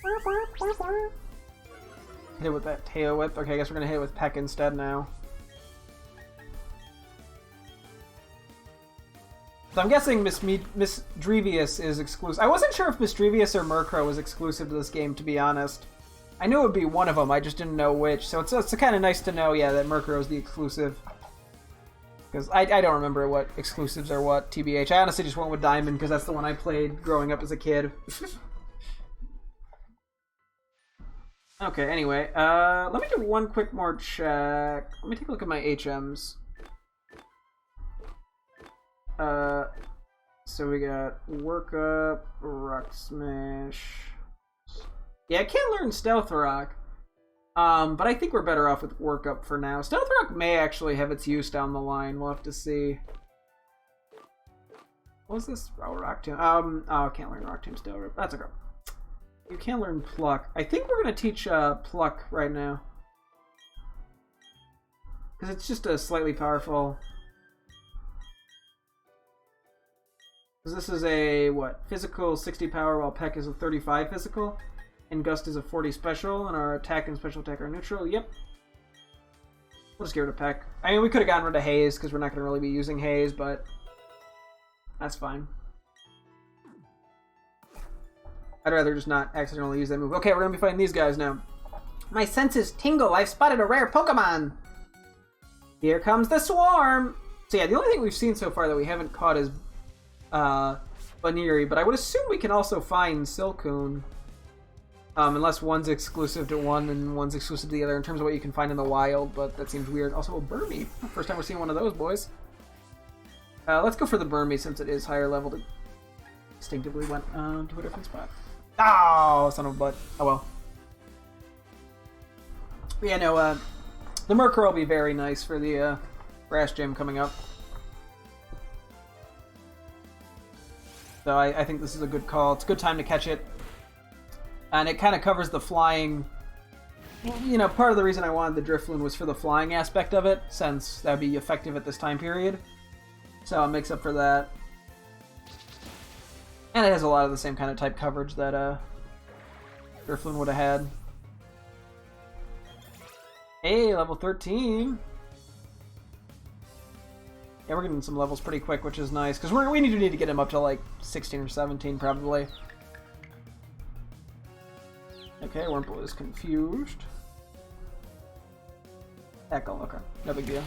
Hit it with that tail whip. Okay, I guess we're gonna hit it with Peck instead now. So I'm guessing Miss Drevius is exclusive. I wasn't sure if Miss Drevius or Murkrow was exclusive to this game, to be honest. I knew it would be one of them, I just didn't know which. So it's kind of nice to know, yeah, that Murkrow is the exclusive. Because I don't remember what exclusives are what, TBH. I honestly just went with Diamond because that's the one I played growing up as a kid. Okay, anyway, let me do one quick more check. Let me take a look at my HMs. So we got Work Up, Rock Smash. Yeah, I can't learn Stealth Rock. But I think we're better off with Work Up for now. Stealth Rock may actually have its use down the line. We'll have to see. What was this? Oh, Rock Tomb. Oh, I can't learn Rock Tomb still. That's okay. You can learn Pluck. I think we're going to teach Pluck right now. Because it's just a slightly powerful... Because this is a, what? Physical 60 power while Peck is a 35 physical. And Gust is a 40 special, and our attack and special attack are neutral. Yep. We'll just get rid of Peck. I mean, we could have gotten rid of Haze, because we're not going to really be using Haze, but that's fine. I'd rather just not accidentally use that move. Okay, we're going to be fighting these guys now. My senses tingle. I've spotted a rare Pokemon. Here comes the swarm. So yeah, the only thing we've seen so far that we haven't caught is Baniri, but I would assume we can also find Silcoon. Unless one's exclusive to one and one's exclusive to the other in terms of what you can find in the wild, but that seems weird. Also a Burmy. First time we're seeing one of those boys. Let's go for the Burmy since it is higher level. Instinctively went to a different spot. Oh, son of a butt. Oh well. But yeah, no, the Murkrow will be very nice for the Grass Gym coming up. So I think this is a good call. It's a good time to catch it. And it kind of covers the flying. You know, part of the reason I wanted the Drifloon was for the flying aspect of it, since that would be effective at this time period. So it makes up for that. And it has a lot of the same kind of type coverage that Drifloon would have had. Hey, level 13. Yeah, we're getting some levels pretty quick, which is nice, because we need to get him up to like 16 or 17 probably. Okay, Wurmple is confused. Echo, okay. No big deal.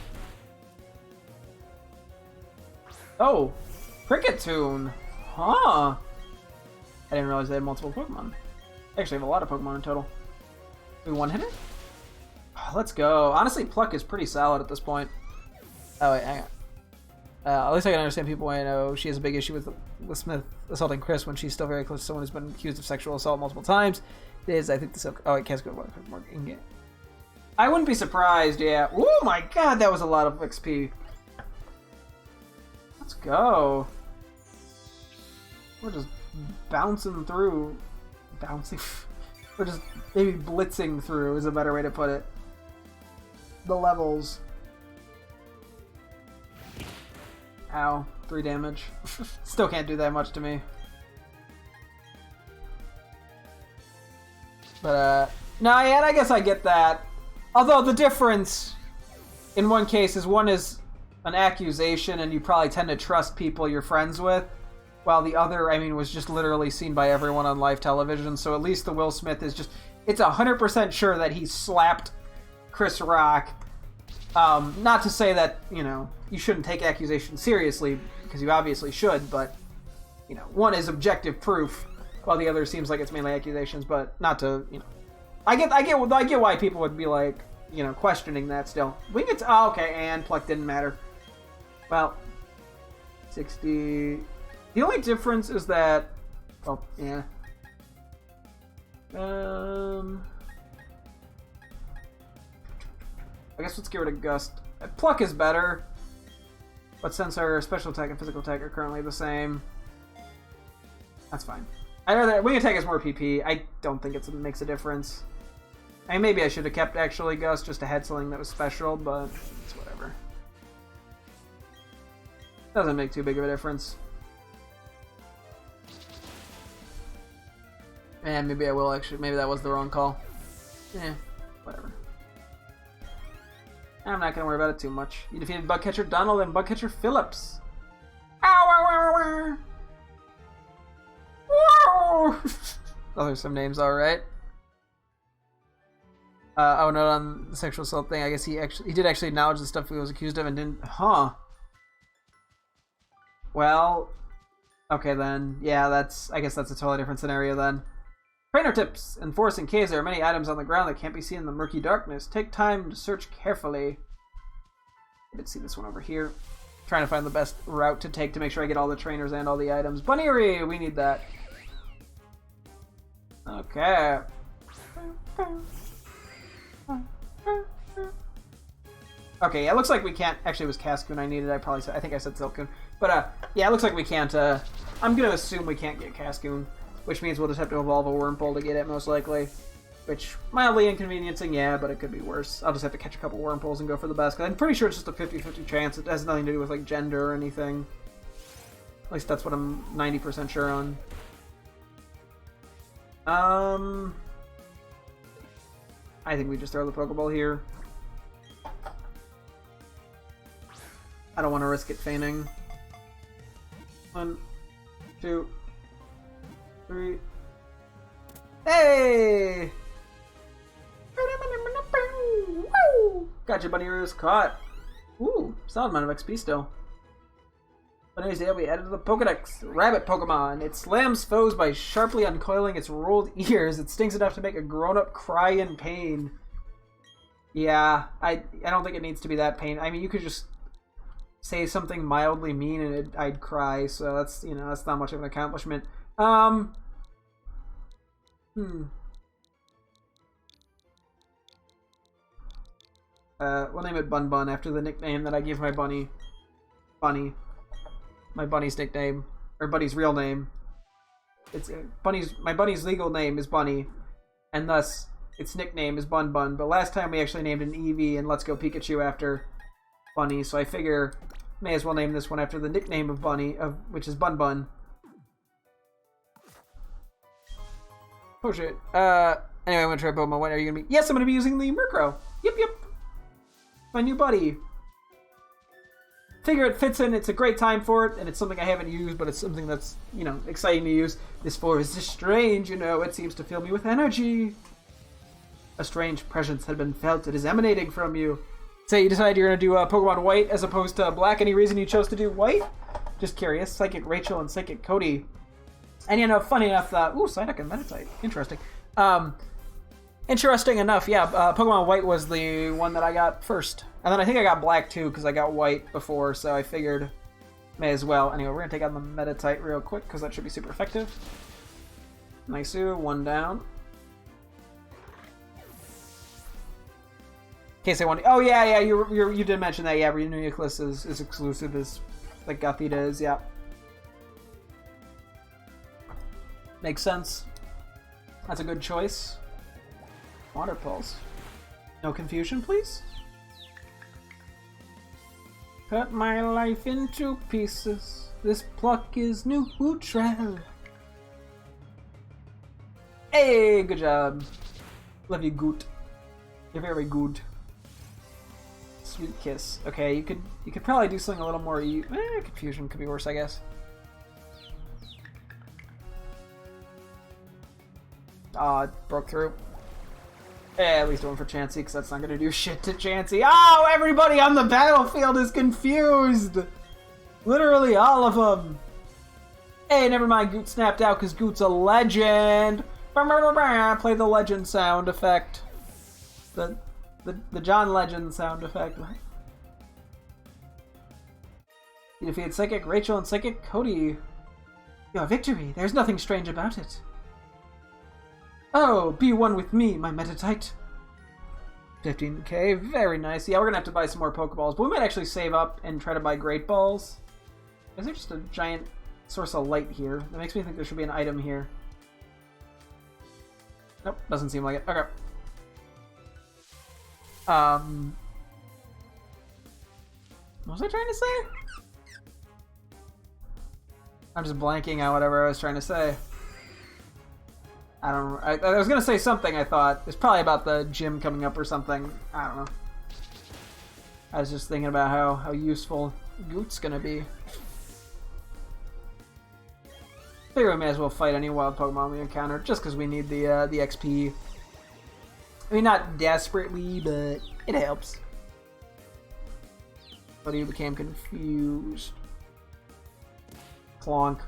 Oh! Cricketune! Huh! I didn't realize they had multiple Pokemon. They actually have a lot of Pokemon in total. We one-hitter? Oh, let's go. Honestly, Pluck is pretty solid at this point. Oh, wait, hang on. At least I can understand people when I know she has a big issue with Smith assaulting Chris when she's still very close to someone who's been accused of sexual assault multiple times. It is, I think, the Silk... Oh, it can't go more in-game. I wouldn't be surprised, yeah. Oh my god, that was a lot of XP. Let's go. We're just bouncing through. Bouncing? We're just maybe blitzing through is a better way to put it. The levels. Ow. 3 damage. Still can't do that much to me. But, no, yeah, I guess I get that. Although the difference in one case is one is an accusation and you probably tend to trust people you're friends with, while the other, I mean, was just literally seen by everyone on live television. So at least the Will Smith is just, it's 100% sure that he slapped Chris Rock. Not to say that, you know, you shouldn't take accusations seriously, because you obviously should, but, you know, one is objective proof, while the other seems like it's mainly accusations, but not to, you know. I get why people would be like, you know, questioning that still. We get to, oh, okay, and Pluck didn't matter. Well, 60. The only difference is that, oh, yeah. I guess let's get rid of Gust. Pluck is better, but since our special attack and physical attack are currently the same, that's fine. I'd rather wing attack is more PP. I don't think it makes a difference. I mean, maybe I should have kept actually Gust just to have something that was special, but it's whatever. Doesn't make too big of a difference. And maybe I will actually. Maybe that was the wrong call. Yeah, whatever. I'm not gonna worry about it too much. You defeated Bugcatcher Donald and Bugcatcher Phillips. Ow! Ow! Ow! Ow! Whoa! Those are some names, all right. Oh, note on the sexual assault thing. I guess he did actually acknowledge the stuff he was accused of and didn't. Huh. Well, okay then. Yeah, I guess that's a totally different scenario then. Trainer tips. Enforce in case there are many items on the ground that can't be seen in the murky darkness. Take time to search carefully. I did see this one over here. Trying to find the best route to take to make sure I get all the trainers and all the items. Bunnyri, we need that. Okay. Okay, yeah, it looks like we can't. Actually, it was Cascoon I needed. I think I said Silcoon. But, yeah, it looks like we can't. I'm going to assume we can't get Cascoon, which means we'll just have to evolve a Wurmple to get it, most likely. Which, mildly inconveniencing, yeah, but it could be worse. I'll just have to catch a couple Wurmples and go for the best, because I'm pretty sure it's just a 50-50 chance. It has nothing to do with, like, gender or anything. At least that's what I'm 90% sure on. I think we just throw the Pokeball here. I don't want to risk it fainting. 1, 2, 3. Hey! Gotcha, Bunnyroos. Caught. Ooh, solid amount of XP still. Bunnyroos Dale we added to the Pokedex. Rabbit Pokemon. It slams foes by sharply uncoiling its rolled ears. It stings enough to make a grown-up cry in pain. Yeah, I don't think it needs to be that pain. I mean, you could just say something mildly mean and I'd cry, so that's, you know, that's not much of an accomplishment. We'll name it Bun Bun after the nickname that I gave my bunny. Bunny. My bunny's nickname. Or Bunny's real name. It's my bunny's legal name is Bunny, and thus its nickname is Bun Bun. But last time we actually named an Eevee and Let's Go Pikachu after Bunny, so I figure may as well name this one after the nickname of Bunny, which is Bun Bun. Oh shit. Anyway, I'm gonna try Pokemon. What are you gonna be? Yes, I'm gonna be using the Murkrow. Yep. My new buddy. Figure it fits in. It's a great time for it, and it's something I haven't used, but it's something that's, you know, exciting to use. This forest is strange, you know. It seems to fill me with energy. A strange presence had been felt. It is emanating from you. Say you decided you're gonna do Pokemon White as opposed to Black. Any reason you chose to do White? Just curious. Psychic Rachel and Psychic Cody. And, you know, funny enough, Psyduck and Meditite. Interesting. Interesting enough, yeah, Pokemon White was the one that I got first. And then I think I got Black, too, because I got White before, so I figured may as well. Anyway, we're going to take out the Meditite real quick, because that should be super effective. Nice, one down. In case I want to... Oh, yeah, you did mention that, yeah, Reuniclus is exclusive, as like Gothita is, yeah. Makes sense. That's a good choice. Water Pulse. No confusion, please? Cut my life into pieces. This pluck is neutral. Hey, good job. Love you, Goot. You're very good. Sweet kiss. Okay, you could probably do something a little more. Confusion could be worse, I guess. It broke through. At least one for Chansey, because that's not going to do shit to Chansey. Oh, everybody on the battlefield is confused! Literally all of them. Hey, never mind, Goot snapped out because Goot's a legend. Play the legend sound effect. The John Legend sound effect. You defeated Psychic Rachel and Psychic Cody. Your victory. There's nothing strange about it. Oh, be one with me, my Meditite. 15k, very nice. Yeah, we're gonna have to buy some more Pokeballs, but we might actually save up and try to buy Great Balls. Is there just a giant source of light here? That makes me think there should be an item here. Nope, doesn't seem like it. Okay. What was I trying to say? I'm just blanking out whatever I was trying to say. I don't know. I was going to say something, I thought. It's probably about the gym coming up or something. I don't know. I was just thinking about how useful Goot's going to be. Figure we may as well fight any wild Pokemon we encounter, just because we need the XP. I mean, not desperately, but it helps. But he became confused. Clonk.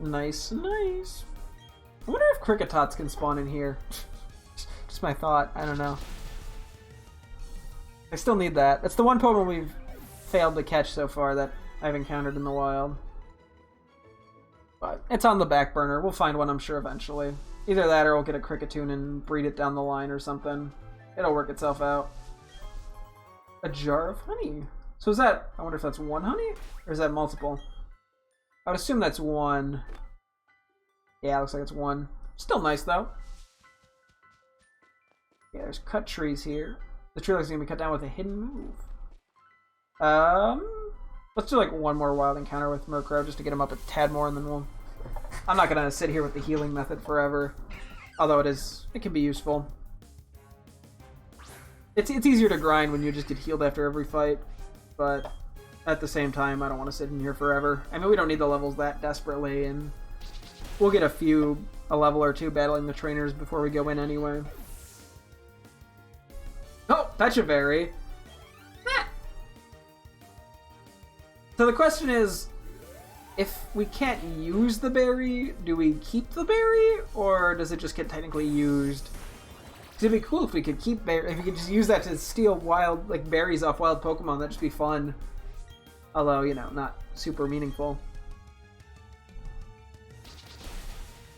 Nice. I wonder if Cricketots can spawn in here. Just my thought. I don't know. I still need that. That's the one Pokemon we've failed to catch so far that I've encountered in the wild. But it's on the back burner. We'll find one, I'm sure, eventually. Either that or we'll get a Cricketune and breed it down the line or something. It'll work itself out. A jar of honey. So is that... I wonder if that's one honey? Or is that multiple? I would assume that's one. Yeah, it looks like it's one. Still nice, though. Yeah, there's cut trees here. The tree looks going to be cut down with a hidden move. Let's do like one more wild encounter with Murkrow just to get him up a tad more, and then we'll... I'm not going to sit here with the healing method forever. Although it can be useful. It's easier to grind when you just get healed after every fight. But at the same time, I don't want to sit in here forever. I mean, we don't need the levels that desperately, and we'll get a level or two battling the trainers before we go in anyway. Pecha Berry. Eh. So the question is, if we can't use the berry, do we keep the berry, or does it just get technically used? It'd be cool if we could keep if we could just use that to steal wild berries off wild Pokemon. That'd just be fun. Although, you know, not super meaningful.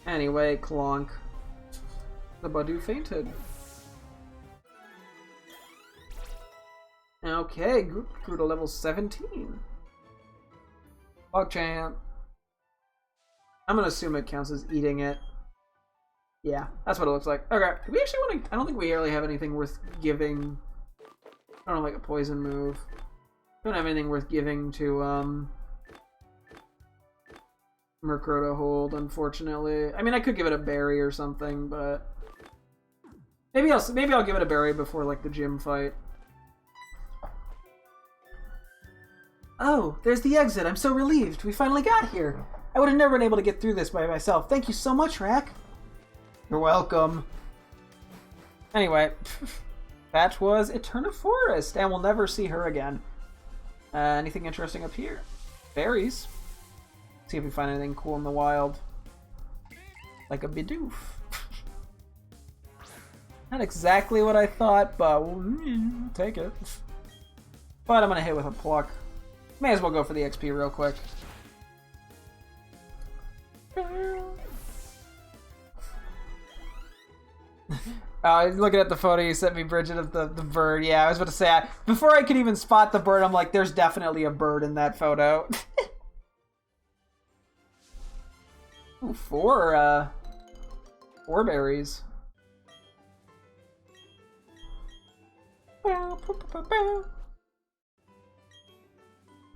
Anyway, Clonk. The Badoo fainted. Okay, grew to level 17. PogChamp. I'm gonna assume it counts as eating it. Yeah, that's what it looks like. Okay, do we actually want to... I don't think we really have anything worth giving. I don't know, like a poison move. Don't have anything worth giving to, Murkrow to hold, unfortunately. I mean, I could give it a berry or something, but... Maybe I'll give it a berry before, like, the gym fight. Oh, there's the exit. I'm so relieved. We finally got here. I would have never been able to get through this by myself. Thank you so much, Rack. You're welcome. Anyway, that was Eterna Forest, and we'll never see her again. Anything interesting up here? Berries. See if we find anything cool in the wild. Like a Bidoof. Not exactly what I thought, but we'll take it. But I'm going to hit with a Pluck. May as well go for the XP real quick. Looking at the photo you sent me, Bridget, of the bird. Yeah, I was about to say, before I could even spot the bird, I'm like, there's definitely a bird in that photo. Ooh, four berries.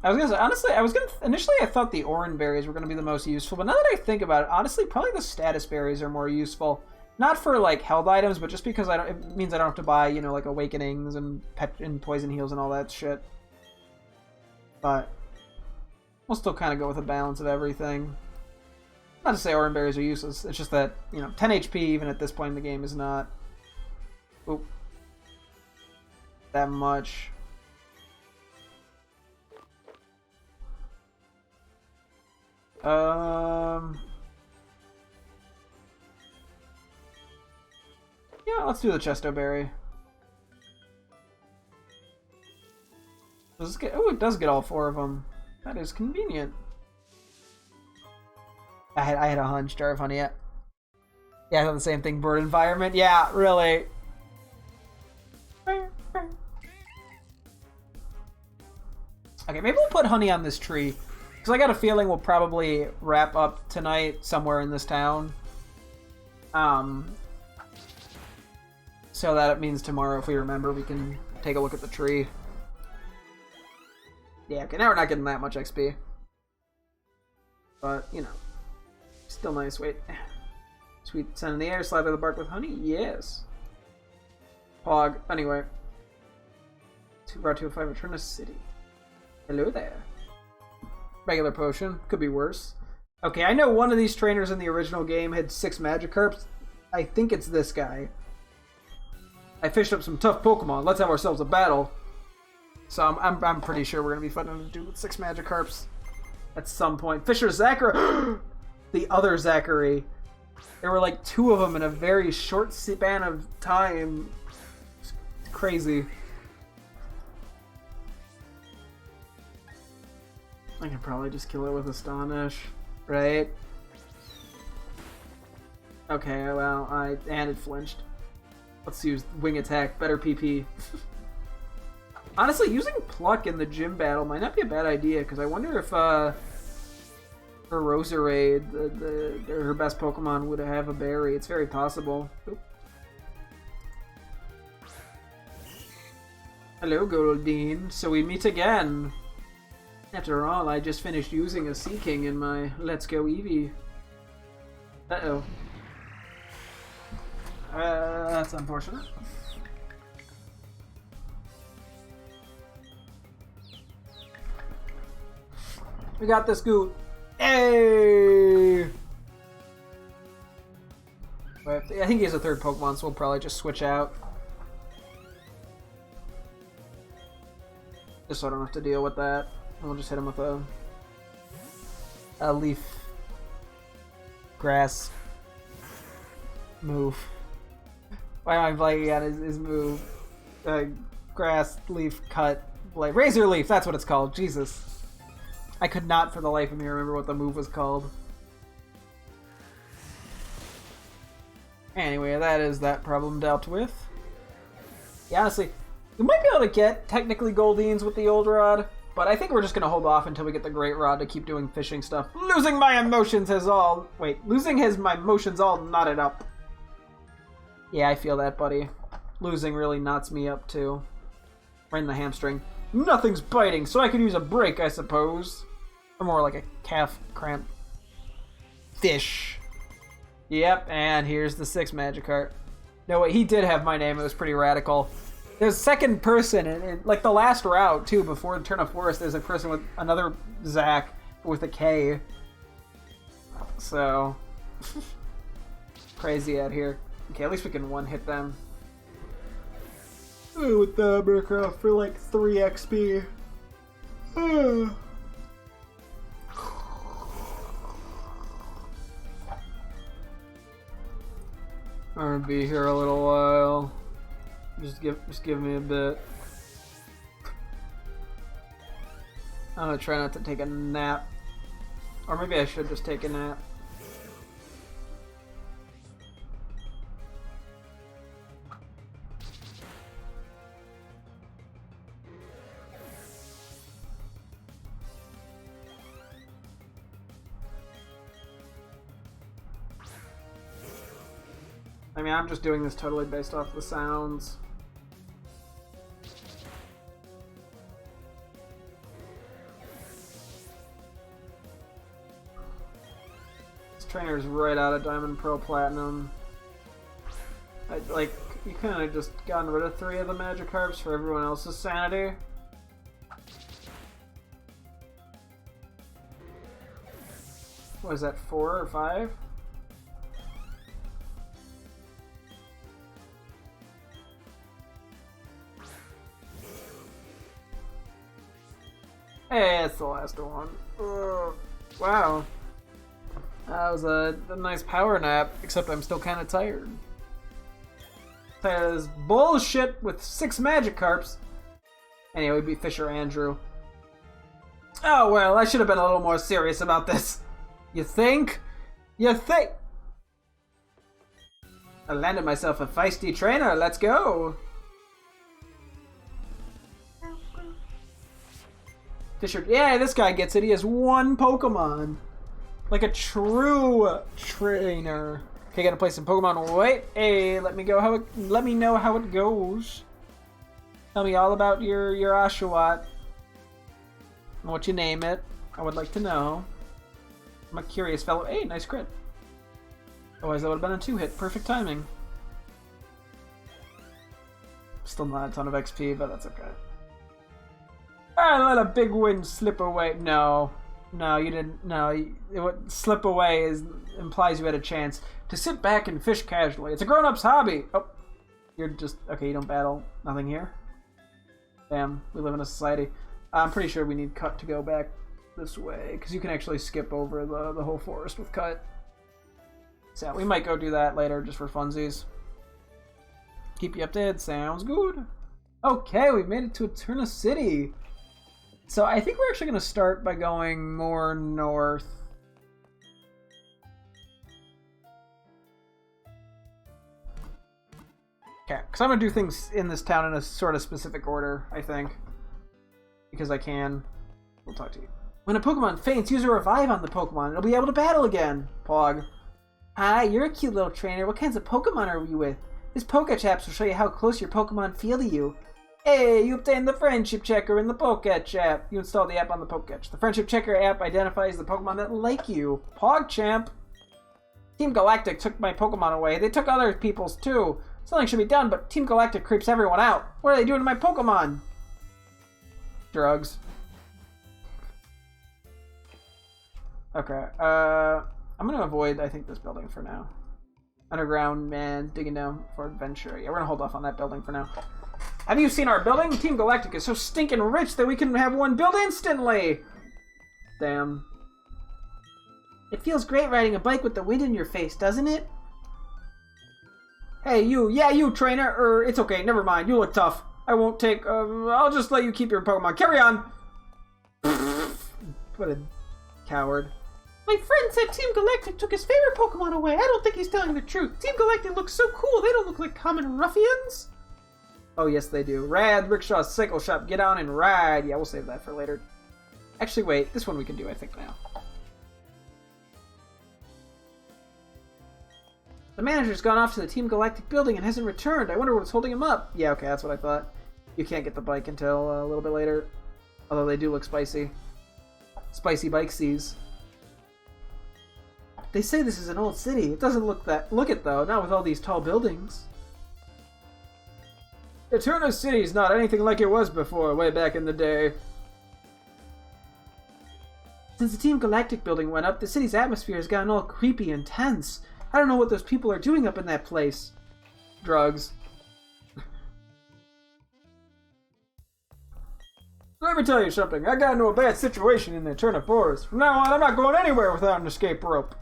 I was gonna say, honestly, initially I thought the orange berries were gonna be the most useful, but now that I think about it, honestly, probably the status berries are more useful. Not for, like, held items, but just because it means I don't have to buy, you know, like, awakenings and poison heals and all that shit. But we'll still kind of go with a balance of everything. Not to say orange berries are useless, it's just that, you know, 10 HP even at this point in the game is not... Oop. That much. Yeah, let's do the Chesto Berry. Does this get... Oh, it does get all four of them. That is convenient. I had a hunch, Jar of Honey. Yeah, I thought the same thing. Bird environment. Yeah, really. Okay, maybe we'll put honey on this tree. Because I got a feeling we'll probably wrap up tonight somewhere in this town. So that it means tomorrow, if we remember, we can take a look at the tree. Yeah, okay, now we're not getting that much XP. But, you know, still nice. Wait. Sweet scent in the air, slide by the bark with honey? Yes. Pog. Anyway. Route 205, Eterna City. Hello there. Regular potion. Could be worse. Okay, I know one of these trainers in the original game had 6 Magikarps. I think it's this guy. I fished up some tough Pokemon. Let's have ourselves a battle. So I'm pretty sure we're gonna be fighting a dude with 6 Magikarps at some point. Fisher Zachary, the other Zachary. There were like 2 of them in a very short span of time. It's crazy. I can probably just kill it with Astonish, right? Okay, well, and it flinched. Let's use Wing Attack, better PP. Honestly, using Pluck in the gym battle might not be a bad idea, because I wonder if her Roserade, her best Pokemon, would have a berry. It's very possible. Oop. Hello, Goldeen. So we meet again. After all, I just finished using a Sea King in my Let's Go Eevee. Uh-oh. That's unfortunate. We got this Goot. Hey! But I think he has a third Pokemon, so we'll probably just switch out. Just so I don't have to deal with that. And we'll just hit him with a leaf grass move. Why am I blanking on his move? Grass leaf cut blade. Razor leaf, that's what it's called. Jesus. I could not for the life of me remember what the move was called. Anyway, that is that problem dealt with. Yeah, honestly, we might be able to get technically Goldines with the old rod, but I think we're just going to hold off until we get the great rod to keep doing fishing stuff. Losing my emotions has all... Wait, my emotions all knotted up. Yeah, I feel that, buddy. Losing really knots me up, too. Right in the hamstring. Nothing's biting, so I could use a break, I suppose. Or more like a calf cramp. Fish. Yep, and here's the 6th Magikarp. No, wait, he did have my name. It was pretty radical. There's second person, and like the last route, too, before the turn of forest, there's a person with another Zach with a K. So, crazy out here. Okay, at least we can one-hit them. Oh, with the Murkrow for like 3 XP. I'm gonna be here a little while. Just give me a bit. I'm gonna try not to take a nap. Or maybe I should just take a nap. I mean, I'm just doing this totally based off the sounds. This trainer's right out of Diamond, Pearl, Platinum. Like, you kind of just gotten rid of 3 of the Magikarps for everyone else's sanity. What is that, 4 or 5? Hey, it's the last one. Wow. That was a nice power nap, except I'm still kind of tired. Tired of this bullshit with 6 Magikarps. Anyway, we beat Fisher Andrew. Oh, well, I should have been a little more serious about this. You think? You think? I landed myself a feisty trainer. Let's go. Fisher, yeah, this guy gets it. He has 1 Pokemon. Like a true trainer. Okay, gotta play some Pokemon. Wait, hey, let me know how it goes. Tell me all about your Oshawott. And what you name it. I would like to know. I'm a curious fellow. Hey, nice crit. Otherwise that would have been a 2-hit. Perfect timing. Still not a ton of XP, but that's okay. I let a big win slip away. No, you didn't. No, slip away implies you had a chance to sit back and fish casually. It's a grown-up's hobby. Oh, you're just okay. You don't battle. Nothing here. Damn, we live in a society. I'm pretty sure we need Cut to go back this way because you can actually skip over the whole forest with Cut. So we might go do that later just for funsies. Keep you updated. Sounds good. Okay, we've made it to Eterna City. So I think we're actually going to start by going more north. Okay, because I'm going to do things in this town in a sort of specific order, I think. Because I can. We'll talk to you. When a Pokemon faints, use a revive on the Pokemon. It'll be able to battle again. Pog. Hi, you're a cute little trainer. What kinds of Pokemon are you with? This Pokechaps will show you how close your Pokemon feel to you. Hey, you obtained the Friendship Checker in the Poketch app. You installed the app on the Poketch. The Friendship Checker app identifies the Pokemon that like you. PogChamp. Team Galactic took my Pokemon away. They took other people's too. Something should be done, but Team Galactic creeps everyone out. What are they doing to my Pokemon? Drugs. Okay, I'm gonna avoid, I think, this building for now. Underground man digging down for adventure. Yeah, we're gonna hold off on that building for now. Have you seen our building? Team Galactic is so stinking rich that we can have one built instantly! Damn. It feels great riding a bike with the wind in your face, doesn't it? Hey, you. Yeah, you, trainer. It's okay. Never mind. You look tough. I won't take... I'll just let you keep your Pokemon. Carry on! What a coward. My friend said Team Galactic took his favorite Pokemon away. I don't think he's telling the truth. Team Galactic looks so cool. They don't look like common ruffians. Oh, yes, they do. Rad, Rickshaw, Cycle Shop, get on and ride. Yeah, we'll save that for later. Actually, wait. This one we can do, I think, now. The manager's gone off to the Team Galactic building and hasn't returned. I wonder what's holding him up. Yeah, okay, that's what I thought. You can't get the bike until a little bit later. Although they do look spicy. Spicy bike seas. They say this is an old city. It doesn't look it though, not with all these tall buildings. Eterna City is not anything like it was before, way back in the day. Since the Team Galactic building went up, the city's atmosphere has gotten all creepy and tense. I don't know what those people are doing up in that place. Drugs. Let me tell you something. I got into a bad situation in the Eterna Forest. From now on, I'm not going anywhere without an escape rope.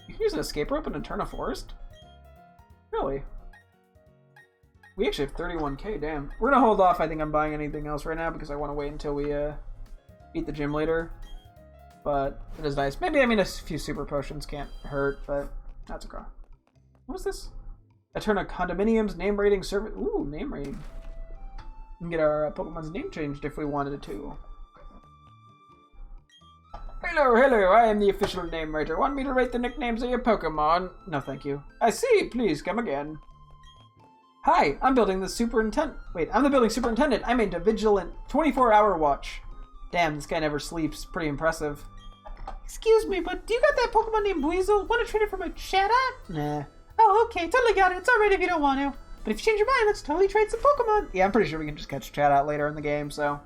You can use an escape rope in Eterna Forest? Really? We actually have 31k, damn. We're gonna hold off, I think, on buying anything else right now because I want to wait until we beat the gym later. But it is nice. Maybe, I mean, a few super potions can't hurt, but that's okay. What was this? Eterna Condominiums, name rating, service. Ooh, name rating. We can get our Pokemon's name changed if we wanted to. Hello, hello, I am the official name writer. Want me to rate the nicknames of your Pokemon? No, thank you. I see, please come again. Hi, I'm building the superintendent. Wait, I'm the building superintendent. I'm into vigilant 24-hour watch. Damn, this guy never sleeps. Pretty impressive. Excuse me, but do you got that Pokemon named Weasel? Want to trade it for my Chatot? Nah. Oh, okay, totally got it. It's alright if you don't want to. But if you change your mind, let's totally trade some Pokemon. Yeah, I'm pretty sure we can just catch Chatot later in the game, so...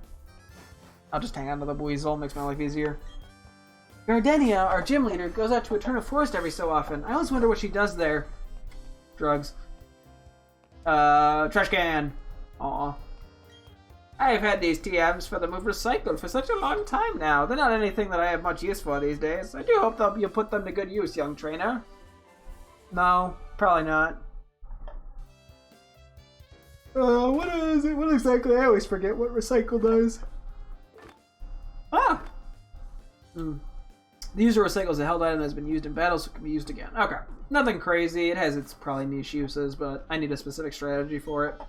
I'll just hang on to the Weasel. Makes my life easier. Gardenia, our gym leader, goes out to Eterna Forest every so often. I always wonder what she does there. Drugs. Trash can. Aw. I've had these TMs for the move recycled for such a long time now. They're not anything that I have much use for these days. I do hope that you'll put them to good use, young trainer. No, probably not. What is it? What exactly? I always forget what recycle does. Ah! The user recycles a held item that has been used in battle so it can be used again. Okay. Nothing crazy. It has its probably niche uses, but I need a specific strategy for it.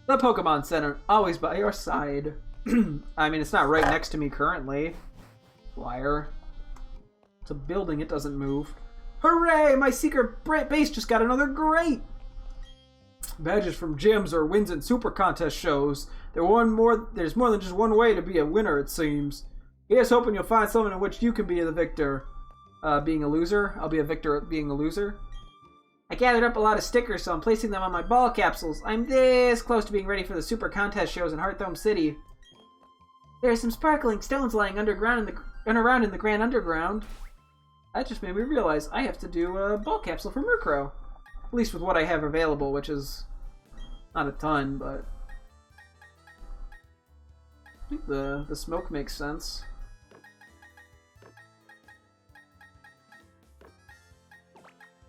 The Pokemon Center, always by your side. I mean, it's not right next to me currently. Liar. It's a building, it doesn't move. Hooray! My secret base just got another great! Badges from gyms or wins in super contest shows. There's more than just one way to be a winner, it seems. Here's hoping you'll find someone in which you can be the victor. Being a loser? I'll be a victor at being a loser. I gathered up a lot of stickers, so I'm placing them on my ball capsules. I'm this close to being ready for the super contest shows in Hearthome City. There are some sparkling stones lying around in the Grand Underground. That just made me realize I have to do a ball capsule for Murkrow. At least with what I have available, which is not a ton, but I think the smoke makes sense.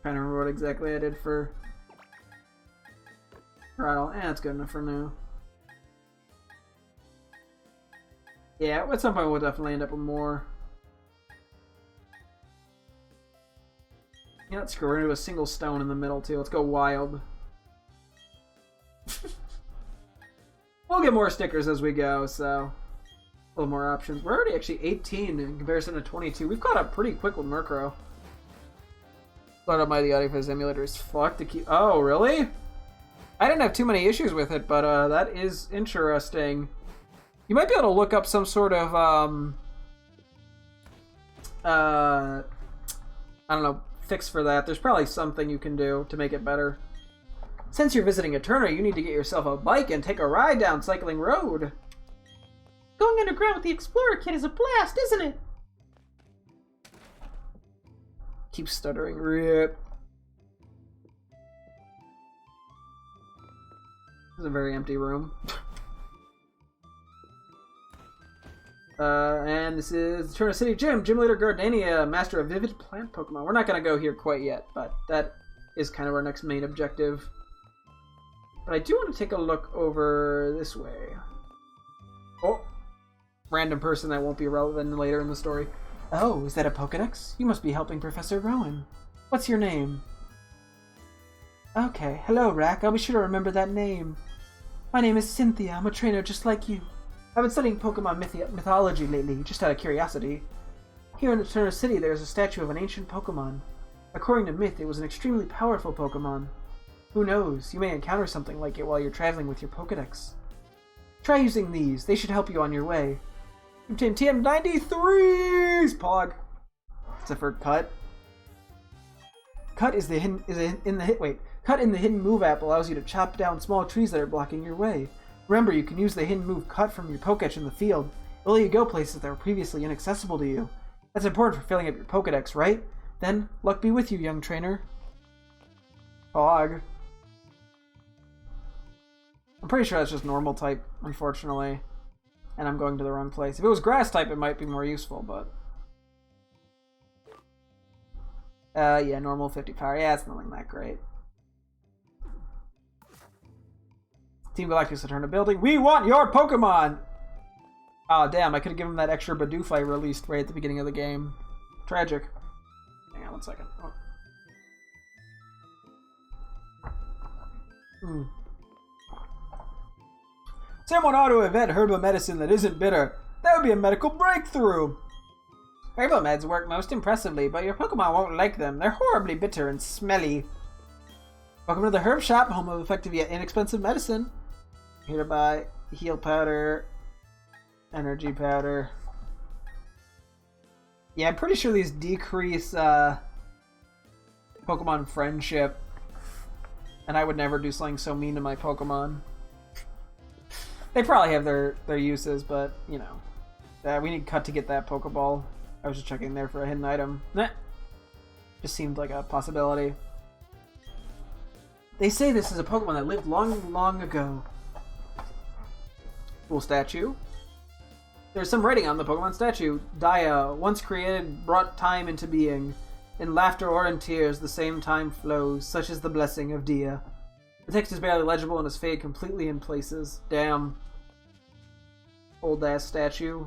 Trying to remember what exactly I did for Rattle. That's good enough for now. Yeah, at some point we'll definitely end up with more. Yeah, let's go. We're gonna do a single stone in the middle too. Let's go wild. We'll get more stickers as we go, so a little more options. We're already actually 18 in comparison to 22. We've caught up pretty quick with Murkrow. Load up the audio for this emulator is fucked to keep. Oh, really? I didn't have too many issues with it, but that is interesting. You might be able to look up some sort of I don't know, fix for that. There's probably something you can do to make it better. Since you're visiting Eterna, you need to get yourself a bike and take a ride down Cycling Road. Going underground with the Explorer Kit is a blast, isn't it? Keep stuttering. Rip. This is a very empty room. And this is the Turner City Gym. Gym leader Gardania, master of vivid plant Pokemon. We're not going to go here quite yet, but that is kind of our next main objective. But I do want to take a look over this way. Oh, random person that won't be relevant later in the story. Oh, is that a Pokedex? You must be helping Professor Rowan. What's your name? Okay, hello, Rack. I'll be sure to remember that name. My name is Cynthia. I'm a trainer just like you. I've been studying Pokemon mythology lately, just out of curiosity. Here in the Turner City, there is a statue of an ancient Pokemon. According to myth, it was an extremely powerful Pokemon. Who knows, you may encounter something like it while you're traveling with your Pokedex. Try using these, they should help you on your way. Obtain TM93's Pog. Except for Cut. Cut in the hidden move app allows you to chop down small trees that are blocking your way. Remember, you can use the hidden move Cut from your Pokédex in the field. It'll let you go places that were previously inaccessible to you. That's important for filling up your Pokédex, right? Then, luck be with you, young trainer. Pog. I'm pretty sure that's just normal type, unfortunately. And I'm going to the wrong place. If it was grass type, it might be more useful, but... yeah, normal 50 power. Yeah, it's nothing that great. Team Galactic's to turn a building. We want your Pokemon! Oh, damn, I could have given him that extra Bidoof I released right at the beginning of the game. Tragic. Hang on 1 second. Oh. Someone ought to invent herbal medicine that isn't bitter. That would be a medical breakthrough! Herbal meds work most impressively, but your Pokemon won't like them. They're horribly bitter and smelly. Welcome to the Herb Shop, home of effective yet inexpensive medicine. Here to buy heal powder, energy powder. Yeah, I'm pretty sure these decrease Pokemon friendship. And I would never do something so mean to my Pokemon. They probably have their uses, but, you know. We need Cut to get that Pokeball. I was just checking there for a hidden item. Nah. Just seemed like a possibility. They say this is a Pokemon that lived long, long ago. Cool statue. There's some writing on the Pokemon statue. Dia, once created, brought time into being. In laughter or in tears, the same time flows, such is the blessing of Dia. The text is barely legible and is faded completely in places. Damn. Old-ass statue.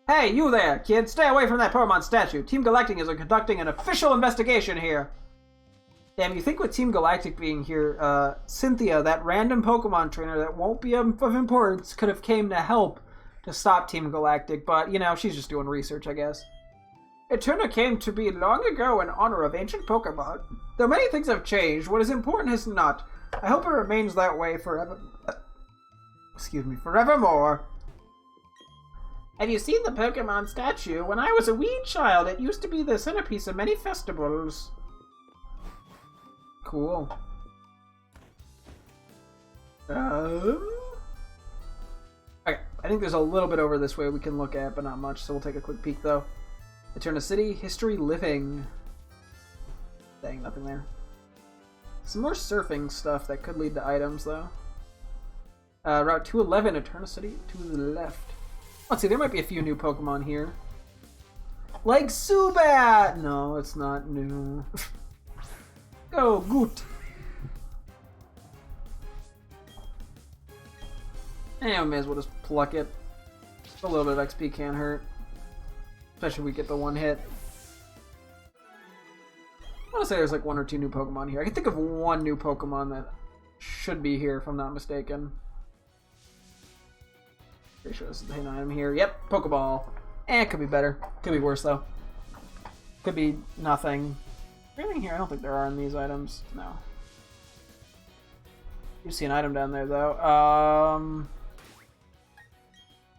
Hey, you there, kid! Stay away from that Pokemon statue! Team Galactic is conducting an official investigation here! Damn, you think with Team Galactic being here, Cynthia, that random Pokemon trainer that won't be of importance, could have came to help to stop Team Galactic, but, you know, she's just doing research, I guess. Eterna came to be long ago in honor of ancient Pokemon. Though many things have changed, what is important has not. I hope it remains that way forever. Forevermore. Have you seen the Pokemon statue? When I was a wee child, it used to be the centerpiece of many festivals. Cool. Okay, I think there's a little bit over this way we can look at, but not much, so we'll take a quick peek, though. Eterna City, History Living. Dang, nothing there. Some more surfing stuff that could lead to items, though. Route 211, Eterna City, to the left. Let's see, there might be a few new Pokemon here. Like Zubat! No, it's not new. Go, Goot! And we may as well just pluck it. A little bit of XP can't hurt. Especially if we get the one hit. I want to say there's like 1 or 2 new Pokemon here. I can think of 1 new Pokemon that should be here if I'm not mistaken. Pretty sure this is the hidden item here. Yep, Pokeball. It could be better. Could be worse though. Could be nothing. Anything here? I don't think there are in these items. No. You see an item down there though.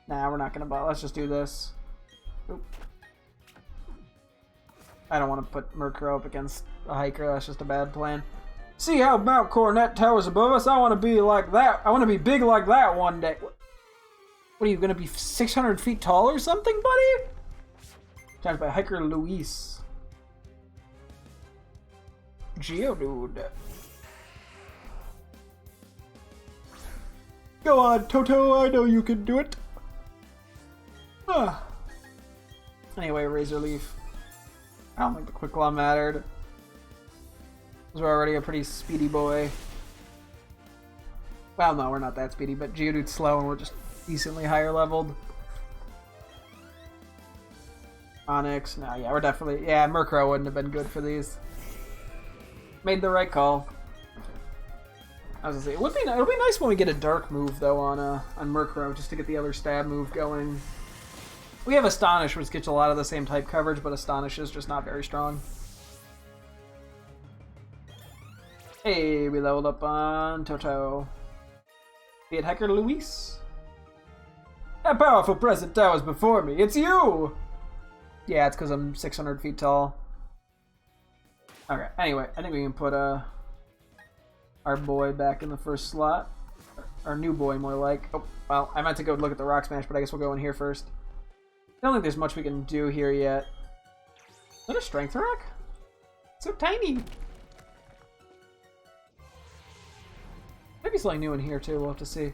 Nah, we're not gonna buy. Let's just do this. Oop. I don't want to put Murkrow up against a hiker. That's just a bad plan. See how Mount Coronet towers above us? I want to be like that. I want to be big like that one day. What are you, going to be 600 feet tall or something, buddy? Attacked by hiker Luis. Geodude. Go on, Toto, I know you can do it. Ah. Anyway, Razor Leaf. I don't think the Quick Claw mattered. Because we're already a pretty speedy boy. Well, no, we're not that speedy, but Geodude's slow and we're just decently higher leveled. Onyx, no, yeah, we're definitely... Yeah, Murkrow wouldn't have been good for these. Made the right call. I was gonna say, it'll be nice when we get a dark move, though, on Murkrow, just to get the other stab move going. We have Astonish, which gets a lot of the same type coverage, but Astonish is just not very strong. Hey, we leveled up on Toto. Be it Hecker Luis. A powerful present towers before me. It's you! Yeah, it's because I'm 600 feet tall. Okay, anyway, I think we can put our boy back in the first slot. Our new boy, more like. Oh, well, I meant to go look at the Rock Smash, but I guess we'll go in here first. I don't think there's much we can do here yet. Is that a Strength Rock? It's so tiny. Maybe something new in here too, we'll have to see.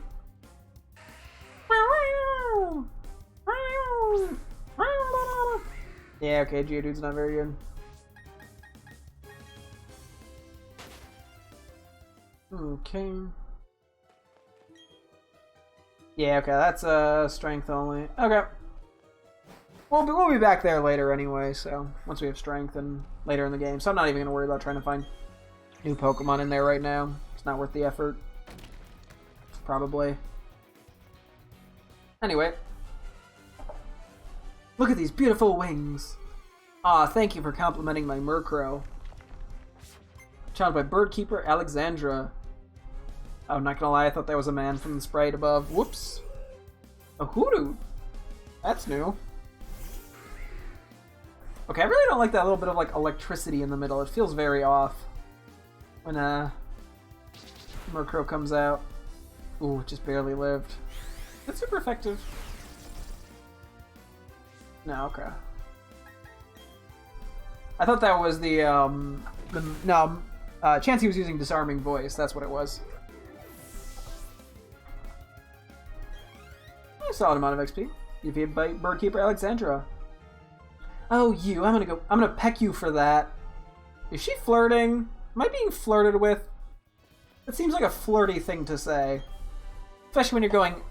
Yeah, okay, Geodude's not very good. Okay. Yeah, okay, that's strength only. Okay. We'll be back there later anyway, so once we have strength and later in the game. So I'm not even gonna worry about trying to find new Pokemon in there right now. It's not worth the effort. Probably. Anyway. Look at these beautiful wings. Aw, thank you for complimenting my Murkrow. Challenged by Birdkeeper Alexandra. Oh, I'm not gonna lie, I thought that was a man from the sprite above. Whoops. A hoodoo. That's new. Okay, I really don't like that little bit of like electricity in the middle. It feels very off when Murkrow comes out. Ooh, just barely lived. That's super effective. No, okay. I thought that was the Chansey was using Disarming Voice. That's what it was. A solid amount of XP. You beat Birdkeeper Alexandra. Oh, you! I'm gonna peck you for that. Is she flirting? Am I being flirted with? It seems like a flirty thing to say, especially when you're going.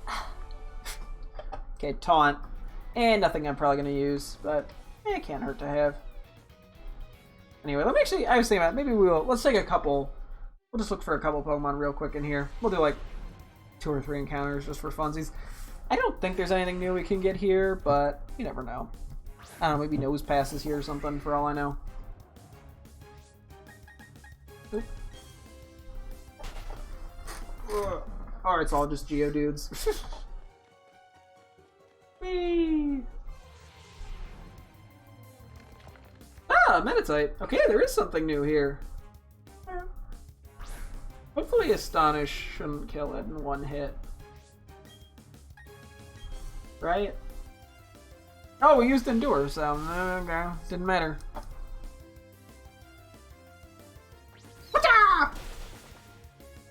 Okay, taunt, and nothing I'm probably gonna use, but it can't hurt to have. Anyway, let me actually. I was thinking about maybe let's take a couple. We'll just look for a couple Pokemon real quick in here. We'll do like 2 or 3 encounters just for funsies. I don't think there's anything new we can get here, but you never know. I don't know, maybe Nose Passes here or something for all I know. Oop. Or it's all just Geodudes. Whee! Ah, Meditite. Okay, there is something new here. Hopefully Astonish shouldn't kill it in one hit. Right? Oh, we used Endure, so okay, didn't matter.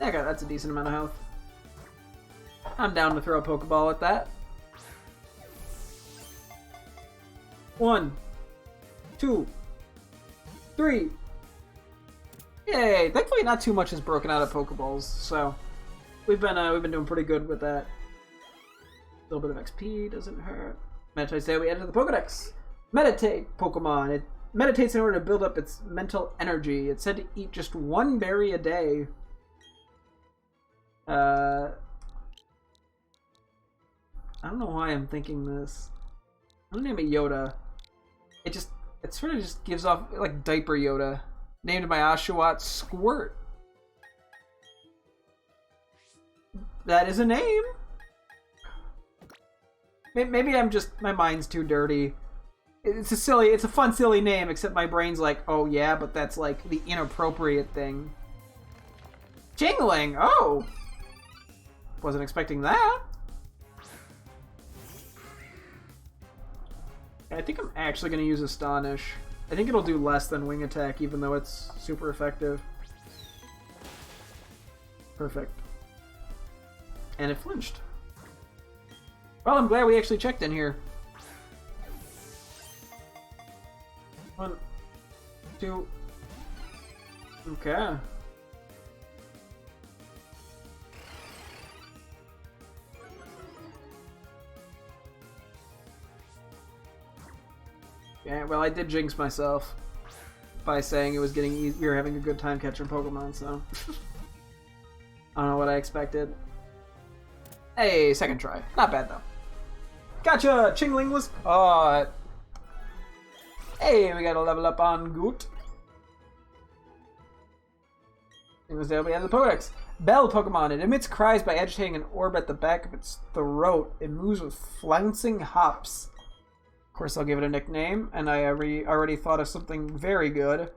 Okay, that's a decent amount of health. I'm down to throw a Pokeball at that. 1, 2, 3. Yay! Thankfully, not too much has broken out of Pokeballs, so we've been doing pretty good with that. A little bit of XP doesn't hurt. Meditite's day we added to the Pokedex. Meditate Pokemon. It meditates in order to build up its mental energy. It's said to eat just 1 berry a day. I don't know why I'm thinking this. I'm gonna name it Yoda. It sort of just gives off like diaper Yoda. Named my Oshawott Squirt. That is a name. Maybe I'm just, my mind's too dirty. It's a fun, silly name, except my brain's like, oh yeah, but that's like the inappropriate thing. Jingling! Oh! Wasn't expecting that. I think I'm actually going to use Astonish. I think it'll do less than Wing Attack, even though it's super effective. Perfect. And it flinched. Well, I'm glad we actually checked in here. 1, 2. Okay. Yeah, well, I did jinx myself by saying it was getting easy. We were having a good time catching Pokemon, so I don't know what I expected. Hey, second try. Not bad though. Gotcha! Chingling was caught. Hey, we gotta level up on Goot. It was there we had the Pokedex. Bell Pokemon. It emits cries by agitating an orb at the back of its throat. It moves with flouncing hops. Of course, I'll give it a nickname, and I already thought of something very good.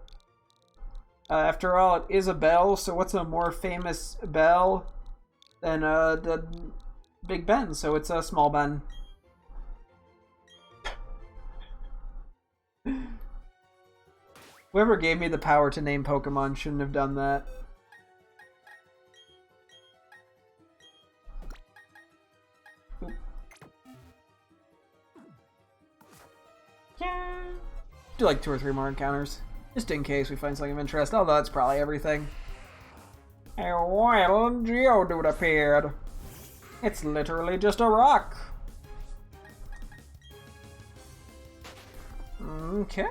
After all, it is a bell, so what's a more famous bell than the Big Ben? So it's a Small Ben. Whoever gave me the power to name Pokemon shouldn't have done that. Do like 2 or 3 more encounters, just in case we find something of interest. Although that's probably everything. A wild Geodude appeared. It's literally just a rock. Okay.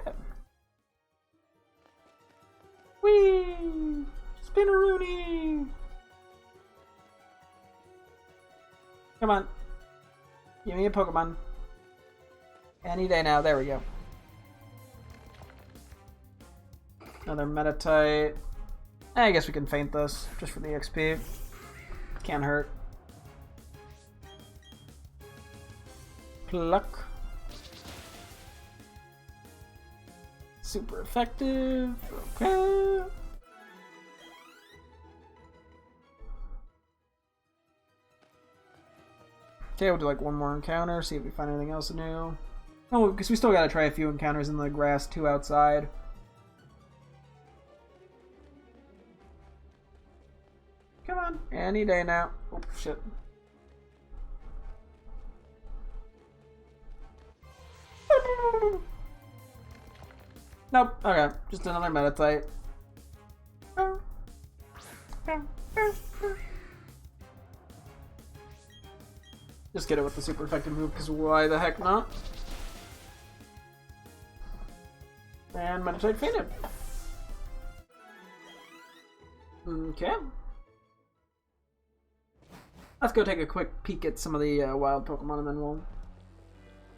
Whee! Spinaroonie! Come on. Give me a Pokemon. Any day now. There we go. Another Meditite. I guess we can feint this, just for the XP. Can't hurt. Pluck. Super effective. Okay. Okay, we'll do like 1 more encounter, see if we find anything else new. Oh, because we still gotta try a few encounters in the grass too outside. Come on, any day now. Oh, shit. Nope, okay, just another Meditite. Just get it with the super effective move, because why the heck not? And Meditite fainted. Okay. Let's go take a quick peek at some of the wild Pokemon, and then we'll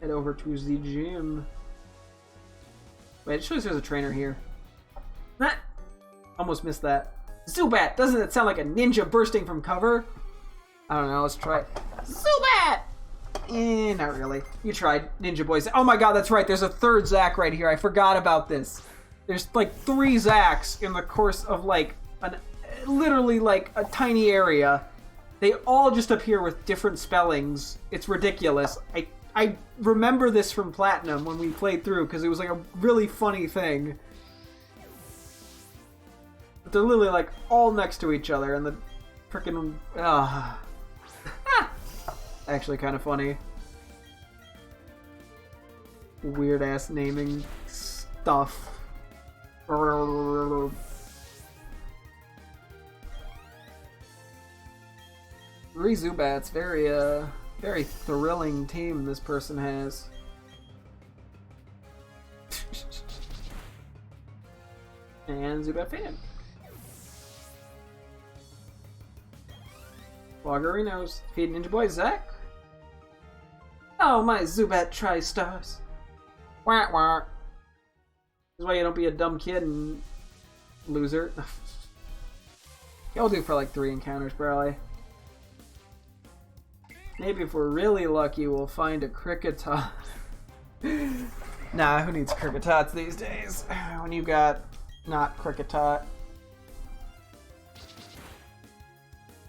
head over to the gym. Wait, it shows there's a trainer here. Ah! Almost missed that. Zubat! Doesn't it sound like a ninja bursting from cover? I don't know, let's try it. Zubat! Not really. You tried, Ninja Boys. Oh my god, that's right, there's a 3rd Zac right here. I forgot about this. There's like 3 Zacs in the course of like, literally like a tiny area. They all just appear with different spellings. It's ridiculous. I remember this from Platinum when we played through because it was like a really funny thing. But they're literally like all next to each other and the frickin' actually kind of funny. Weird ass naming stuff. Three Zubats, very thrilling team this person has. And Zubat fan. Logarinos. Feed Ninja Boy Zac. Oh, my Zubat Tri-Stars. Wah wah. This is why you don't be a dumb kid and loser. I'll do for like 3 encounters, probably. Maybe if we're really lucky, we'll find a Kricketot. Nah, who needs Kricketots these days? When you got not Kricketot.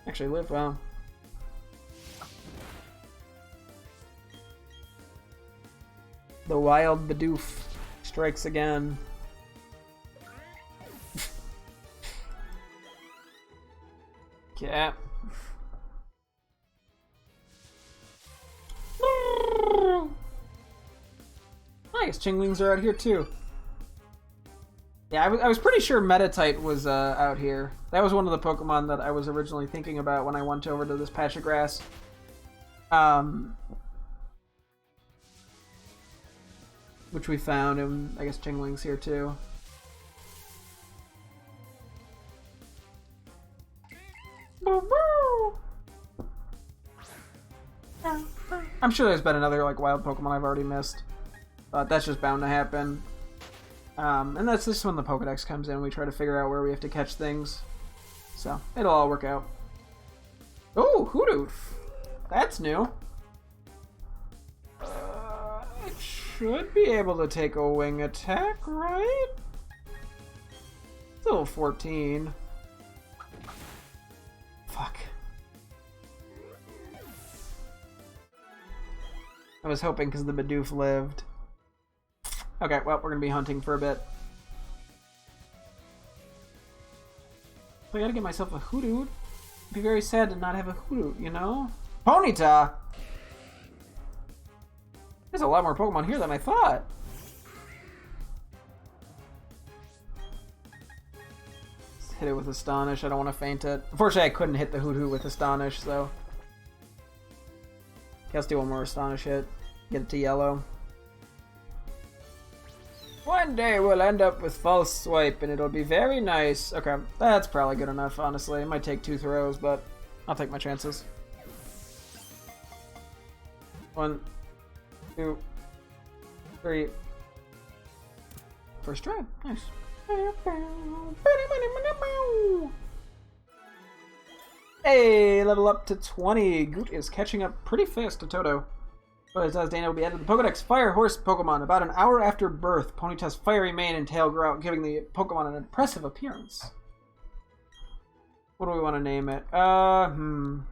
Actually live well. The wild Bidoof strikes again. Yeah. I guess Chinglings are out here too. Yeah, I was pretty sure Metatite was out here. That was one of the Pokemon that I was originally thinking about when I went over to this patch of grass. Which we found, and I guess Chingling's here too. I'm sure there's been another like wild Pokemon I've already missed. But that's just bound to happen. And that's just when the Pokedex comes in. We try to figure out where we have to catch things. So, it'll all work out. Oh, Hoodoo! That's new. It should be able to take a wing attack, right? It's level 14. Fuck. I was hoping because the Bidoof lived. Okay, well, we're gonna be hunting for a bit. I gotta get myself a Hoodoo. It'd be very sad to not have a Hoodoo, you know? Ponyta! There's a lot more Pokemon here than I thought. Let's hit it with Astonish. I don't want to faint it. Unfortunately, I couldn't hit the Hoodoo with Astonish, so... Okay, let's do one more Astonish hit. Get it to yellow. One day we'll end up with False Swipe and it'll be very nice. Okay, that's probably good enough, honestly. It might take 2 throws, but I'll take my chances. 1, 2, 3. First try. Nice. Hey, level up to 20. Goot is catching up pretty fast to Toto. But it does, Dana will be added to the Pokedex Fire Horse Pokemon. About an hour after birth, Ponyta's fiery mane and tail grow out, giving the Pokemon an impressive appearance. What do we want to name it? We'll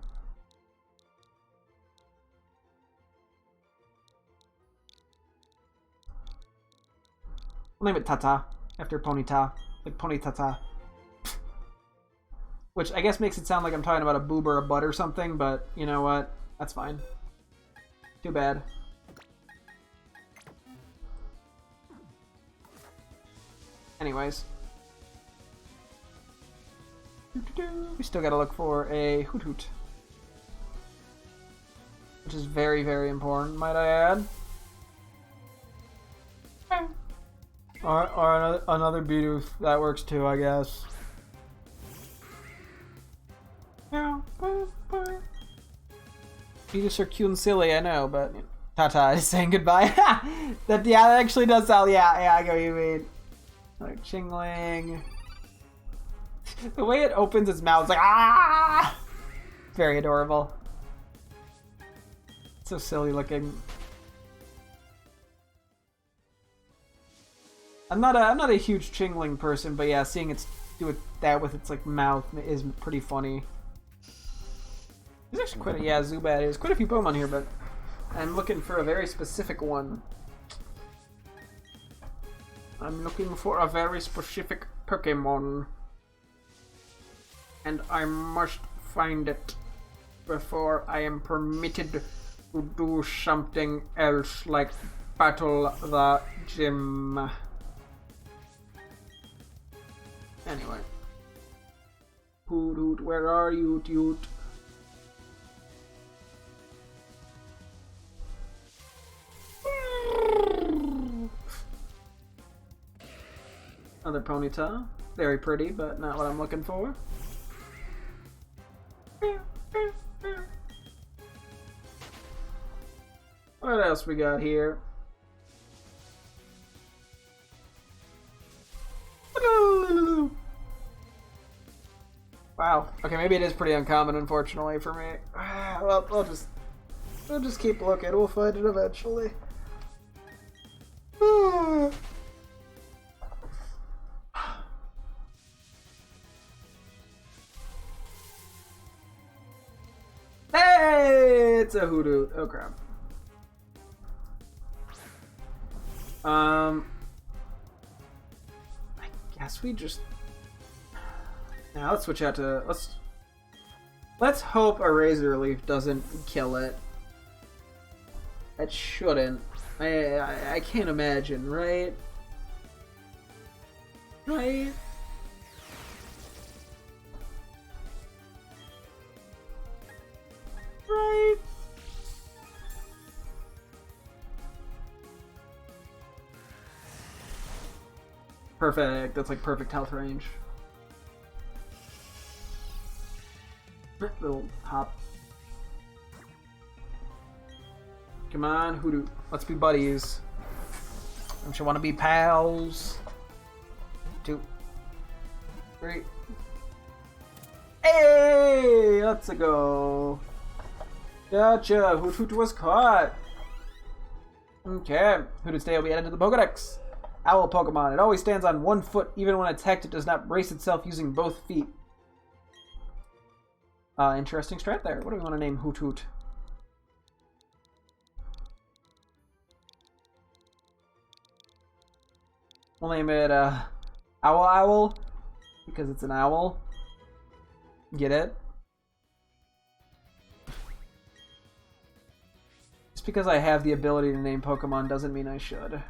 name it Tata, after Ponyta. Like Ponytata. Which I guess makes it sound like I'm talking about a boob or a butt or something, but you know what? That's fine. Too bad. Anyways. We still gotta look for a Hoot. Which is very, very important, might I add. Or another Bidoof. That works too, I guess. Bidoof are cute and silly, I know, but Tata is saying goodbye. That actually does sound. Yeah, I get what you mean. Like Chingling. The way it opens its mouth, it's like ah, very adorable. So silly looking. I'm not a huge Chingling person, but yeah, seeing it do that with its like mouth is pretty funny. There's actually quite a Zubat. There's quite a few Pokemon here, but I'm looking for a very specific one. I'm looking for a very specific Pokemon. And I must find it before I am permitted to do something else like battle the gym. Anyway. Hoot, where are you, dude? Another Ponyta. Very pretty, but not what I'm looking for. What else we got here? Wow. Okay, maybe it is pretty uncommon, unfortunately, for me. Well, we'll just keep looking. We'll find it eventually. Hey, it's a Hoodoo. Oh crap. I guess we just. Now let's switch out to let's hope a Razor Leaf doesn't kill it. It shouldn't. I can't imagine, right? Right? Right? Perfect. That's like perfect health range. Little hop. Come on, Hoodoo. Let's be buddies. Don't you want to be pals? 2, 3. Hey! Let's go. Gotcha. Hoot was caught. Okay. Hootoo's day will be added to the Pokedex. Owl Pokemon. It always stands on one foot. Even when attacked, it does not brace itself using both feet. Interesting strat there. What do we want to name Hoot? We'll name it Owl because it's an owl. Get it? Just because I have the ability to name Pokemon doesn't mean I should.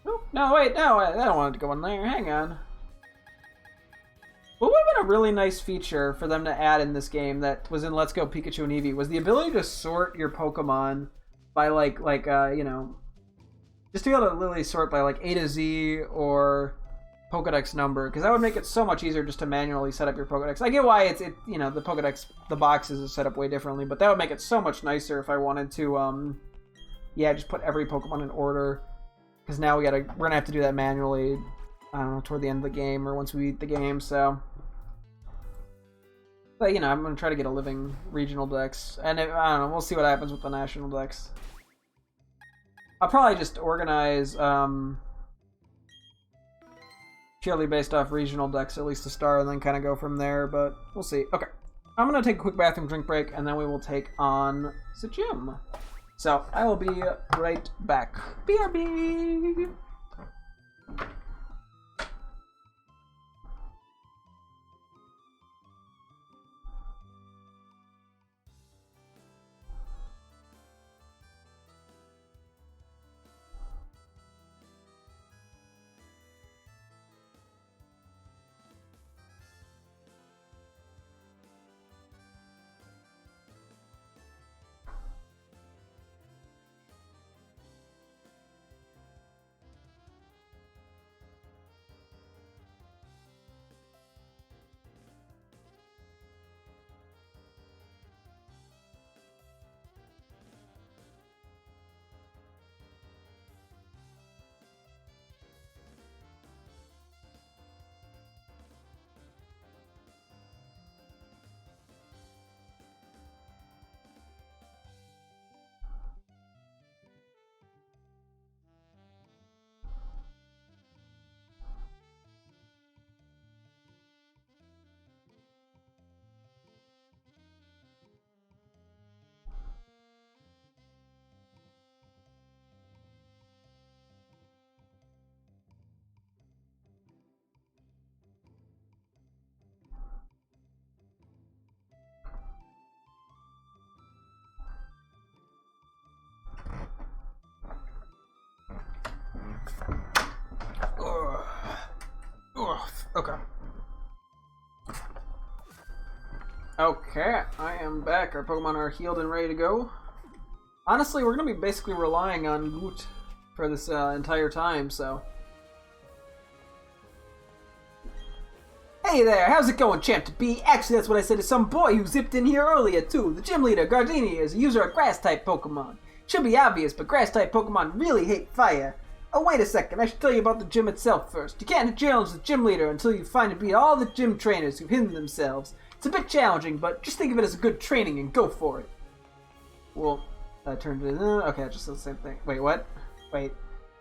Oh, no, wait, no, I don't want it to go in there. Hang on. What would have been a really nice feature for them to add in this game that was in Let's Go Pikachu and Eevee was the ability to sort your Pokemon by you know, just to be able to literally sort by like A to Z or Pokedex number, because that would make it so much easier just to manually set up your Pokedex. I get why it's you know, the Pokedex, the boxes are set up way differently, but that would make it so much nicer if I wanted to yeah, just put every Pokemon in order, because now we're gonna have to do that manually. I don't know, toward the end of the game or once we beat the game, so. But, you know, I'm going to try to get a living regional dex. And, I don't know, we'll see what happens with the national dex. I'll probably just organize, purely based off regional dex, at least to start, and then kind of go from there, but we'll see. Okay. I'm going to take a quick bathroom drink break, and then we will take on the gym. So, I will be right back. BRB! Okay. Okay, I am back. Our Pokemon are healed and ready to go. Honestly, we're going to be basically relying on Goot for this entire time, so... Hey there, how's it going, Champ to be? Actually, that's what I said to some boy who zipped in here earlier, too. The gym leader, Gardenia, is a user of Grass-type Pokemon. Should be obvious, but Grass-type Pokemon really hate fire. Oh, wait a second, I should tell you about the gym itself first. You can't challenge the gym leader until you find and beat all the gym trainers who've hidden themselves. It's a bit challenging, but just think of it as a good training and go for it. Well, that turned into... okay, I just said the same thing. Wait, what? Wait.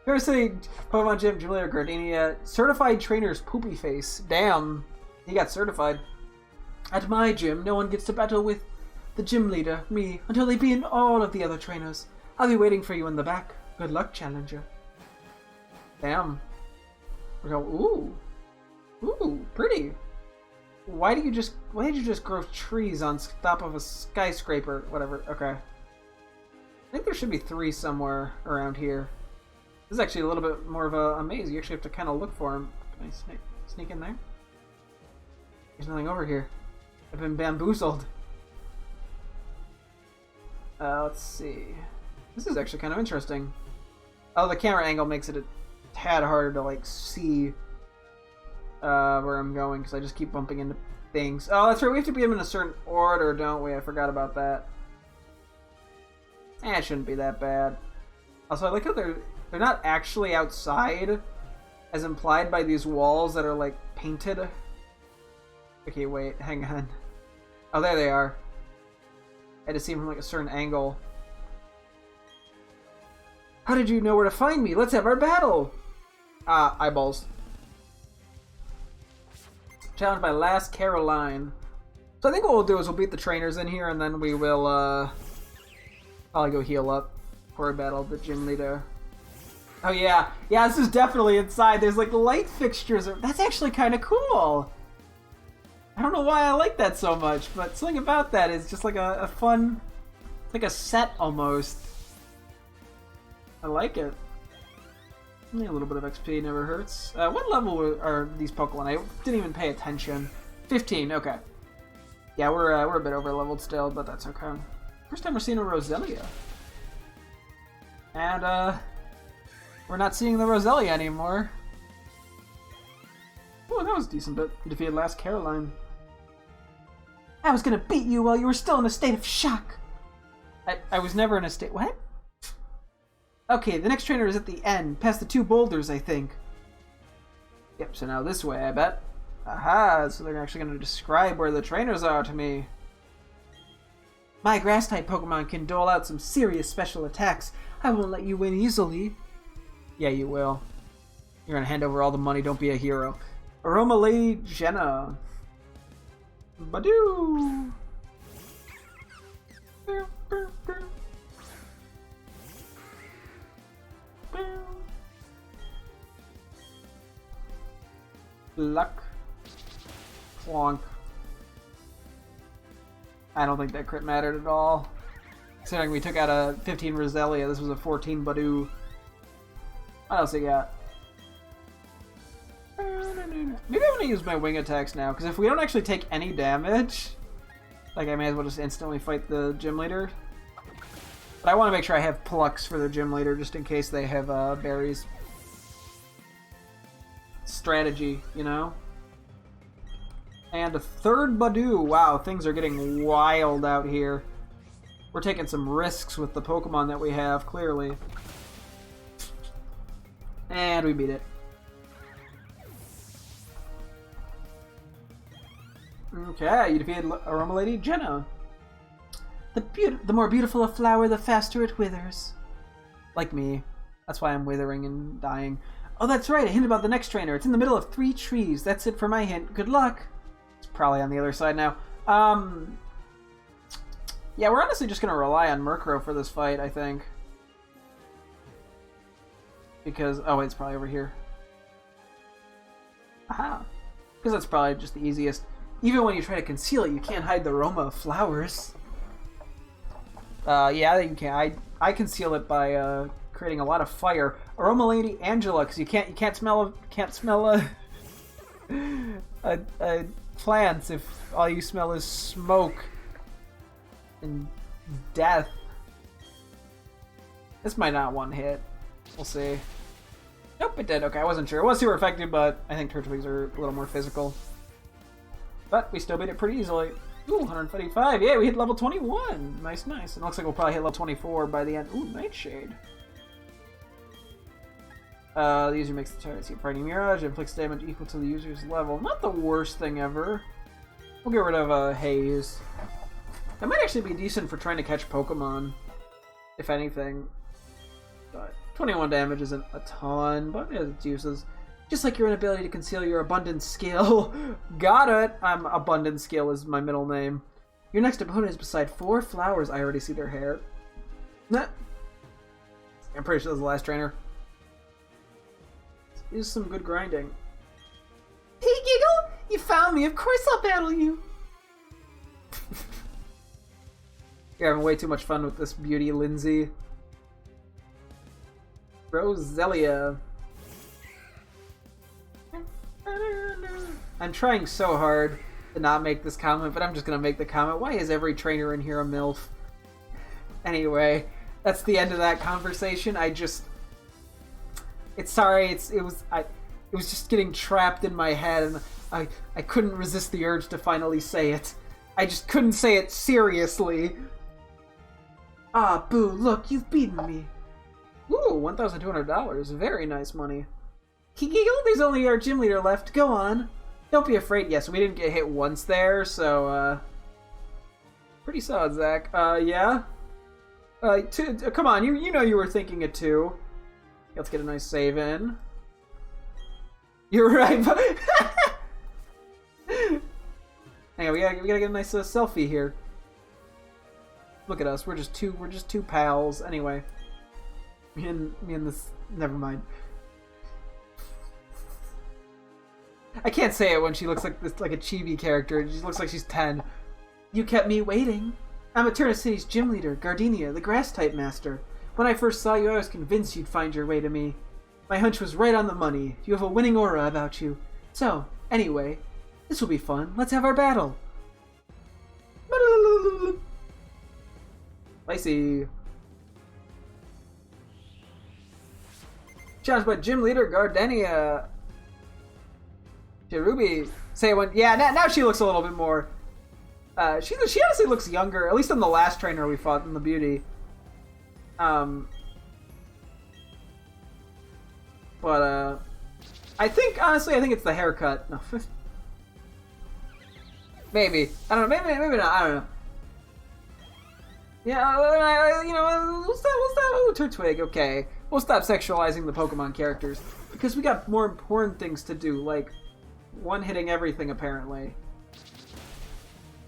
University Pokemon Gym leader Gardenia, certified trainer's poopy face. Damn, he got certified. At my gym, no one gets to battle with the gym leader, me, until they beat all of the other trainers. I'll be waiting for you in the back. Good luck, challenger. Damn. We go, ooh. Ooh, pretty. Why did you just grow trees on top of a skyscraper? Whatever, okay. think there should be 3 somewhere around here. This is actually a little bit more of a maze. You actually have to kind of look for them. Can I sneak in there? There's nothing over here. I've been bamboozled. Let's see. This is actually kind of interesting. Oh, the camera angle makes it a tad harder to like see where I'm going because I just keep bumping into things. Oh, that's right. We have to be them in a certain order, don't we? I forgot about that. It shouldn't be that bad. Also, I like how they're not actually outside, as implied by these walls that are like painted. Okay, wait, hang on. Oh, there they are. I had to see them from like a certain angle. How did you know where to find me? Let's have our battle! Ah, eyeballs. Challenged by Last Caroline. So I think what we'll do is we'll beat the trainers in here and then we will probably go heal up before we battle the gym leader. Oh yeah. Yeah, this is definitely inside. There's like light fixtures. That's actually kind of cool. I don't know why I like that so much, but something about that is just like a fun... It's like a set almost. I like it. A little bit of XP never hurts. What level are these Pokemon? I didn't even pay attention. 15, okay. Yeah, we're a bit over leveled still, but that's okay. First time we're seeing a Roselia. And we're not seeing the Roselia anymore. Oh, that was decent, but you defeated Last Caroline. I was gonna beat you while you were still in a state of shock. I was never in a state... What? Okay, the next trainer is at the end, past the 2 boulders, I think. Yep, so now this way, I bet. Aha, so they're actually going to describe where the trainers are to me. My Grass-type Pokemon can dole out some serious special attacks. I won't let you win easily. Yeah, you will. You're going to hand over all the money, don't be a hero. Aroma Lady Jenna. Badoo! Luck. Clonk. I don't think that crit mattered at all. Considering we took out a 15 Roselia, this was a 14 Badoo. What else you got? Maybe I'm gonna use my wing attacks now, because if we don't actually take any damage, like I may as well just instantly fight the gym leader. But I want to make sure I have plucks for the gym leader, just in case they have berries. Strategy, you know? And a 3rd Badoo. Wow, things are getting wild out here. We're taking some risks with the Pokemon that we have, clearly. And we beat it. Okay, you defeated Aroma Lady Jenna. The more beautiful a flower, the faster it withers. Like me. That's why I'm withering and dying. Oh, that's right, a hint about the next trainer. It's in the middle of 3 trees. That's it for my hint. Good luck. It's probably on the other side now. Yeah, we're honestly just going to rely on Murkrow for this fight, I think. Because... Oh, wait, it's probably over here. Aha. Because that's probably just the easiest. Even when you try to conceal it, you can't hide the aroma of flowers. Yeah, you can. I conceal it by creating a lot of fire. Aroma Lady Angela, because you can't smell plants if all you smell is smoke and death. This might not one hit. We'll see. Nope, it did. Okay, I wasn't sure. It was super effective, but I think Turtwigs are a little more physical. But we still beat it pretty easily. Ooh, 135. Yeah, we hit level 21. Nice, nice. And it looks like we'll probably hit level 24 by the end. Ooh, Nightshade. The user makes the target see a Frightening Mirage and inflicts damage equal to the user's level. Not the worst thing ever. We'll get rid of Haze. That might actually be decent for trying to catch Pokemon, if anything. But 21 damage isn't a ton, but it has its uses. Just like your inability to conceal your abundant skill. Got it! Abundant skill is my middle name. Your next opponent is beside 4 flowers. I already see their hair. Nah. I'm pretty sure this is the last trainer. This is some good grinding. Hey, Giggle! You found me! Of course I'll battle you! You're having way too much fun with this beauty, Lindsay. Roselia. I'm trying so hard to not make this comment, but I'm just gonna make the comment. Why is every trainer in here a MILF? Anyway, that's the end of that conversation. It was just getting trapped in my head, and I couldn't resist the urge to finally say it. I just couldn't say it seriously. Ah, Boo, look, you've beaten me. Ooh, $1,200. Very nice money. There's only our gym leader left. Go on. Don't be afraid. Yes, we didn't get hit once there, so, pretty solid, Zach. Yeah? Come on, you know you were thinking it too. Let's get a nice save in. You're right, but... Hang on, we gotta get a nice selfie here. Look at us, we're just two pals. Anyway. Me and this... Never mind. I can't say it when she looks like this, like a chibi character. She looks like she's 10. You kept me waiting. I'm Eterna City's gym leader, Gardenia, the grass-type master. When I first saw you, I was convinced you'd find your way to me. My hunch was right on the money. You have a winning aura about you. So, anyway, this will be fun. Let's have our battle. Lacey. Challenged by gym leader Gardenia. Ruby. Say when. Yeah, now she looks a little bit more. She honestly looks younger, at least in the last trainer we fought in the beauty. But I think it's the haircut. No. Maybe. I don't know. Maybe not. I don't know. Yeah, we'll stop. Oh, Turtwig. Okay, we'll stop sexualizing the Pokemon characters because we got more important things to do, like one-hitting everything apparently.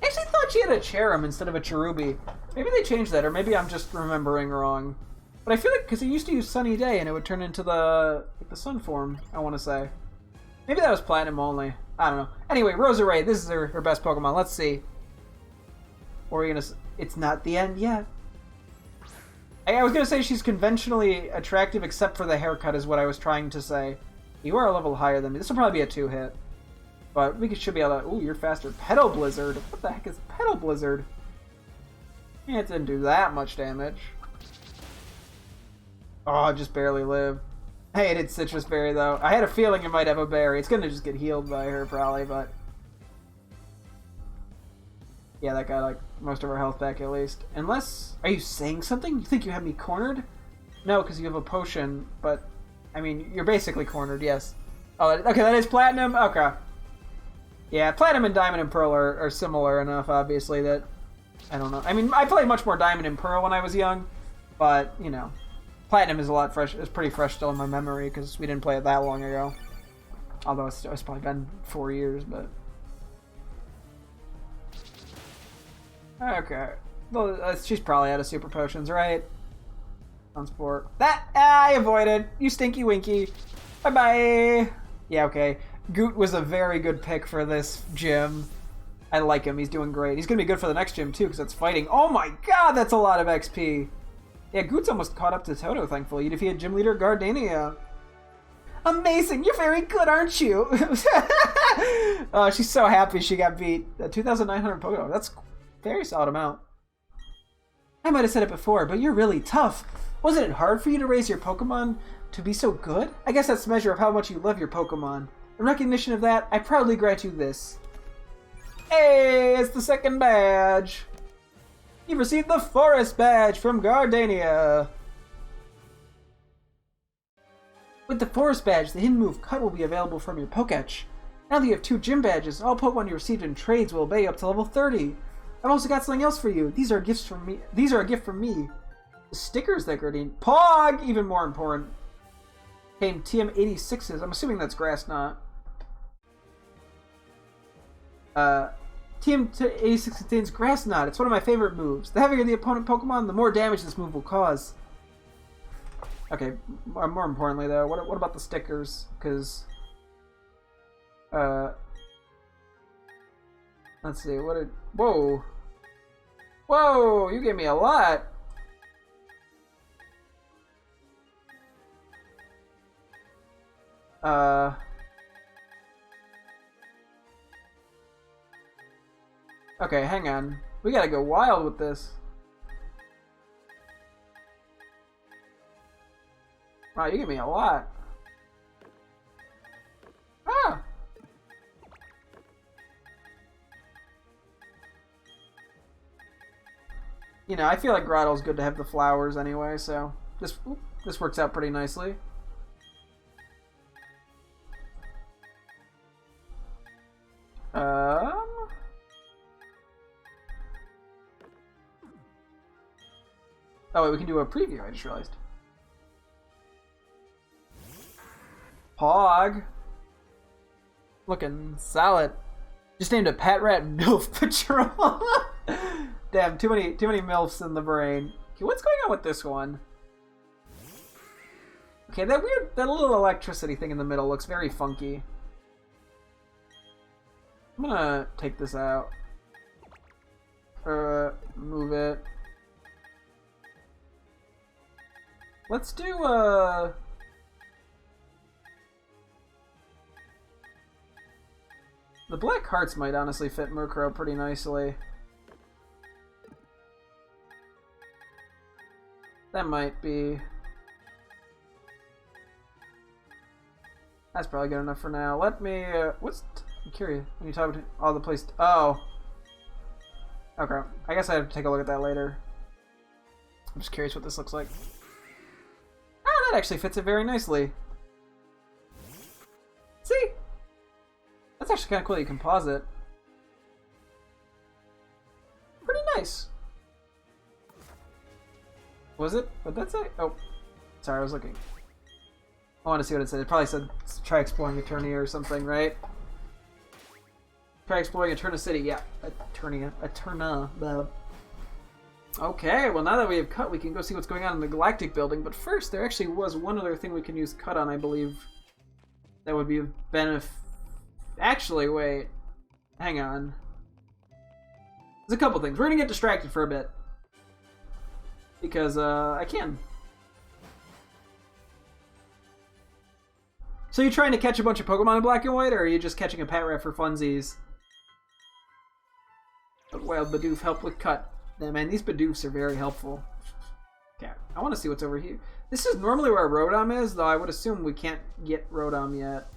I actually thought she had a Cherim instead of a Cherubi. Maybe they changed that, or maybe I'm just remembering wrong. But I feel like, because it used to use Sunny Day, and it would turn into the Sun form, I want to say. Maybe that was Platinum only. I don't know. Anyway, Roserade, this is her best Pokemon. Let's see. Or are you going to... It's not the end yet. I was going to say she's conventionally attractive, except for the haircut, is what I was trying to say. You are a level higher than me. This will probably be a 2-hit. But we should be able to... Ooh, you're faster. Petal Blizzard. What the heck is Petal Blizzard? Yeah, it didn't do that much damage. Oh, just barely lived. I hated Citrus Berry, though. I had a feeling it might have a berry. It's gonna just get healed by her, probably, but... Yeah, that got, like, most of our health back, at least. Unless... Are you saying something? You think you have me cornered? No, because you have a potion, but... I mean, you're basically cornered, yes. Oh, okay, that is Platinum? Okay. Yeah, Platinum and Diamond and Pearl are similar enough, obviously, that... I don't know. I mean, I played much more Diamond and Pearl when I was young, but, you know... Platinum is a lot fresh. It's pretty fresh still in my memory because we didn't play it that long ago. Although it's probably been 4 years, but... Okay. Well, she's probably out of super potions, right? On sport. I avoided. You stinky winky. Bye-bye. Yeah, okay. Goot was a very good pick for this gym. I like him. He's doing great. He's going to be good for the next gym, too, because it's fighting. Oh my god, that's a lot of XP. Yeah, Goot's almost caught up to Toto, thankfully. You defeated gym leader Gardenia. Amazing! You're very good, aren't you? Oh, she's so happy she got beat. 2,900 Pokemon. That's a very solid amount. I might have said it before, but you're really tough. Wasn't it hard for you to raise your Pokemon to be so good? I guess that's a measure of how much you love your Pokemon. In recognition of that, I proudly grant you this. Hey, it's the second badge! You've received the Forest Badge from Gardenia! With the Forest Badge, the hidden move Cut will be available from your Pokétch. Now that you have 2 gym badges, all Pokemon you received in trades will obey up to level 30. I've also got something else for you. These are gifts from me. These are a gift from me. The stickers that Gardenia... Pog! Even more important. Came TM86s. I'm assuming that's Grass Knot. TM86 contains Grass Knot. It's one of my favorite moves. The heavier the opponent Pokemon, the more damage this move will cause. Okay, more importantly though, what about the stickers? Because, let's see, whoa! Whoa, you gave me a lot! Okay, hang on. We gotta go wild with this. Wow, you give me a lot. Ah! You know, I feel like Grotto's good to have the flowers anyway, so this works out pretty nicely. Oh wait, we can do a preview, I just realized. Pog. Looking solid. Just named a Pet Rat MILF Patrol. Damn, too many MILFs in the brain. Okay, what's going on with this one? Okay, that little electricity thing in the middle looks very funky. I'm gonna take this out. Move it. Let's do the black hearts might honestly fit Murkrow pretty nicely. That might be. That's probably good enough for now. Let me. I'm curious. When you talk about all the place. Oh. Okay. I guess I have to take a look at that later. I'm just curious what this looks like. Oh, that actually fits it very nicely. See? That's actually kind of cool. You can pause it. Pretty nice. Was it? What'd that say? Oh. Sorry, I was looking. I want to see what it said. It probably said try exploring Eternia or something, right? Try exploring Eterna City. Yeah. Eterna. Okay, well now that we have cut, we can go see what's going on in the Galactic Building. But first, there actually was one other thing we can use cut on, I believe. That would be a benefit. Actually, wait. Hang on. There's a couple things. We're going to get distracted for a bit. Because, I can. So you trying to catch a bunch of Pokemon in Black and White, or are you just catching a Pet Rat for funsies? But Wild Bidoof help with cut. Yeah, man, these Bidoofs are very helpful. Okay, I want to see what's over here. This is normally where Rotom is, though I would assume we can't get Rotom yet.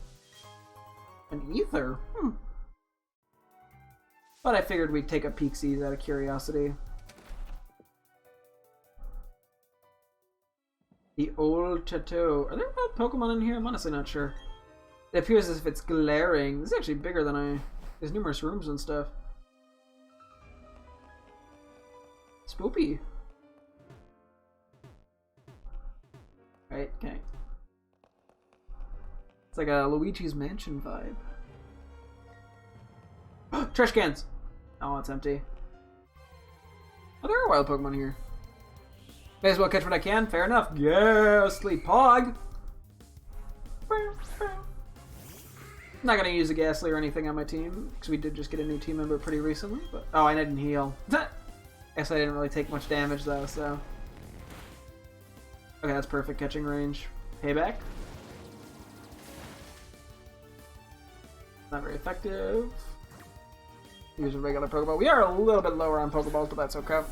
An Ether? But I figured we'd take a peek-sees out of curiosity. The old Chateau. Are there wild Pokemon in here? I'm honestly not sure. It appears as if it's glaring. This is actually bigger than I... There's numerous rooms and stuff. Spoopy. Right, okay. It's like a Luigi's Mansion vibe. Trash cans! Oh, it's empty. Oh, there are wild Pokemon here. May as well catch what I can. Fair enough. Ghastly Pog! Not gonna use a Ghastly or anything on my team, because we did just get a new team member pretty recently. But oh, I didn't heal. Guess I didn't really take much damage though, so... Okay, that's perfect catching range. Payback. Not very effective. Use a regular Pokeball. We are a little bit lower on Pokeballs, but that's okay.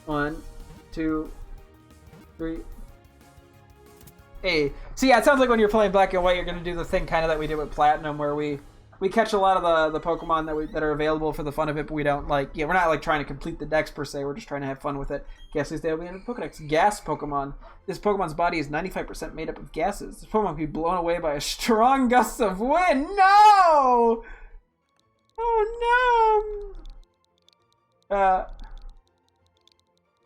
1, 2, 3. Hey. So yeah, it sounds like when you're playing Black and White, you're going to do the thing kind of that we did with Platinum, where we catch a lot of the Pokemon that are available for the fun of it, but we don't like... Yeah, we're not like trying to complete the dex per se, we're just trying to have fun with it. Ghastly's the only Pokedex. Gas Pokemon. This Pokemon's body is 95% made up of gases. This Pokemon can be blown away by a strong gust of wind. No! Oh no!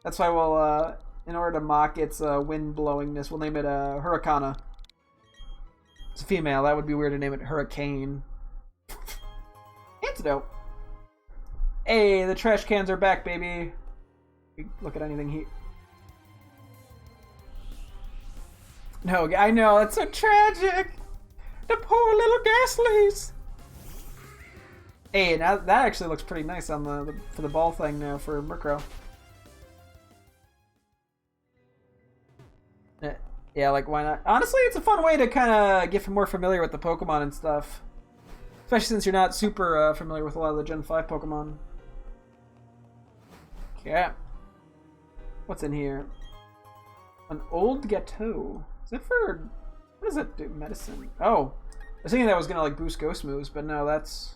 That's why we'll, in order to mock its wind blowingness, we'll name it Hurricana. It's a female. That would be weird to name it Hurricane. Antidote. Hey, the trash cans are back, baby. Look at anything here. No, I know, it's so tragic. The poor little Ghastlies. Hey, now that actually looks pretty nice on for the ball thing now for Murkrow. Yeah, like, why not? Honestly, it's a fun way to kind of get more familiar with the Pokemon and stuff. Especially since you're not super familiar with a lot of the Gen 5 Pokemon. Okay. What's in here? An old Gateau. Is that for... What does that do? Medicine. Oh. I was thinking that was going to, like, boost Ghost moves, but no, that's...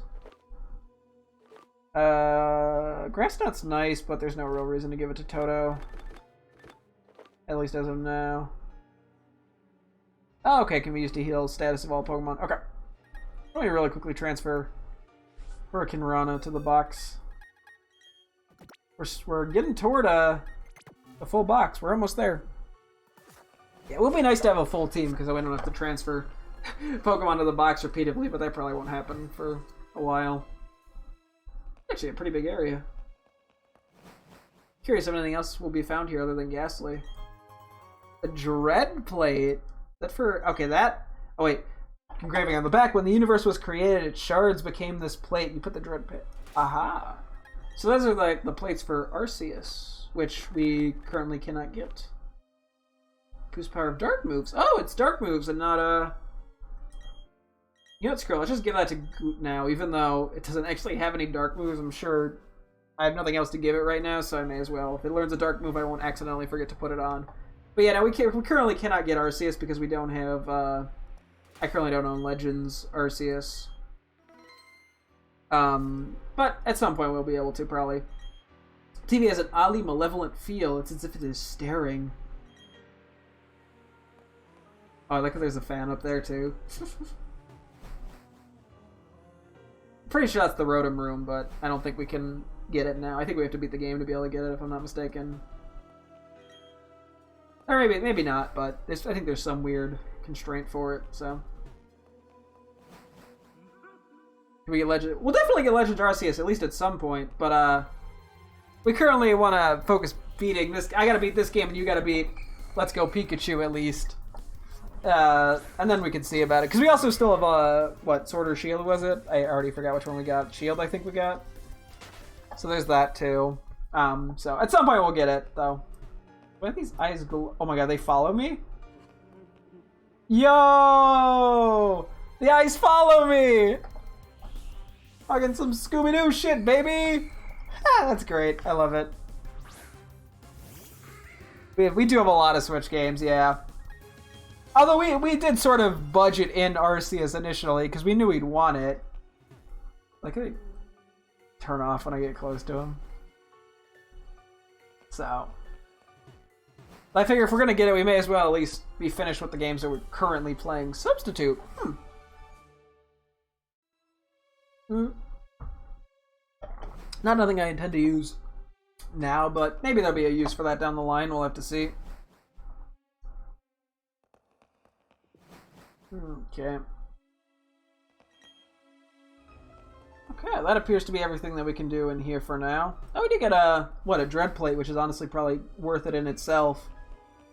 Grass Knot's nice, but there's no real reason to give it to Toto. At least as of now. Oh, okay, can be used to heal status of all Pokemon. Okay. Let me really quickly transfer Hurricane Rana to the box. We're getting toward a full box. We're almost there. Yeah, it would be nice to have a full team because I don't have to transfer Pokemon to the box repeatedly, but that probably won't happen for a while. Actually, a pretty big area. Curious if anything else will be found here other than Ghastly. A Dread Plate. That for... Okay, that... Oh, wait. Engraving on the back. When the universe was created, its shards became this plate. You put the Dread Plate... Aha! So those are like the plates for Arceus, which we currently cannot get. Boost power of dark moves. Oh, it's dark moves and not You know what, screw it. Let's just give that to Goot now, even though it doesn't actually have any dark moves. I'm sure I have nothing else to give it right now, so I may as well. If it learns a dark move, I won't accidentally forget to put it on. But yeah, no, we currently cannot get Arceus because we don't have, I currently don't own Legends Arceus. But at some point we'll be able to, probably. TV has an oddly malevolent feel. It's as if it is staring. Oh, I like that there's a fan up there, too. Pretty sure that's the Rotom room, but I don't think we can get it now. I think we have to beat the game to be able to get it, if I'm not mistaken. Or maybe not, but I think there's some weird constraint for it, so. Can we get Legend? We'll definitely get Legend Arceus, at least at some point, but we currently want to focus beating this. I gotta beat this game, and you gotta beat Let's Go Pikachu, at least. And then we can see about it. Because we also still have, what, Sword or Shield was it? I already forgot which one we got. Shield, I think we got. So there's that, too. So at some point we'll get it, though. Why are these eyes glow? Oh my god, they follow me? Yo! The eyes follow me! Fucking some Scooby-Doo shit, baby! Ah, that's great. I love it. We do have a lot of Switch games, yeah. Although we did sort of budget in Arceus initially, because we knew we'd want it. Like, I turn off when I get close to him. So. I figure if we're going to get it, we may as well at least be finished with the games that we're currently playing. Substitute. Not nothing I intend to use now, but maybe there'll be a use for that down the line. We'll have to see. Okay. Okay, that appears to be everything that we can do in here for now. Oh, we did get a Dread Plate, which is honestly probably worth it in itself.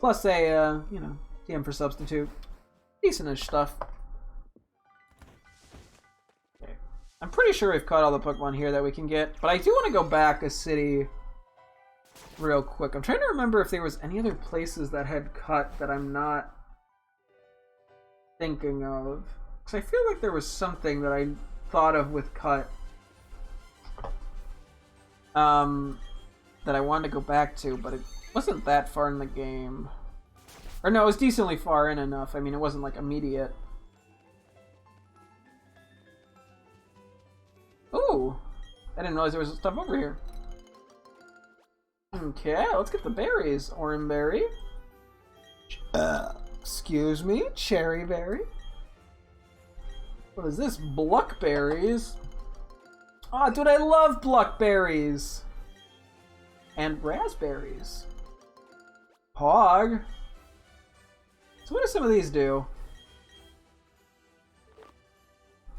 Plus a, you know, TM for Substitute. Decent-ish stuff. Okay. I'm pretty sure we've caught all the Pokemon here that we can get, but I do want to go back a city real quick. I'm trying to remember if there was any other places that had cut that I'm not thinking of. Because I feel like there was something that I thought of with cut that I wanted to go back to, but it wasn't that far in the game. Or no, it was decently far in enough. I mean, it wasn't like immediate. Ooh! I didn't realize there was stuff over here. Okay, let's get the berries. Orange berry. Excuse me, cherry berry. What is this? Bluckberries. Oh, dude, I love Bluckberries. And raspberries. Hog. So what do some of these do?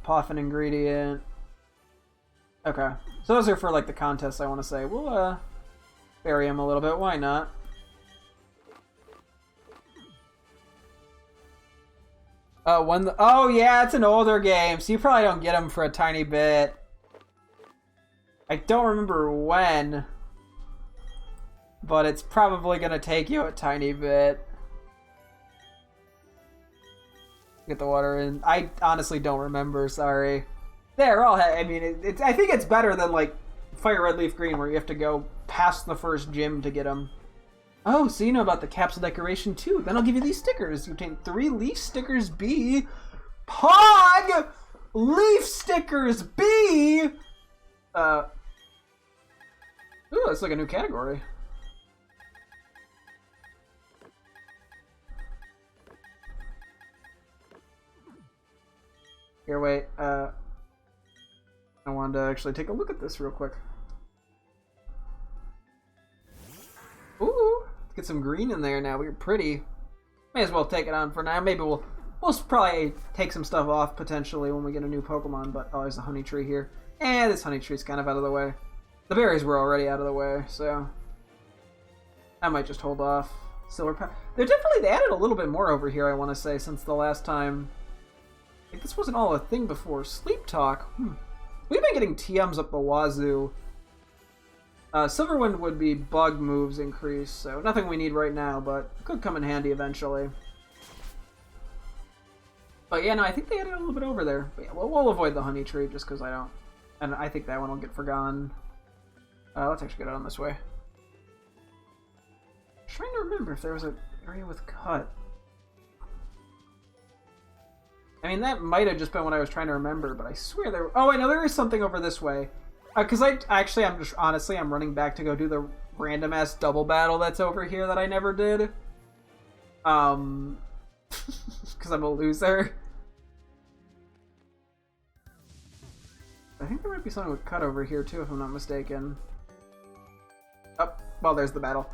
Puff an ingredient. Okay. So those are for like the contests, I want to say. We'll bury them a little bit. Why not? Oh yeah, it's an older game, so you probably don't get them for a tiny bit. I don't remember when, but it's probably gonna take you a tiny bit. Get the water in. I honestly don't remember, sorry. There, I mean, I think it's better than, like, Fire Red Leaf Green, where you have to go past the first gym to get them. Oh, so you know about the capsule decoration, too. Then I'll give you these stickers. You obtain 3 leaf stickers B. Pog! Leaf stickers B! Ooh, that's like a new category. Here, wait, I wanted to actually take a look at this real quick. Ooh, let's get some green in there now. We're pretty. May as well take it on for now. Maybe we'll probably take some stuff off potentially when we get a new Pokemon, but oh, there's a honey tree here. This honey tree's kind of out of the way. The berries were already out of the way, so I might just hold off. They added a little bit more over here, I want to say, since the last time. Like, this wasn't all a thing before. Sleep Talk. We've been getting TMs up the wazoo. Silverwind would be bug moves increase, so nothing we need right now, but could come in handy eventually. But yeah, no, I think they added a little bit over there. But yeah, we'll avoid the honey tree just because I don't. And I think that one will get forgotten. Let's actually get it on this way. I'm trying to remember if there was an area with cut. I mean, that might have just been what I was trying to remember, but I swear there... Oh, I know there is something over this way. Because I'm running back to go do the random-ass double battle that's over here that I never did. Because I'm a loser. I think there might be something with cut over here, too, if I'm not mistaken. Oh, well, there's the battle.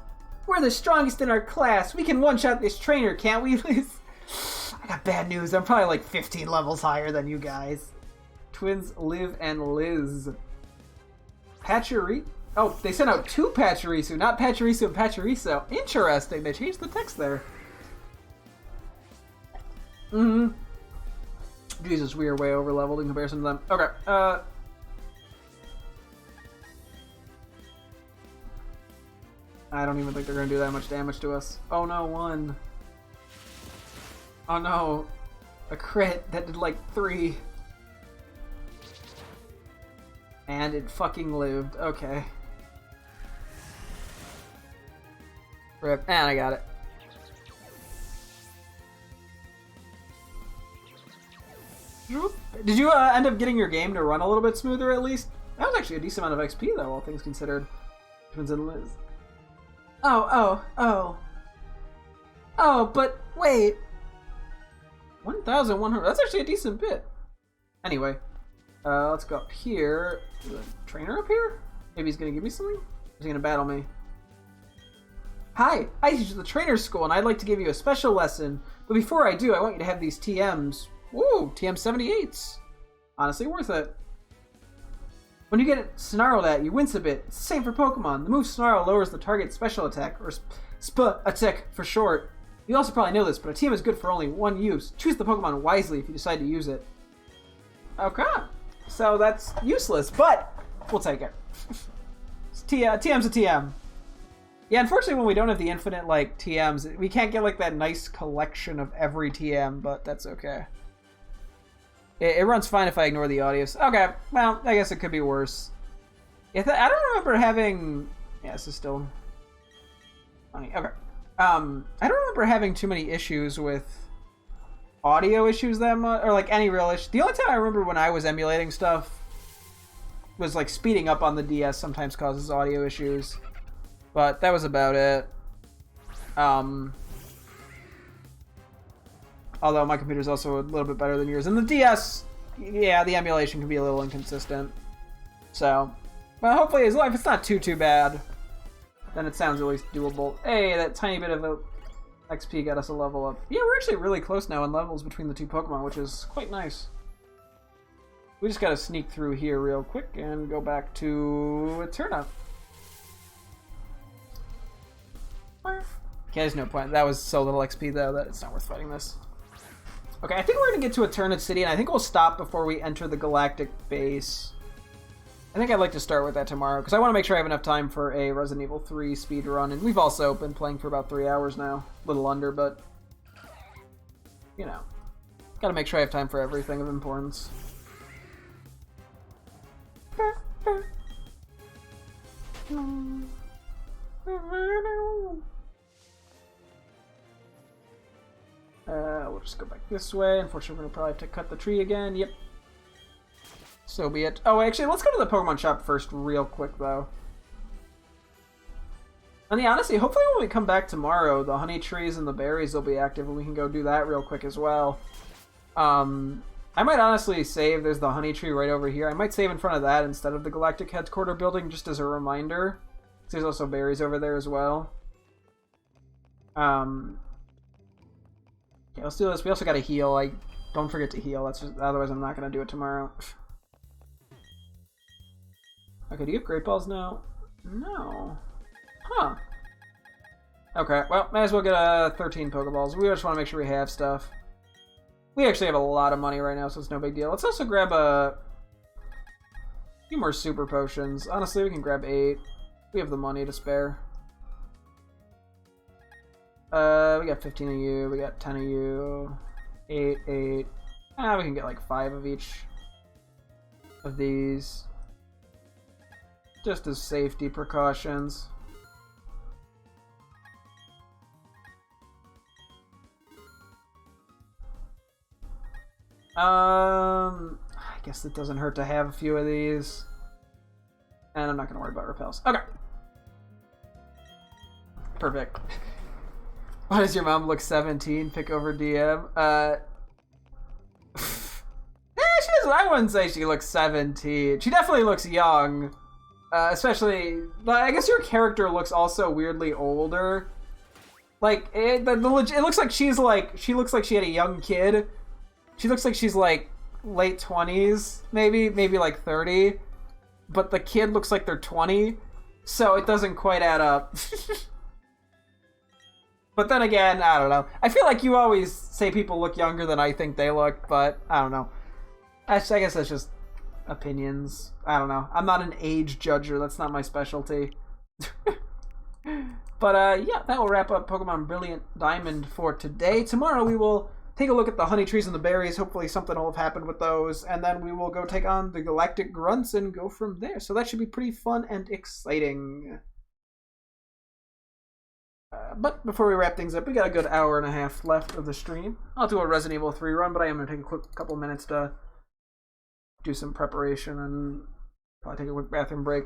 We're the strongest in our class. We can one-shot this trainer, can't we? I got bad news. I'm probably like 15 levels higher than you guys. Twins Liv and Liz. Oh, they sent out 2 Pachirisu, not Pachirisu and Pachirisu. Interesting. They changed the text there. Jesus, we are way over leveled in comparison to them. Okay. I don't even think they're going to do that much damage to us. Oh no, 1. Oh no, a crit that did like 3. And it fucking lived. Okay. Rip. And I got it. Did you end up getting your game to run a little bit smoother at least? That was actually a decent amount of XP though, all things considered. Twins and Liz. Oh, but wait. 1,100. That's actually a decent bit. Anyway, let's go up here. Is the trainer up here? Maybe he's gonna give me something? Or is he gonna battle me? Hi, I teach at the trainer school, and I'd like to give you a special lesson. But before I do, I want you to have these TMs. Woo, TM 78s. Honestly, worth it. When you get it snarled at, you wince a bit. It's the same for Pokemon. The move Snarl lowers the target's special attack, or attack for short. You also probably know this, but a TM is good for only one use. Choose the Pokemon wisely if you decide to use it. Okay. So that's useless, but we'll take it. TM's a TM. Yeah, unfortunately when we don't have the infinite, like, TMs, we can't get, like, that nice collection of every TM, but that's okay. It runs fine if I ignore the audios. Okay, well, I guess it could be worse. I don't remember having... Yeah, this is still... funny. Okay. I don't remember having too many issues with audio issues that much, or like any real issue. The only time I remember when I was emulating stuff was like speeding up on the DS sometimes causes audio issues, but that was about it. Although my computer's also a little bit better than yours, and the DS, yeah, the emulation can be a little inconsistent. So, but hopefully, if it's not too bad, then it sounds at least doable. Hey, that tiny bit of a XP got us a level up. Yeah, we're actually really close now in levels between the 2 Pokemon, which is quite nice. We just gotta sneak through here real quick and go back to Eterna. Okay, there's no point. That was so little XP, though, that it's not worth fighting this. Okay, I think we're gonna get to Eterna City, and I think we'll stop before we enter the Galactic Base. I think I'd like to start with that tomorrow, because I want to make sure I have enough time for a Resident Evil 3 speedrun, and we've also been playing for about 3 hours now. A little under, but, you know. Gotta make sure I have time for everything of importance. We'll just go back this way. Unfortunately, we're gonna probably have to cut the tree again. Yep. So be it. Oh, actually, let's go to the Pokemon shop first real quick, though. And yeah, honestly, hopefully when we come back tomorrow, the honey trees and the berries will be active, and we can go do that real quick as well. I might honestly save. There's the honey tree right over here. I might save in front of that instead of the Galactic Headquarter building, just as a reminder. There's also berries over there as well. Okay, let's do this. We also gotta heal. Don't forget to heal. That's just, otherwise I'm not gonna do it tomorrow. Okay, do you have Great Balls now? No. Huh. Okay, well, might as well get 13 Pokeballs. We just want to make sure we have stuff. We actually have a lot of money right now, so it's no big deal. Let's also grab a few more Super Potions. Honestly, we can grab 8. We have the money to spare. We got 15 of you. We got 10 of you. 8, 8. We can get like 5 of each of these. Just as safety precautions. I guess it doesn't hurt to have a few of these. And I'm not going to worry about repels. Okay. Perfect. Why does your mom look 17? Pick over DM. She doesn't, I wouldn't say she looks 17. She definitely looks young. Especially, I guess your character looks also weirdly older. Like, it looks like she looks like she had a young kid. She looks like she's like late 20s, maybe like 30. But the kid looks like they're 20, so it doesn't quite add up. But then again, I don't know. I feel like you always say people look younger than I think they look, but I don't know. I guess that's just opinions. I don't know. I'm not an age judger. That's not my specialty. But yeah, that will wrap up Pokemon Brilliant Diamond for today. Tomorrow we will take a look at the honey trees and the berries. Hopefully something will have happened with those. And then we will go take on the Galactic Grunts and go from there. So that should be pretty fun and exciting. But before we wrap things up, we got a good hour and a half left of the stream. I'll do a Resident Evil 3 run, but I am going to take a quick couple minutes to do some preparation and probably take a quick bathroom break.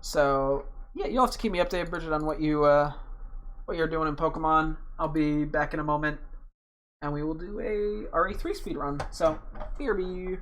So yeah, you'll have to keep me updated, Bridget, on what you're doing in Pokemon. I'll be back in a moment, and we will do a RE3 speed run. So BRB.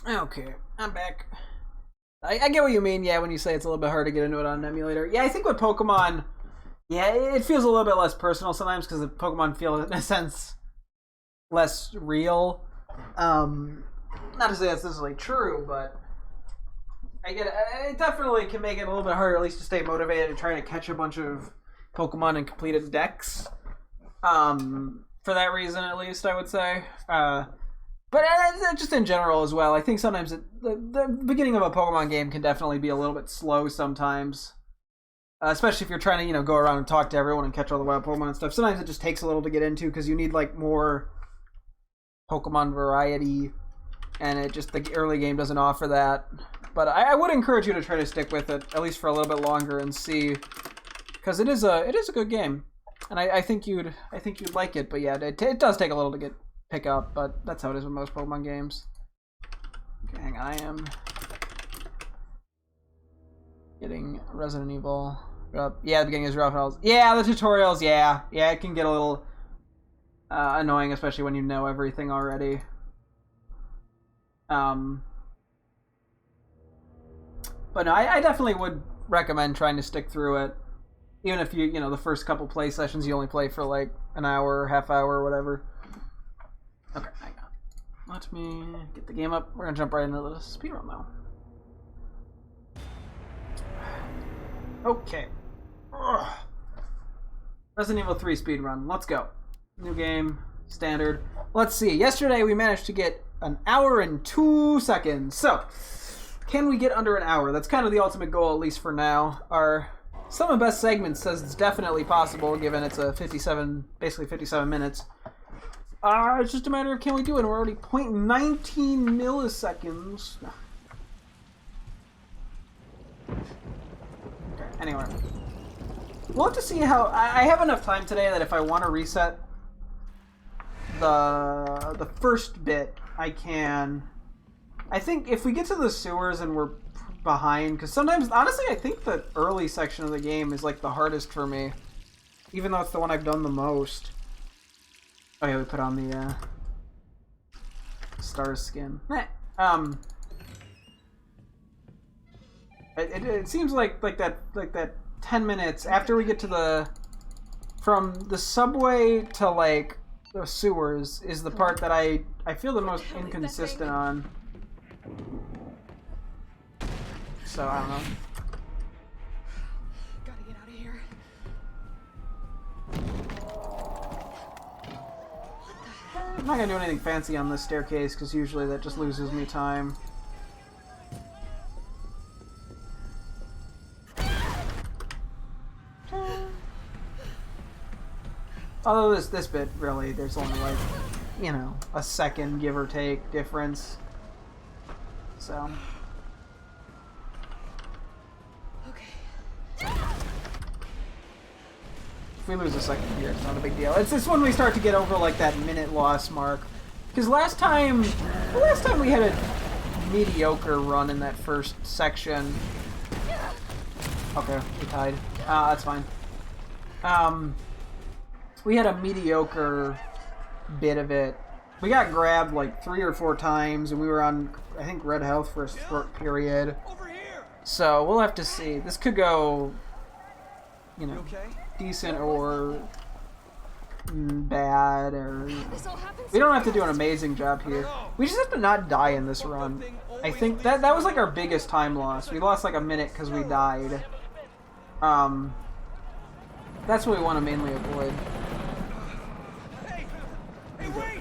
Okay, I'm back. I get what you mean, yeah, when you say it's a little bit hard to get into it on an emulator. Yeah, I think with Pokemon, yeah, it feels a little bit less personal sometimes because the Pokemon feel, in a sense, less real. Not to say that's necessarily true, but I get it. It definitely can make it a little bit harder, at least to stay motivated and trying to catch a bunch of Pokemon in completed decks. For that reason, at least, I would say. But just in general as well, I think sometimes the beginning of a Pokemon game can definitely be a little bit slow sometimes. Especially if you're trying to, go around and talk to everyone and catch all the wild Pokemon and stuff. Sometimes it just takes a little to get into because you need, more Pokemon variety. And the early game doesn't offer that. But I would encourage you to try to stick with it, at least for a little bit longer, and see. Because it is a good game. And I think you'd like it, but yeah, it does take a little to pick up, but that's how it is with most Pokemon games. Okay, hang on, I am getting Resident Evil. Yeah, the beginning is rough. Yeah, the tutorials, yeah, it can get a little annoying, especially when you know everything already. But no, I definitely would recommend trying to stick through it. Even if the first couple play sessions you only play for an hour, half hour, or whatever. Okay, hang on. Let me get the game up. We're gonna jump right into the speedrun though. Okay. Ugh. Resident Evil 3 speedrun. Let's go. New game, standard. Let's see. Yesterday we managed to get an hour and 2 seconds. So, can we get under an hour? That's kind of the ultimate goal, at least for now. Our Some of the best segments says it's definitely possible, given it's a basically 57 minutes. It's just a matter of can we do it? We're already 0.19 milliseconds. Okay, anyway. We'll have to see how... I have enough time today that if I want to reset the first bit, I can. I think if we get to the sewers and we're behind, because sometimes, honestly, I think the early section of the game is the hardest for me, even though it's the one I've done the most. Oh yeah, we put on the star skin. It seems like that 10 minutes after we get to from the subway to the sewers is the part that I feel the most inconsistent on. So I don't know. Gotta get out of here. I'm not gonna do anything fancy on this staircase because usually that just loses me time. Although this bit really, there's only a second give or take difference. So. If we lose a second here, it's not a big deal. It's just when we start to get over that minute loss mark. Because last time we had a mediocre run in that first section. Okay, we tied. That's fine. We had a mediocre bit of it. We got grabbed 3 or 4 times, and we were on, I think, red health for a short period. So we'll have to see. This could go, decent or bad, or we don't have to do an amazing job here. We just have to not die in this run. I think that was our biggest time loss. We lost a minute because we died. That's what we want to mainly avoid.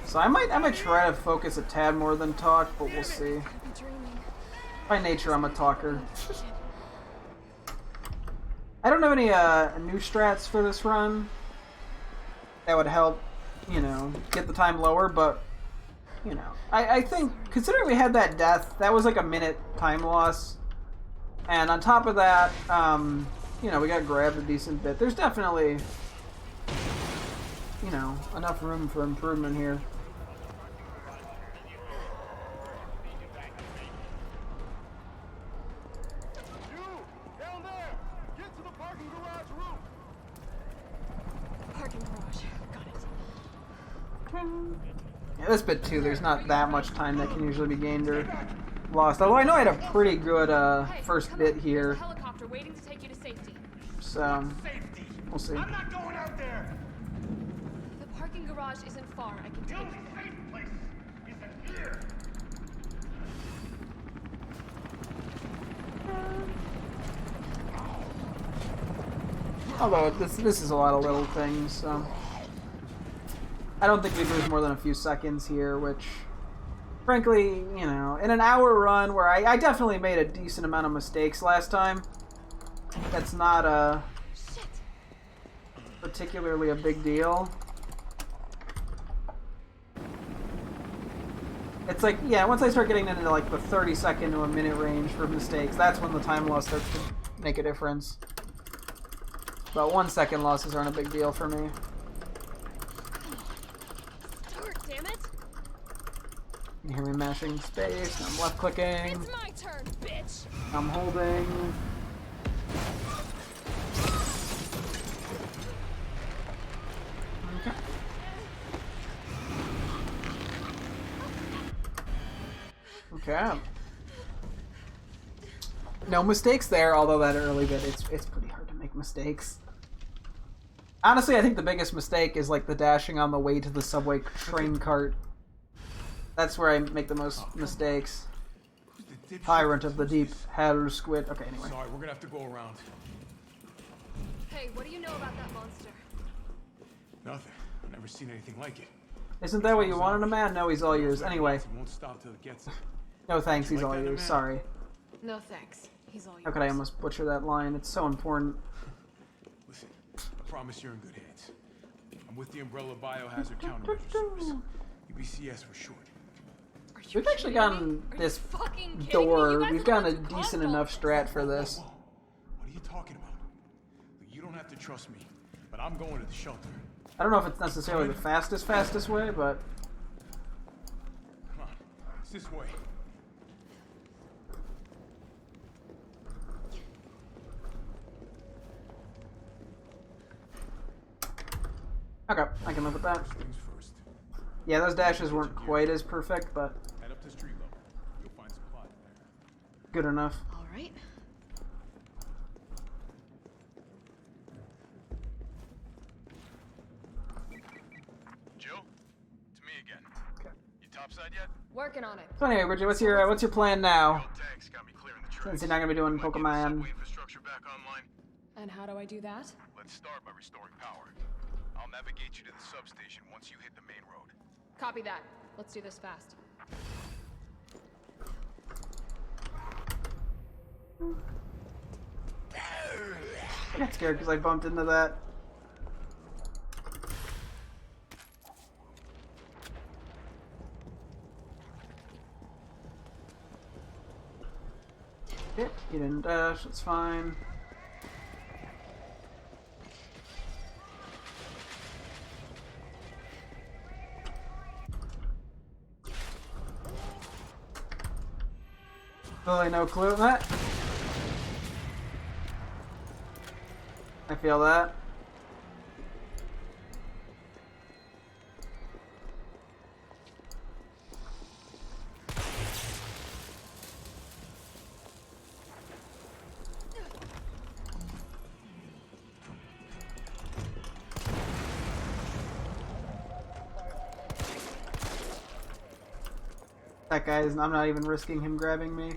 So I might try to focus a tad more than talk, but we'll see. By nature, I'm a talker. I don't have any new strats for this run that would help, get the time lower, but, I think, considering we had that death, that was a minute time loss, and on top of that, we got grabbed a decent bit. There's definitely, enough room for improvement here. Yeah, this bit too, there's not that much time that can usually be gained or lost. Although I know I had a pretty good Hey, first come bit on. here. There's a helicopter waiting to take you to safety. So, Safety. we'll see. I'm not going out there. The parking garage isn't far. I can take No you there. safe place isn't here. Although this is a lot of little things, so I don't think we'd lose more than a few seconds here, which, frankly, you know, in an hour run where I definitely made a decent amount of mistakes last time, that's not Shit. particularly a big deal. It's like, yeah, once I start getting into like the 30-second to a minute range for mistakes, that's when the time loss starts to make a difference. But 1 second losses aren't a big deal for me. Start, damn it. You hear me mashing space, I'm left clicking, It's my turn, bitch. I'm holding. Okay. Okay. No mistakes there, although that early bit, it's pretty hard to make mistakes. Honestly, I think the biggest mistake is like the dashing on the way to the subway train cart. That's where I make the most mistakes. Tyrant of the deep, Hell Squid. Okay, anyway. Sorry, we're gonna have to go around. Hey, what do you know about that monster? Nothing. I've never seen anything like it. Isn't that what you wanted, a man? No, he's all yours. Anyway. He won't stop till it gets it. No thanks, he's all Like that, yours. man? Sorry. No thanks. He's all yours. How could I almost butcher that line? It's so important. Listen, I promise you're in good hands. I'm with the Umbrella Biohazard Countermeasure Service. UBCS for short. Are you We've actually kidding me? gotten Are you this fucking kidding me? You door. guys We've have gotten a lots of decent console. enough strat for this. Whoa. What are you talking about? You don't have to trust me, but I'm going to the shelter. I don't know if it's necessarily the fastest way, but Come on, it's this way. okay, I can live with that. First things first. Yeah, those dashes weren't quite as perfect, but Head up to street level. You'll find supplies there. good enough. All right. Joe, it's me again. Okay. You topside yet? Working on it. So anyway, Bridget, what's your plan now? Old tanks got me clearing the tracks. Since you're not gonna be doing Might get the Pokemon. subway infrastructure back online. And how do I do that? Let's start by restoring power. I'll navigate you to the substation once you hit the main road. Copy that. Let's do this fast. I got scared because I bumped into that. Okay, you didn't dash, it's fine. Really no clue on that. I feel that. That guy is, I'm not even risking him grabbing me.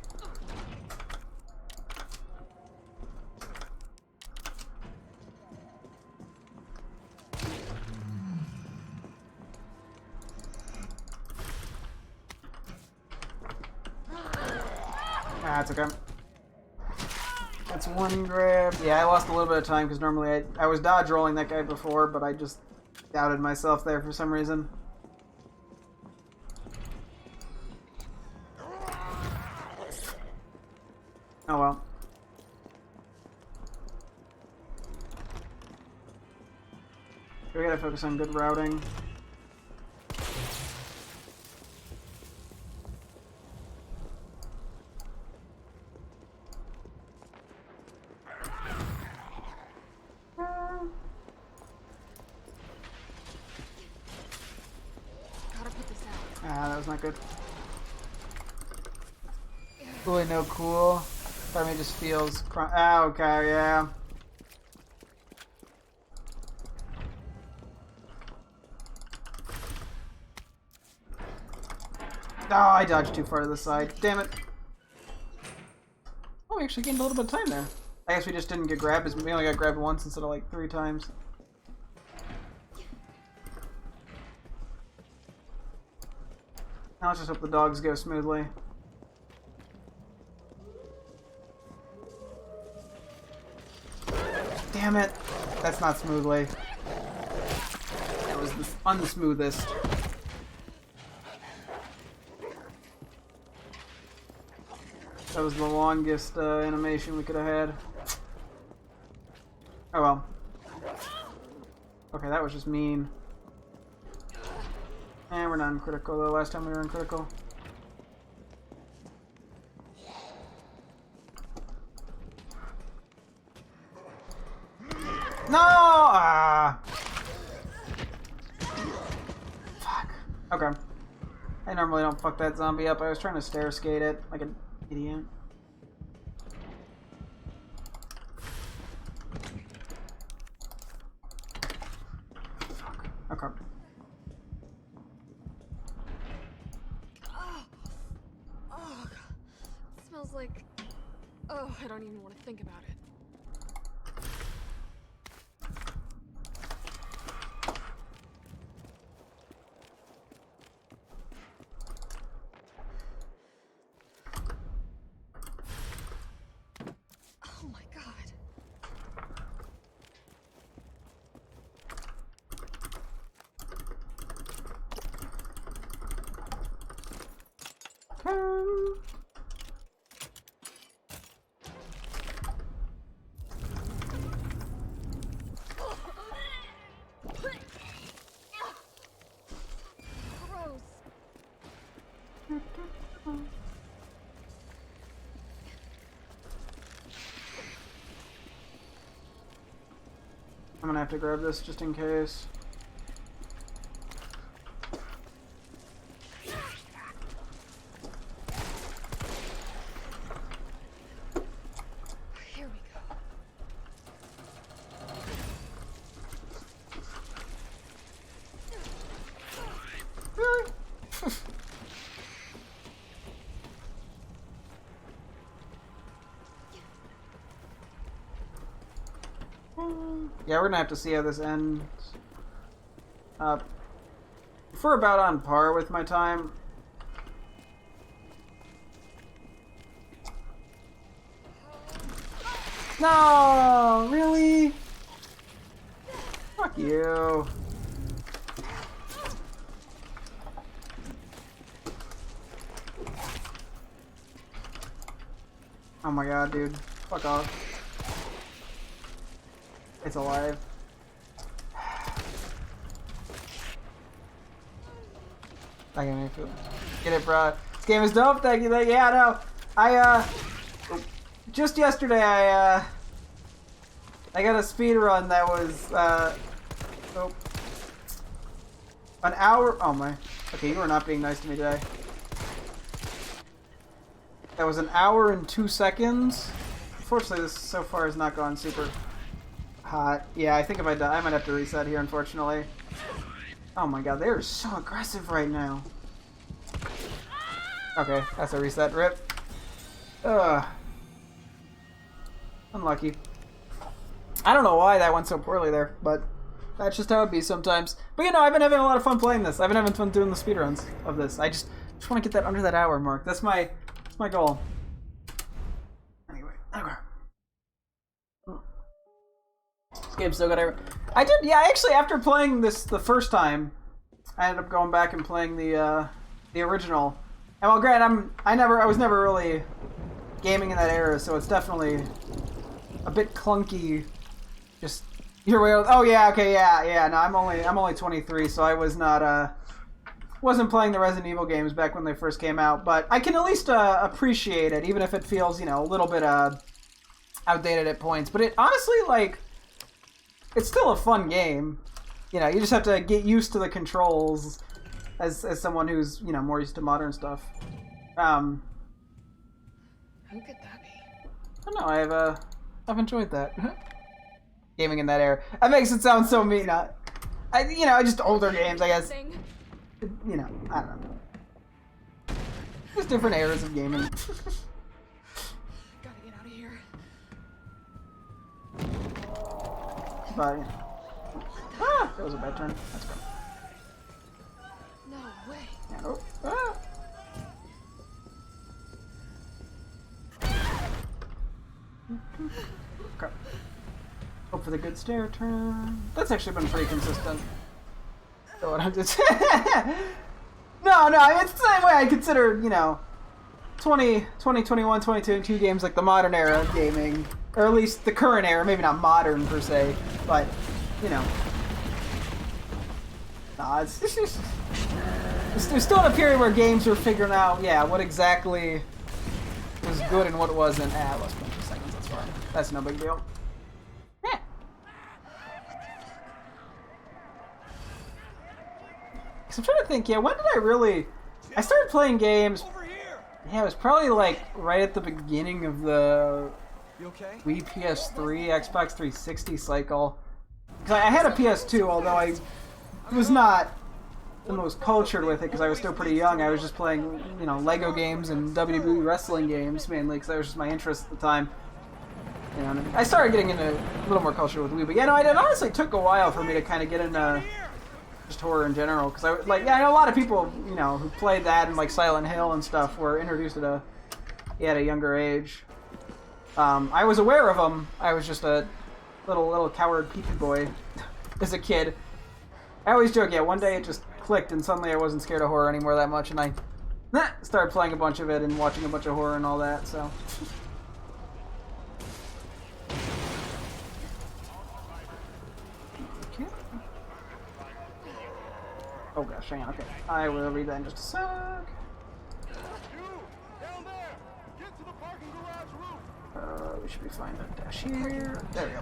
Ah, it's okay. That's one grab. Yeah, I lost a little bit of time because normally I was dodge rolling that guy before, but I just doubted myself there for some reason. Oh well. We gotta focus on good routing. Gotta put this out. Ah, that was not good. Really no cool. Part of me just feels... Oh, okay, yeah. Oh, I dodged too far to the side. Damn it. Oh, we actually gained a little bit of time there. I guess we just didn't get grabbed. We only got grabbed once instead of like 3 times. Now let's just hope the dogs go smoothly. Damn it! That's not smoothly. That was the unsmoothest. That was the longest animation we could have had. Oh well. Okay, that was just mean. And we're not in critical though. Last time we were in critical. No! Ah! Fuck. Okay. I normally don't fuck that zombie up. I was trying to stair skate it like an idiot. Fuck. Okay. Oh, it smells like... Oh, I don't even want to think about it. Oh my god. Gross. I'm gonna have to grab this just in case. Here we go. Really? Yeah, we're gonna have to see how this ends. If we're about on par with my time. No, really? Fuck you. Oh my god, dude. Fuck off. It's alive. That game made me feel. Get it, bro. This game is dope. Thank you. Yeah, no. Just yesterday, I got a speed run that was, an hour. Oh my. Okay, you are not being nice to me today. That was an hour and 2 seconds. Unfortunately, this so far has not gone super hot. Yeah, I think if I die, I might have to reset here, unfortunately. Oh my god, they are so aggressive right now. Okay, that's a reset. Rip. Ugh. Unlucky. I don't know why that went so poorly there, but that's just how it be sometimes. But you know, I've been having a lot of fun playing this. I've been having fun doing the speedruns of this. I just want to get that under that hour mark. That's my goal. Anyway, okay. This game's still got everything. I did, yeah, actually, after playing this the first time, I ended up going back and playing the original. And well, granted, I was never really gaming in that era, so it's definitely a bit clunky. Just your way. Oh yeah, okay, yeah. No, I'm only 23, so I was not wasn't playing the Resident Evil games back when they first came out. But I can at least appreciate it, even if it feels, you know, a little bit outdated at points. But it honestly, like, it's still a fun game. You know, you just have to get used to the controls as someone who's, you know, more used to modern stuff. Who could that be? I don't know. I've enjoyed that. Gaming in that era. That makes it sound so mean. Just older games, I guess. Thing. I don't know. Just different eras of gaming. Gotta get out of here. But, that was a bad turn. Let's go. No way. Yeah, oh, ah. Okay. Hope for the good stair turn. That's actually been pretty consistent. So what I'm just No, it's the same way I consider, 2021, 2022 games like the modern era of gaming. Or at least the current era, maybe not modern per se, but, there's still a period where games were figuring out, what exactly was good and what wasn't. Less than 2 seconds, that's fine. That's no big deal. Yeah. Cause I'm trying to think, when did I started playing games, it was probably like right at the beginning of the Wii PS3, Xbox 360 cycle. Cause I had a PS2, although I was not the most cultured with it because I was still pretty young. I was just playing, Lego games and WWE wrestling games mainly because that was just my interest at the time. And I started getting into a little more culture with Wii, but it honestly took a while for me to kind of get into just horror in general because I know a lot of people, who played that and like Silent Hill and stuff were introduced at a younger age. I was aware of them. I was just a little coward peepee boy as a kid. I always joke, one day it just clicked and suddenly I wasn't scared of horror anymore that much and I started playing a bunch of it and watching a bunch of horror and all that, so. Okay. Oh gosh, hang on, okay. I will read that in just a sec. Down there! Get to the parking garage roof! We should be fine to dash here. There we go.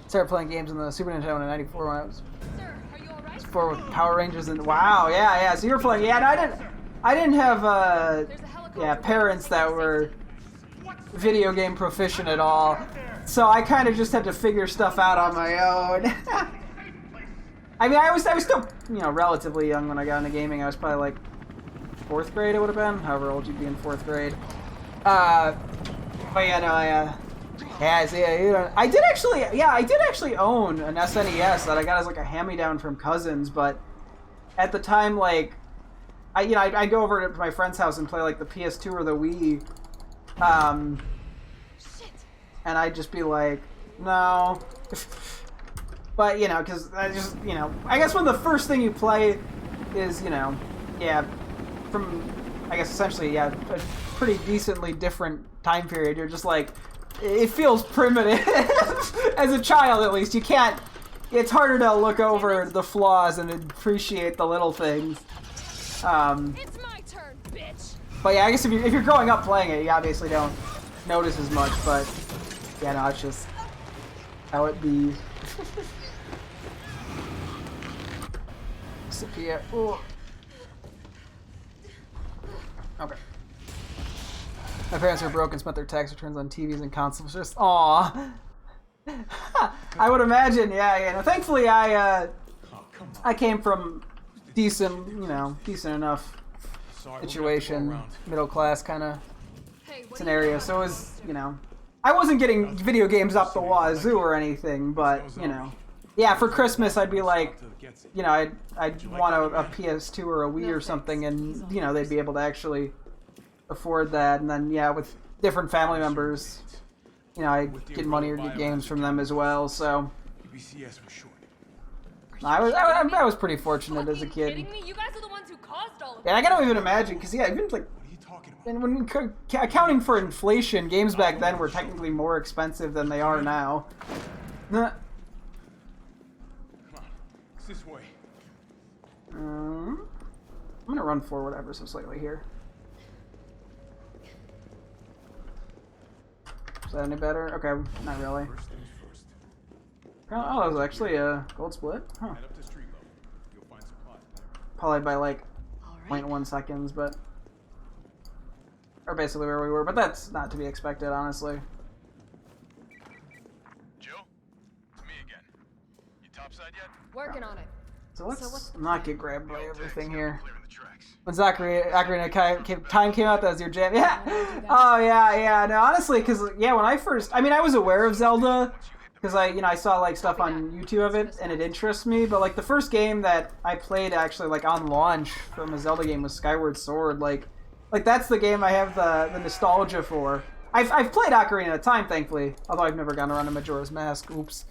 Started playing games on the Super Nintendo in '94 when I was Sir, are you alright? 4 with Power Rangers and wow, yeah. So you're playing, no, I didn't have parents that were video game proficient at all, so I kind of just had to figure stuff out on my own. I mean, I was still relatively young when I got into gaming. I was probably like 4th grade. It would have been, however old you'd be in 4th grade. But I did actually own an SNES that I got as like a hand-me-down from cousins, but at the time, I'd go over to my friend's house and play like the PS2 or the Wii, and I'd just be like, no. But, because I just, I guess when the first thing you play is, from, I guess essentially, a pretty decently different time period, you're just like, it feels primitive. As a child, at least. You can't, it's harder to look over the flaws and appreciate the little things. It's my turn, bitch. But I guess if you're growing up playing it, you obviously don't notice as much, but, it's just how it be. Disappear. Ooh. Okay. My parents are broke and spent their tax returns on TVs and consoles. Just aww. I would imagine, Thankfully, I came from decent enough situation, middle class kind of scenario. So it was, I wasn't getting video games up the wazoo or anything, but for Christmas I'd be like, I'd want a PS2 or a Wii or something, and they'd be able to actually afford that, and then with different family members, I'd get money or get games from them as well. So I was pretty fortunate as a kid. You guys are the ones who caused all of And I gotta even imagine, because even like, and when accounting for inflation, games back then were technically more expensive than they are now. Come on, it's this way. I'm gonna run forward ever so slightly here. Is that any better? Okay, not really. First things first. Oh, that was actually a gold split. Huh. Head up to street level. You'll find supplies there. Probably by like All right. 0.1 seconds, but... are basically where we were, but that's not to be expected, honestly. Jill? It's me again. You topside yet? Working on it. So let's what's the not get grabbed by Yo, everything Ted's here. clearing the tracks. When Ocarina of Time came out, that was your jam. Yeah. Oh yeah. No, honestly, because when I first, I mean, I was aware of Zelda because I saw like stuff on YouTube of it and it interests me. But like the first game that I played actually like on launch from a Zelda game was Skyward Sword. Like that's the game I have the nostalgia for. I've played Ocarina of Time, thankfully, although I've never gone around to Majora's Mask. Oops.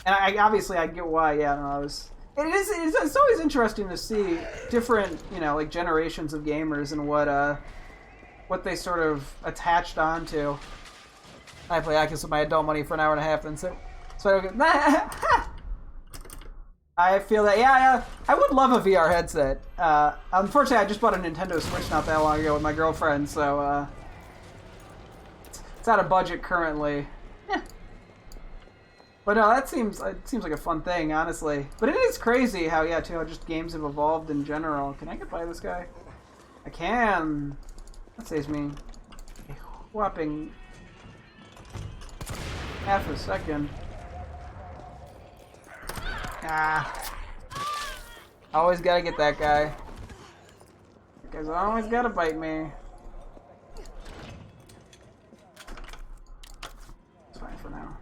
And I get why. Yeah, no, it's always interesting to see different, like generations of gamers and what they sort of attached onto. I play Oculus with my adult money for an hour and a half, then so I don't get. I feel that yeah, I would love a VR headset. Unfortunately, I just bought a Nintendo Switch not that long ago with my girlfriend, so it's out of budget currently. But no, it seems like a fun thing, honestly. But it is crazy how just games have evolved in general. Can I get by this guy? I can. That saves me a whopping half a second. Always gotta get that guy. That guy's always gotta bite me. It's fine for now.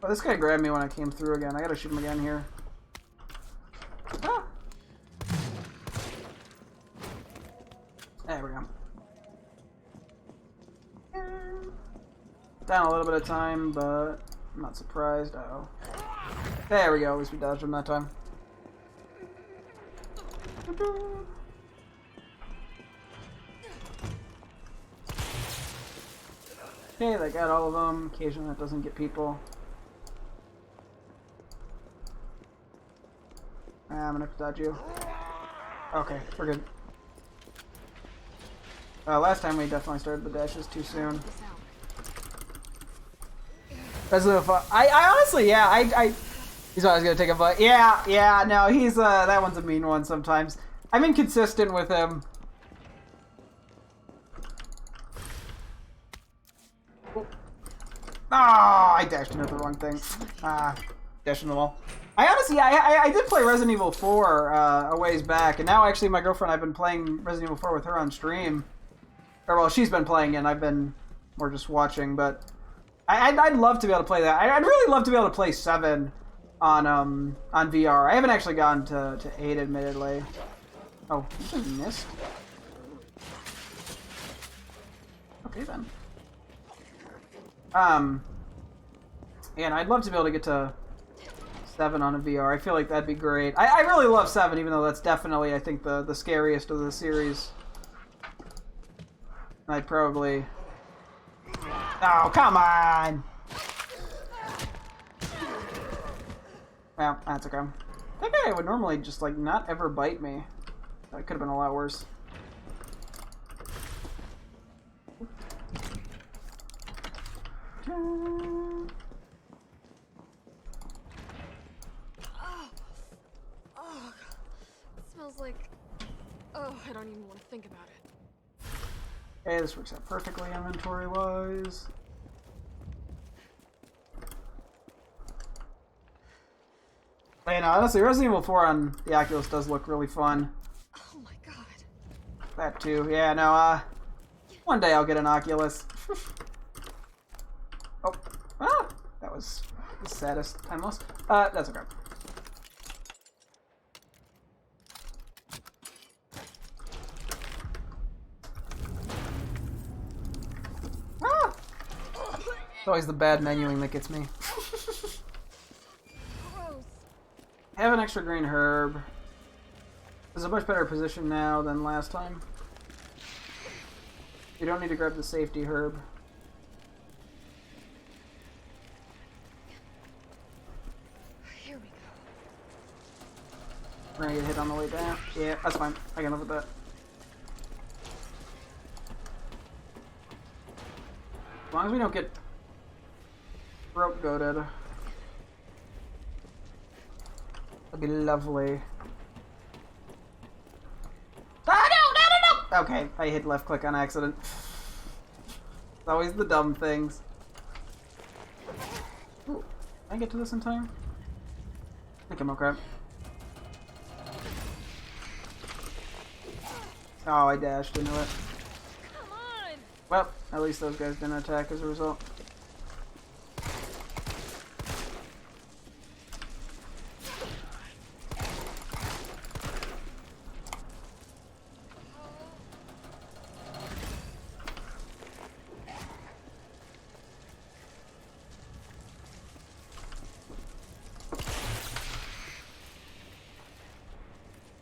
Oh, this guy grabbed me when I came through again. I gotta shoot him again here. Ah! There we go. Down a little bit of time, but I'm not surprised. Uh-oh. There we go. At least we dodged him that time. Okay, they got all of them. Occasionally that doesn't get people. I'm gonna have to dodge you. Okay, we're good. Last time we definitely started the dashes too soon. Resident Evil 5. I honestly, he's always gonna take a bite. Yeah, no, he's that one's a mean one sometimes. I'm inconsistent with him. Oh, I dashed into the wrong thing. Dashed in the wall. I honestly, I did play Resident Evil 4 a ways back, and now actually my girlfriend, I've been playing Resident Evil 4 with her on stream. Or well, she's been playing it, and I've been more just watching, but I'd love to be able to play that. I'd really love to be able to play 7 on VR. I haven't actually gotten to 8, admittedly. Oh, you just missed? Okay, then. Yeah, and I'd love to be able to get to 7 on a VR. I feel like that'd be great. I really love 7, even though that's definitely, I think, the scariest of the series. I'd probably... Oh, come on! Well, that's okay. That guy would normally just, like, not ever bite me. That could have been a lot worse. It smells like... Oh, I don't even want to think about it. Okay, this works out perfectly inventory-wise. And honestly, Resident Evil 4 on the Oculus does look really fun. Oh my god. That too. Yeah, no, one day I'll get an Oculus. Oh. That was the saddest time lost. That's okay. It's always the bad menuing that gets me. Gross. I have an extra green herb. This is a much better position now than last time. You don't need to grab the safety herb. Here we go. We're gonna get hit on the way down. Yeah, that's fine. I can live with that. As long as we don't get rope goated. That'd be lovely. Okay, I hit left click on accident. It's always the dumb things. Ooh, can I get to this in time? I think I'm okay. Oh, I dashed into it. Come on! Well, at least those guys didn't attack as a result.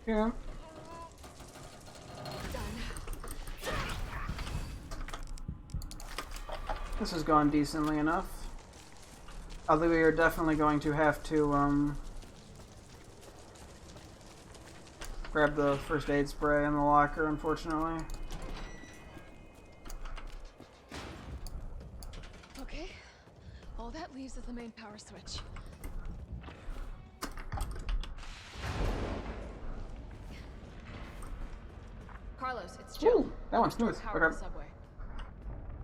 Yeah. This has gone decently enough. Although we are definitely going to have to, grab the first aid spray in the locker, unfortunately. Okay. All that leaves is the main power switch. Carlos, it's Joe. Ooh, that one's smooth. Power Okay. the subway.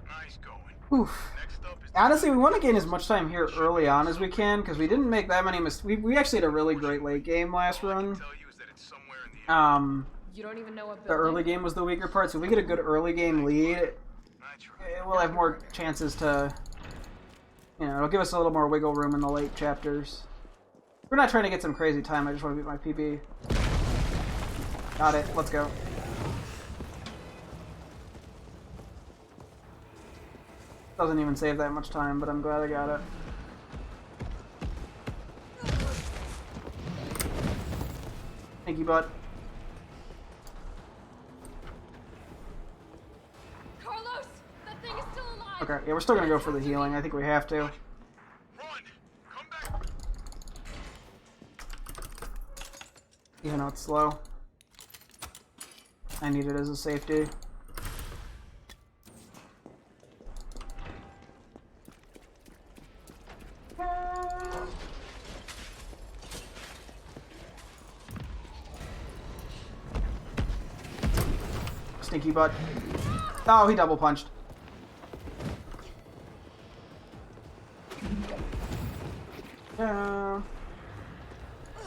Nice going. Oof. Next up is Honestly, we want to gain as much time here early on as we can, because we didn't make that many mistakes. We actually had a really great late game last all I can run. tell you is that it's somewhere in the area. You don't even know what The building? early game was the weaker part, so if we get a good early game lead, I tried. we'll have more chances to, you know, it'll give us a little more wiggle room in the late chapters. We're not trying to get some crazy time, I just want to beat my PB. Got it, let's go. Doesn't even save that much time, but I'm glad I got it. Thank you, bud. Carlos! That thing is still alive! Okay, yeah, we're still gonna go for the healing. I think we have to. Run! Come back! Even though it's slow. I need it as a safety. Stinky butt. Oh, he double punched. Yeah.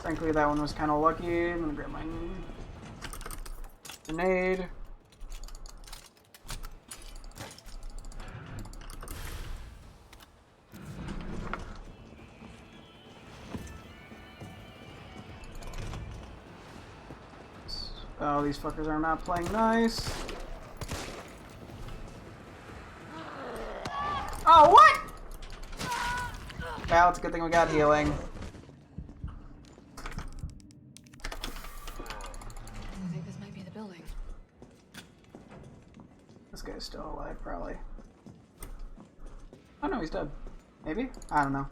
Frankly, that one was kind of lucky. I'm gonna grab my grenade. Oh, these fuckers are not playing nice. Oh, what? Well, it's a good thing we got healing. I think this might be the building. This guy's still alive, probably. Oh no, he's dead. Maybe? I don't know.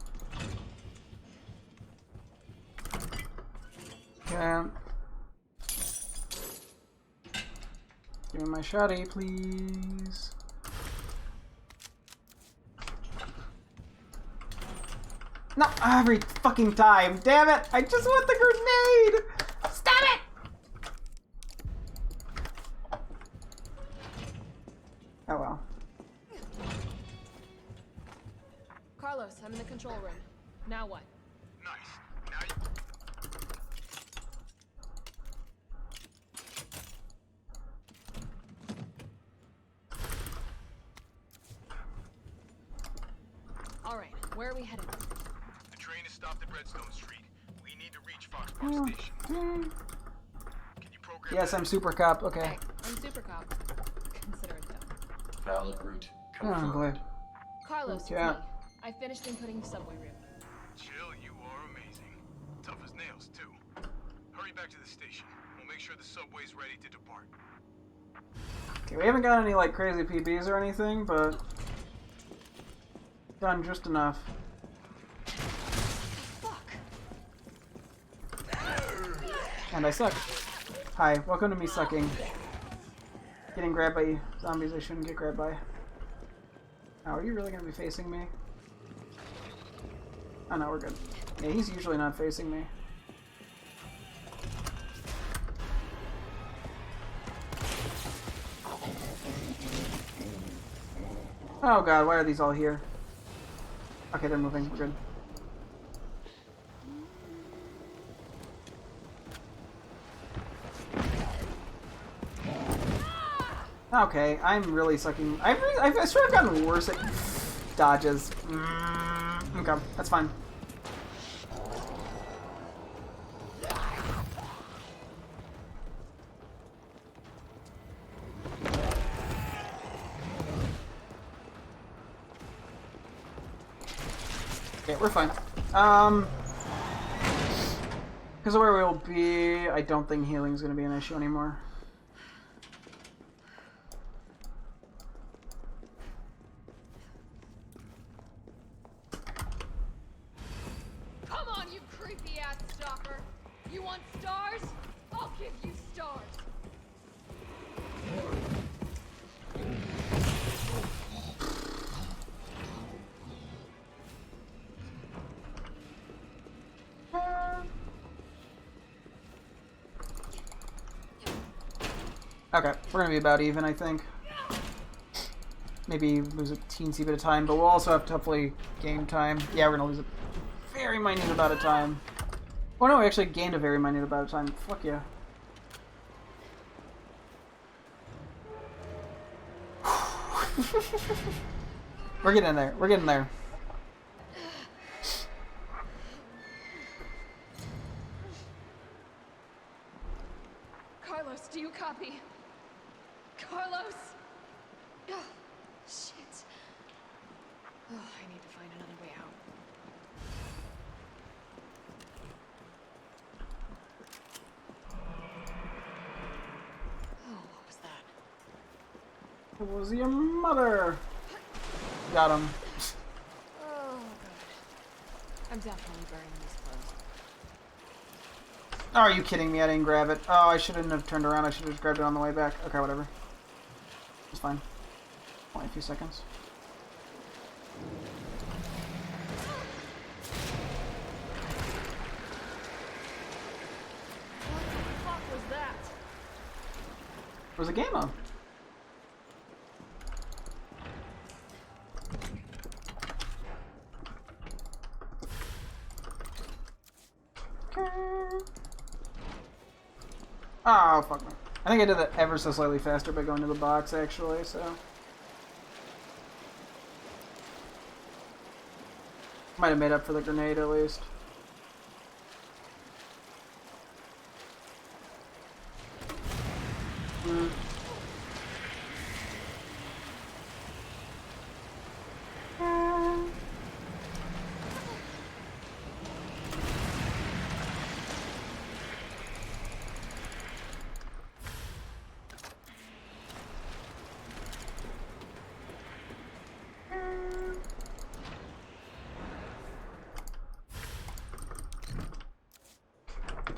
Okay. Give me my shotty, please. Not every fucking time. Damn it! I just want the grenade! Stop it! Oh well. Carlos, I'm in the control room. Now what? Nice. Now you... Alright, where are we headed? The train is stopped at Redstone Street. We need to reach Foxborough Station. Can you program Yes, that? I'm Super Cop. Okay. Hey, I'm Super Cop. Consider it done. Valid route. Oh, I'm glad. Carlos, it's Yeah. me. I finished inputting the subway route. Chill, you are amazing. Tough as nails, too. Hurry back to the station. We'll make sure the subway's ready to depart. Okay, we haven't got any like crazy PBs or anything, but done just enough. Fuck! And I suck. Hi, welcome to me sucking. Getting grabbed by zombies I shouldn't get grabbed by. Oh, are you really gonna be facing me? Oh no, we're good. Yeah, he's usually not facing me. Oh god, why are these all here? Okay, they're moving. We're good. Okay, I'm really sucking. I swear I've gotten worse at dodges. Okay, that's fine. Okay, we're fine. Because of where we'll be, I don't think healing is going to be an issue anymore. Come on, you creepy ass stalker! You want stars? I'll give you stars! Okay, we're gonna be about even, I think. Maybe lose a teensy bit of time, but we'll also have to hopefully gain time. Yeah, we're gonna lose a very minute amount of time. Oh no, we actually gained a very minute amount of time. Fuck yeah. We're getting there. We're getting there. Carlos, do you copy? Carlos? Oh, shit. Oh, I need to find another way out. Oh, what was that? It was your mother. Got him. Oh, God. I'm definitely burning these clothes. Oh, are you kidding me? I didn't grab it. Oh, I shouldn't have turned around. I should have just grabbed it on the way back. Okay, whatever. It's fine. Only a few seconds. What the fuck was that? There's a game on. Oh, fuck me. I think I did that ever so slightly faster by going to the box, actually, so... Might have made up for the grenade, at least.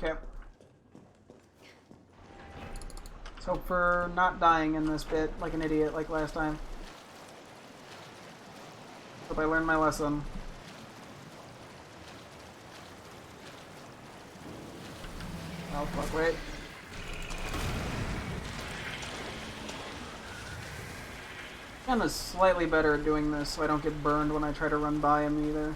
Okay. Let's hope for not dying in this bit like an idiot like last time. Hope I learned my lesson. Oh fuck, wait. I'm slightly better at doing this so I don't get burned when I try to run by him either.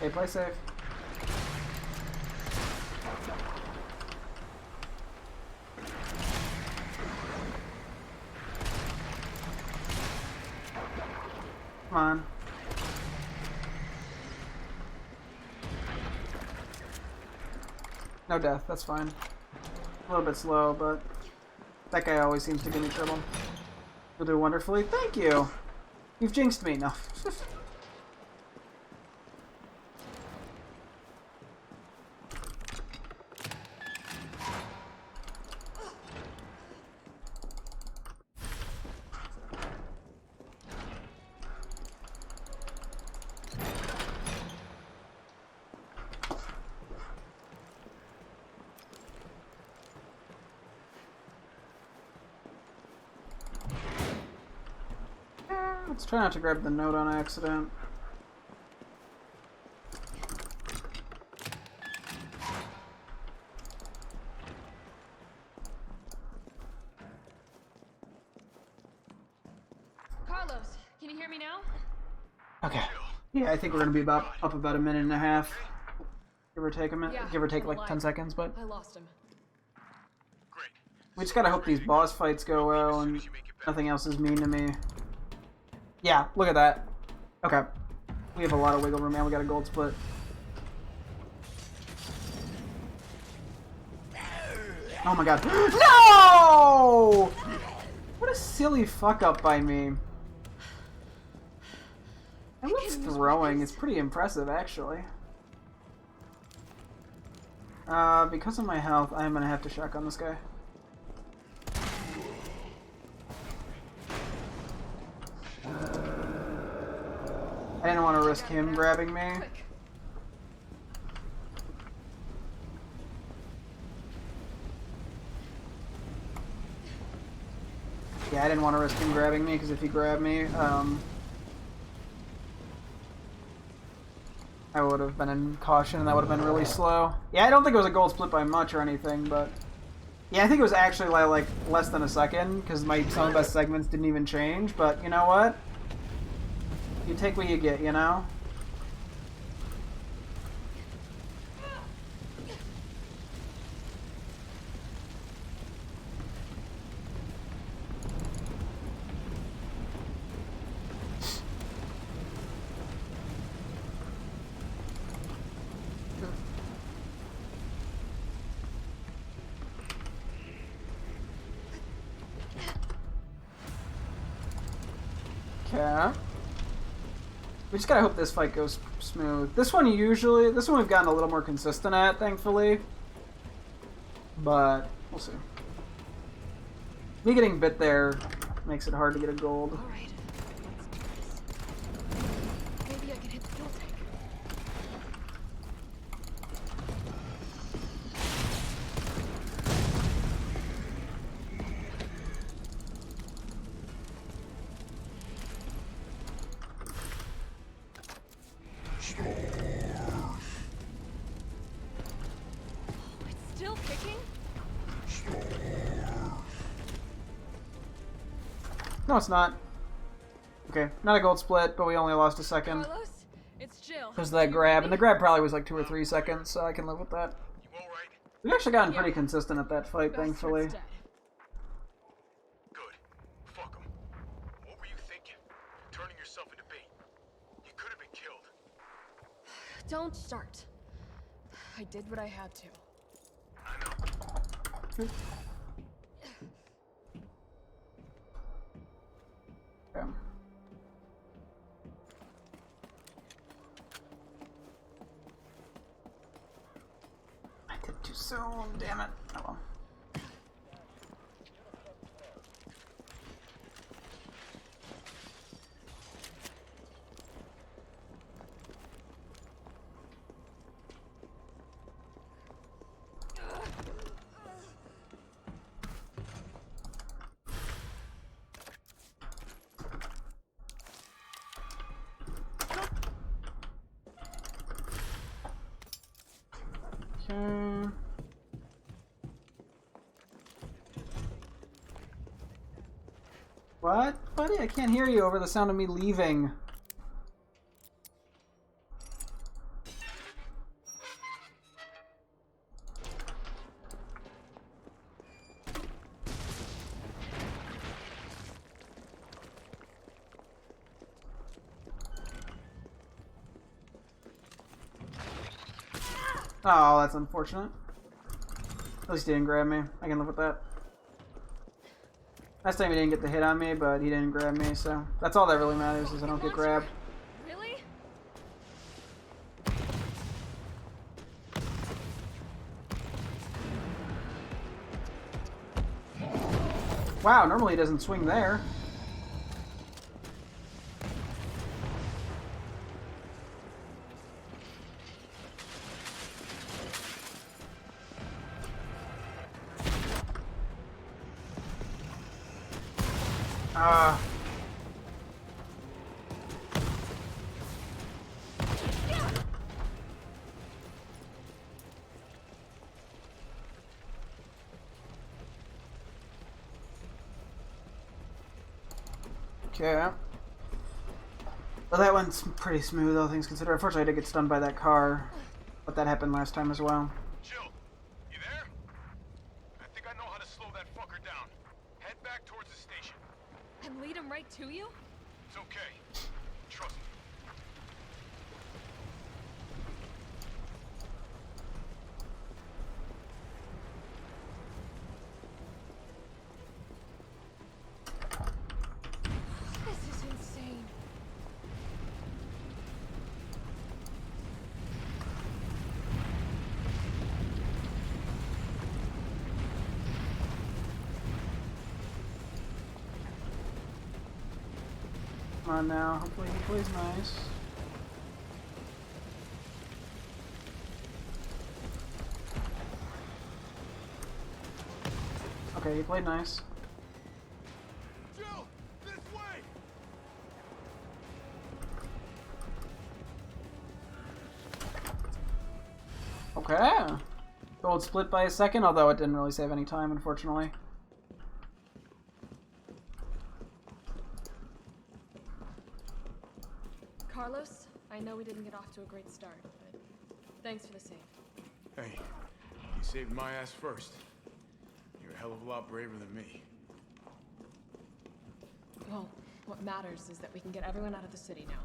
Hey, play safe. Come on. No death, that's fine. A little bit slow, but that guy always seems to give me trouble. You'll do wonderfully. Thank you! You've jinxed me. No. Let's try not to grab the note on accident. Carlos, can you hear me now? Okay. Yeah, I think we're gonna be about up about a minute and a half. Give or take a minute. Yeah, Give or take like alive. 10 seconds, but I lost him. Great. we just gotta hope these boss fights go well and nothing else is mean to me. Yeah, look at that. Okay. We have a lot of wiggle room and we got a gold split. Oh my god. No! What a silly fuck up by me. And what's throwing is pretty impressive, actually. Because of my health, I'm gonna have to shotgun this guy. I didn't want to risk him grabbing me. Quick. Yeah, I didn't want to risk him grabbing me, because if he grabbed me, I would have been in caution, and that would have been really slow. Yeah, I don't think it was a gold split by much or anything, but... Yeah, I think it was actually like less than a second, because my some of the best segments didn't even change, but you know what? You take what you get, you know? Okay. We just gotta hope this fight goes smooth. This one we've gotten a little more consistent at, thankfully. But, we'll see. Me getting bit there makes it hard to get a gold. All right. Let's do this. Maybe I can hit the fuel tank. It's still kicking? No, it's not. Okay, not a gold split, but we only lost a second. Carlos, it's Jill. Because of that grab, and the grab probably was like 2 or 3 seconds, so I can live with that. You all right? We've actually gotten pretty consistent at that fight, thankfully. Bastard's dead. Good. Fuck him. What were you thinking? Turning yourself into bait. You could have been killed. Don't start. I did what I had to. I know. Okay. I did too soon, damn it. Oh well. Okay. What? Buddy, I can't hear you over the sound of me leaving. Oh, that's unfortunate. At least he didn't grab me. I can live with that. Last time he didn't get the hit on me, but he didn't grab me, so that's all that really matters is I don't get grabbed. Really? Wow, normally he doesn't swing there. Okay. Well, that one's pretty smooth, all things considered. Unfortunately, I did get stunned by that car, but that happened last time as well. Jill, you there? I think I know how to slow that fucker down. Head back towards the station. And lead him right to you? It's okay. Trust me. This is insane. Come on now. Hopefully he plays nice. Okay, he played nice. Jill, this way! Okay. Gold split by a second, although it didn't really save any time, unfortunately. Carlos, I know we didn't get off to a great start, but thanks for the save. Hey, you saved my ass first. You're a hell of a lot braver than me. Well, what matters is that we can get everyone out of the city now.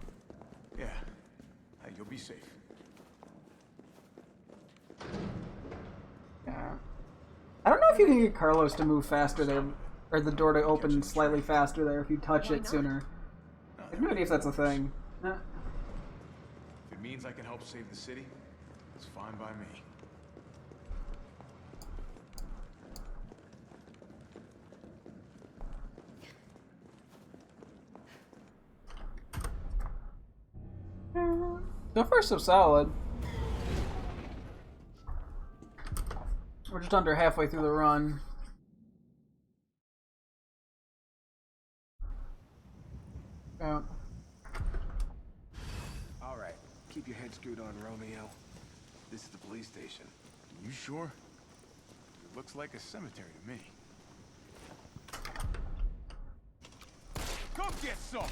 Yeah. Hey, you'll be safe. Yeah. I don't know if you can get Carlos to move faster there, or the door to open slightly faster there if you touch Why it not? sooner. I have no idea if that's a thing. If it means I can help save the city, it's fine by me. So far, so solid. We're just under halfway through the run. Yeah. All right, keep your head screwed on, Romeo. This is the police station. You sure? It looks like a cemetery to me. Come get some!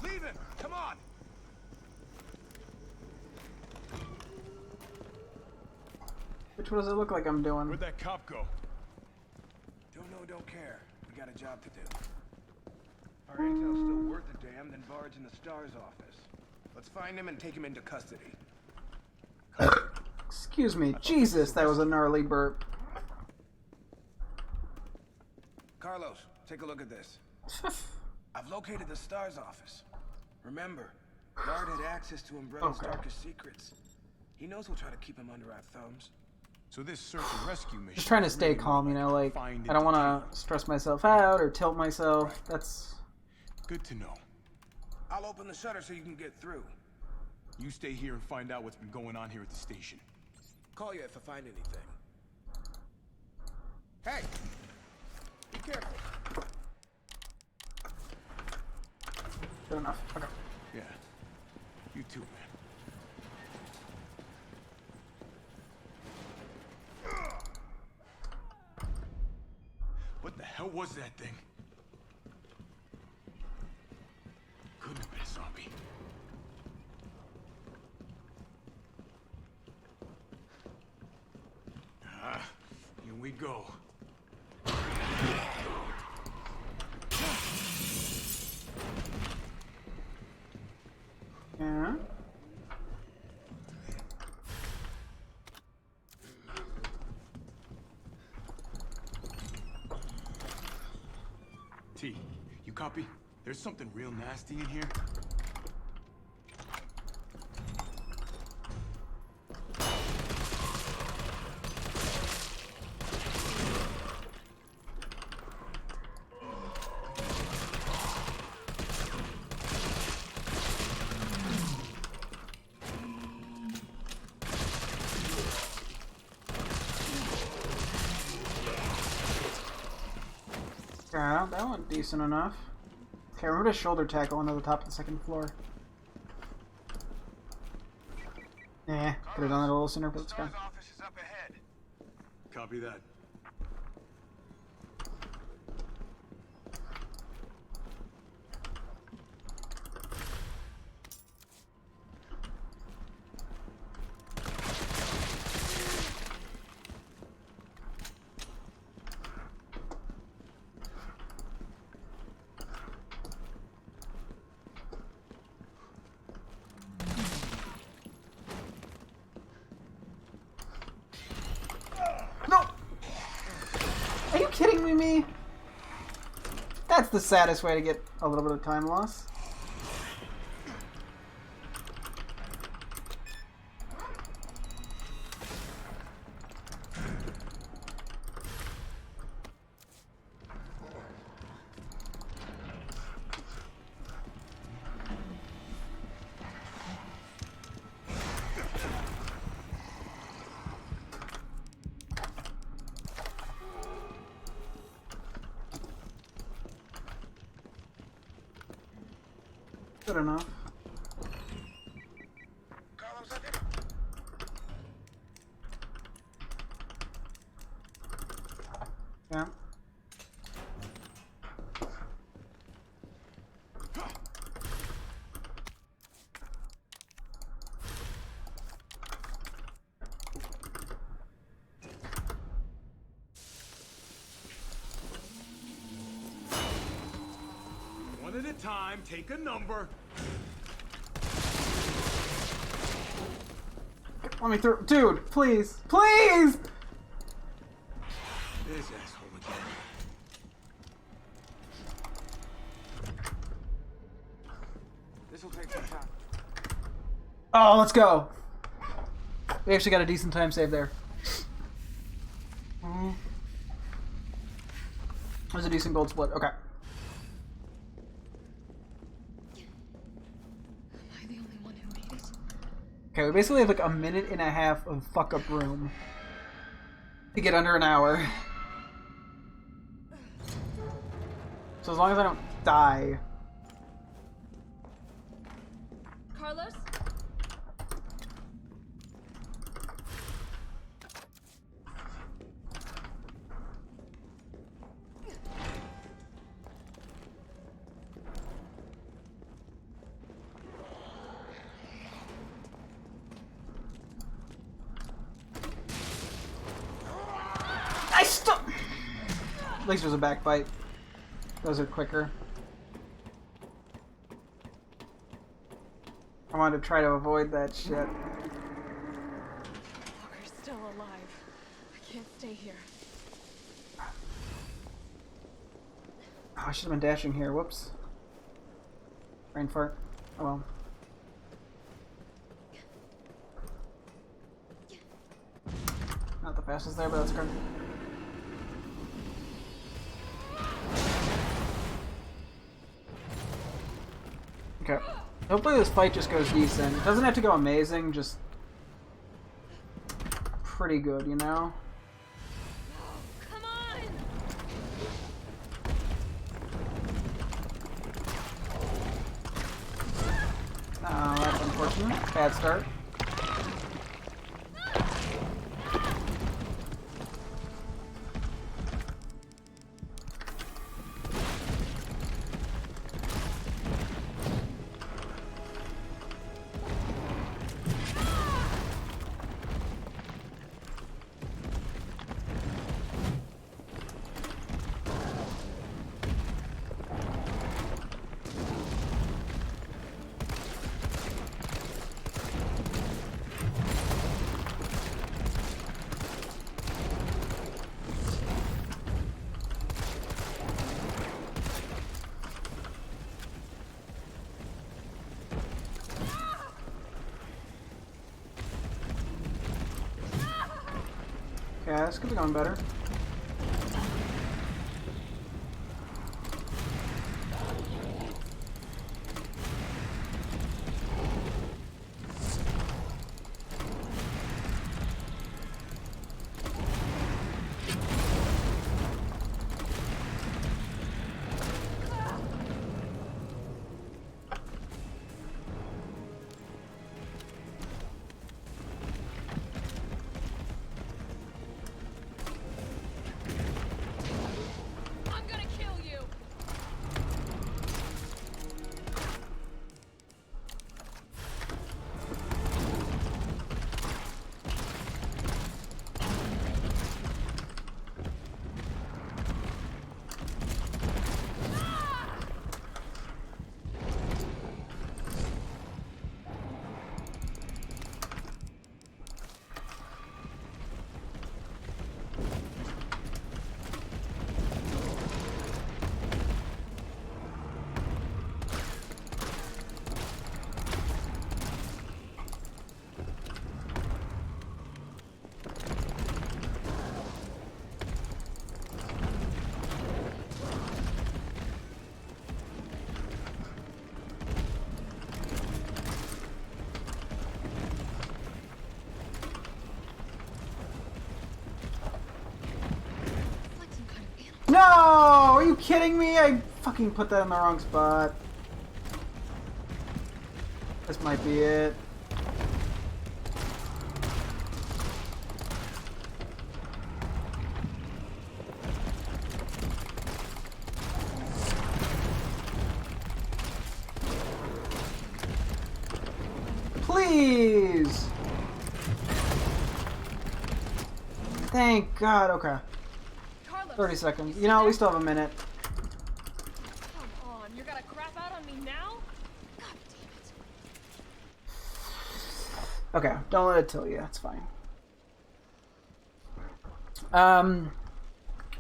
Leave him! Come on! Which one does it look like I'm doing? Where'd that cop go? Don't know, don't care. We got a job to do. Our intel's still worth a damn, then Bard's in the STARS office. Let's find him and take him into custody. Excuse me. Jesus, that was a gnarly burp. Carlos, take a look at this. I've located the STARS office. Remember, Bard had access to Umbrella's Okay. darkest secrets. He knows we'll try to keep him under our thumbs. So this search and rescue mission... Just trying to is stay really calm, you more know, like, find I don't and want to stress myself out or tilt myself. That's... Good to know. I'll open the shutter so you can get through. You stay here and find out what's been going on here at the station. Call you if I find anything. Hey! Be careful. Good enough. Okay. Yeah. You too, man. What the hell was that thing? Couldn't have been a zombie. Here we go. Yeah. T, you copy? There's something real nasty in here. Yeah, that went decent enough. Okay, remember to shoulder tackle onto the top of the second floor. Could have done that a little sooner, but it's okay. Star's office is up ahead. Copy that. No! Are you kidding me? That's the saddest way to get a little bit of time loss. Good enough. Carlos, I did. Yeah. One at a time, take a number. Let me through. Dude, please. Please! This asshole again. This'll take some time. Oh, let's go. We actually got a decent time save there. There's a decent gold split. Okay. Am I the only one who made it? Okay, we basically have like a minute and a half of fuck up room to get under an hour. So as long as I don't die. Carlos? I still. At least there's a backbite. Those are quicker. I wanted to try to avoid that shit. Walker's still alive. I can't stay here. Oh, I should have been dashing here. Whoops. Brain fart. Oh well. Not the fastest there, but that's okay. Okay. Hopefully this fight just goes decent. It doesn't have to go amazing, just pretty good, you know? Come on! Oh, that's unfortunate. Bad start. Yeah, this could be going better. No! Are you kidding me? I fucking put that in the wrong spot. This might be it. Please! Thank God, okay. Carlos, 30 seconds. You know, we still have a minute. come on. You're gonna crap out on me now? God damn it. Okay, don't let it kill you. It's fine.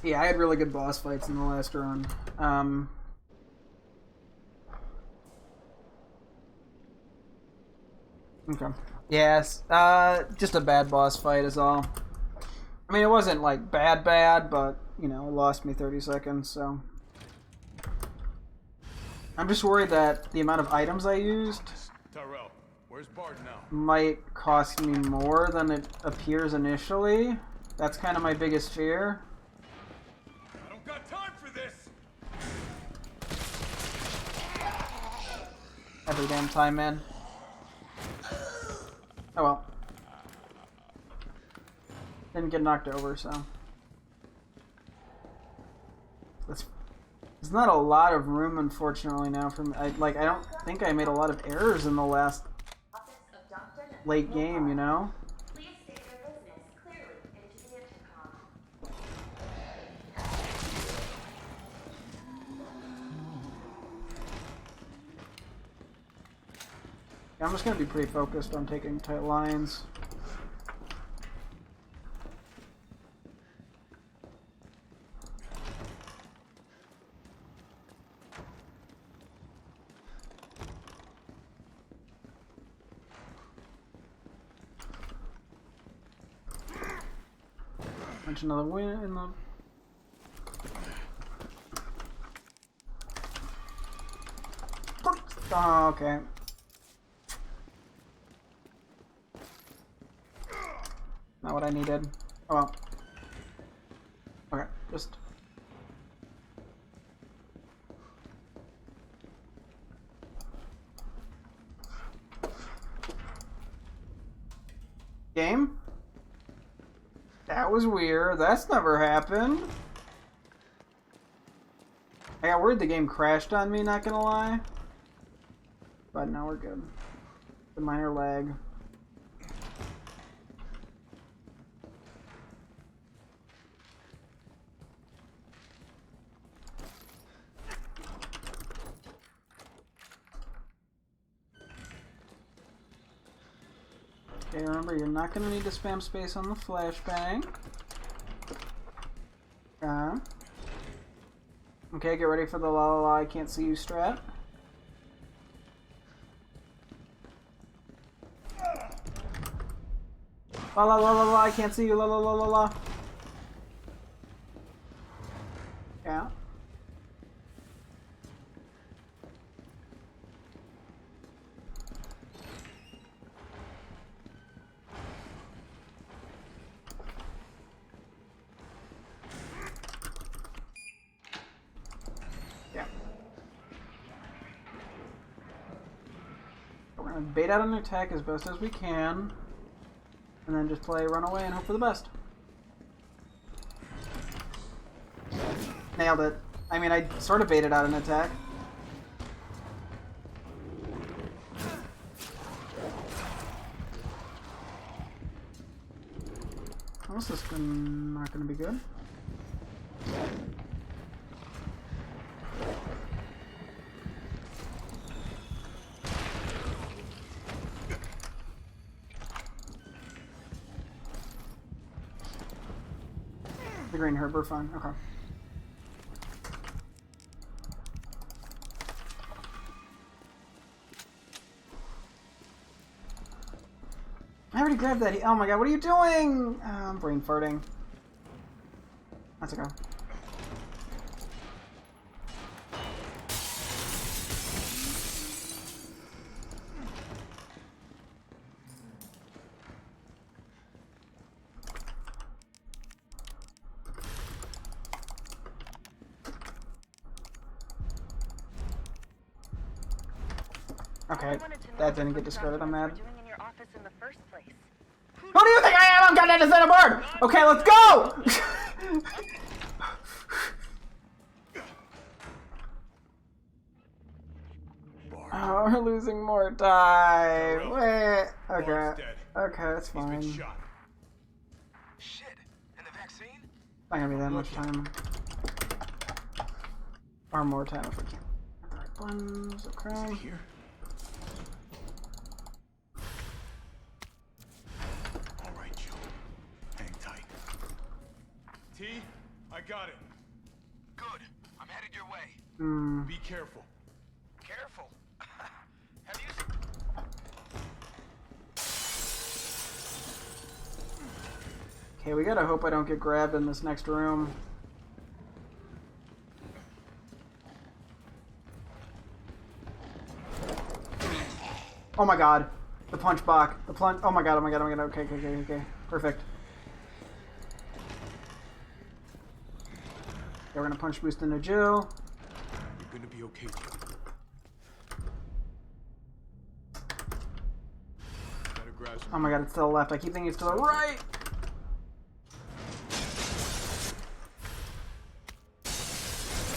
Yeah, I had really good boss fights in the last run. Okay. Yes, just a bad boss fight is all. I mean, it wasn't like bad, but you know, it lost me 30 seconds. So I'm just worried that the amount of items I used Tyrell, where's Bard now? might cost me more than it appears initially. That's kind of my biggest fear. I don't got time for this! Every damn time, man. Oh well. Didn't get knocked over, so. There's not a lot of room, unfortunately, now for me. I don't think I made a lot of errors in the last late game, you know? Please state your business clearly into the intercom. Yeah, I'm just gonna be pretty focused on taking tight lines. Punch another win in the. Oh, okay. Not what I needed. Oh well. Okay, just. Game? That was weird. That's never happened. I got worried the game crashed on me, not gonna lie. But now we're good. The minor lag. Okay, remember, you're not going to need to spam space on the flashbang. Okay, get ready for the la la la, I can't see you strat. La la la la la, I can't see you, la la la la la. Yeah. We're gonna bait out an attack as best as we can, and then just play run away and hope for the best. Nailed it. I mean, I sort of baited out an attack. Oh, this is not gonna be good. The green herb, we're fine. Okay. I already grabbed that. Oh my god, what are you doing? I'm brain farting. That's okay. Okay, that didn't get discarded. I'm mad. Doing in your office in the first place. Who do you think I am? I'm getting to set a board! Okay, let's go! Oh, we're losing more time. Wait. Okay. Bard's dead. Okay, that's He's been fine. shot. Shit. And the vaccine? Not gonna be that much time. Or more time if we can. Alright, buttons, okay. Here. All right, Joe. Hang tight. T, I got it. Good. I'm headed your way. Be careful. Careful. Have you... Okay, we gotta hope I don't get grabbed in this next room. Oh my god. The punch block. The plunge. Oh my god, oh my god, oh my god. Okay, okay, okay, okay. Perfect. Yeah, we're gonna punch boost into Jill. You're gonna be okay, Joe. Gotta grab some. Oh my god, it's to the left. I keep thinking it's to the right.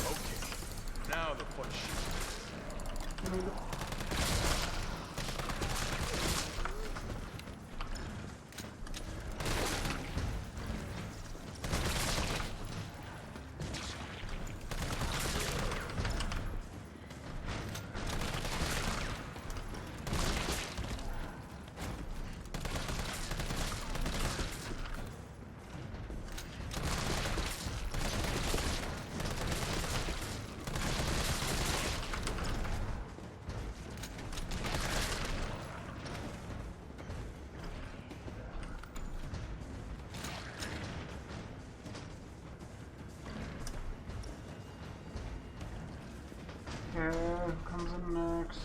Okay. Now the punch. Okay, who comes in next?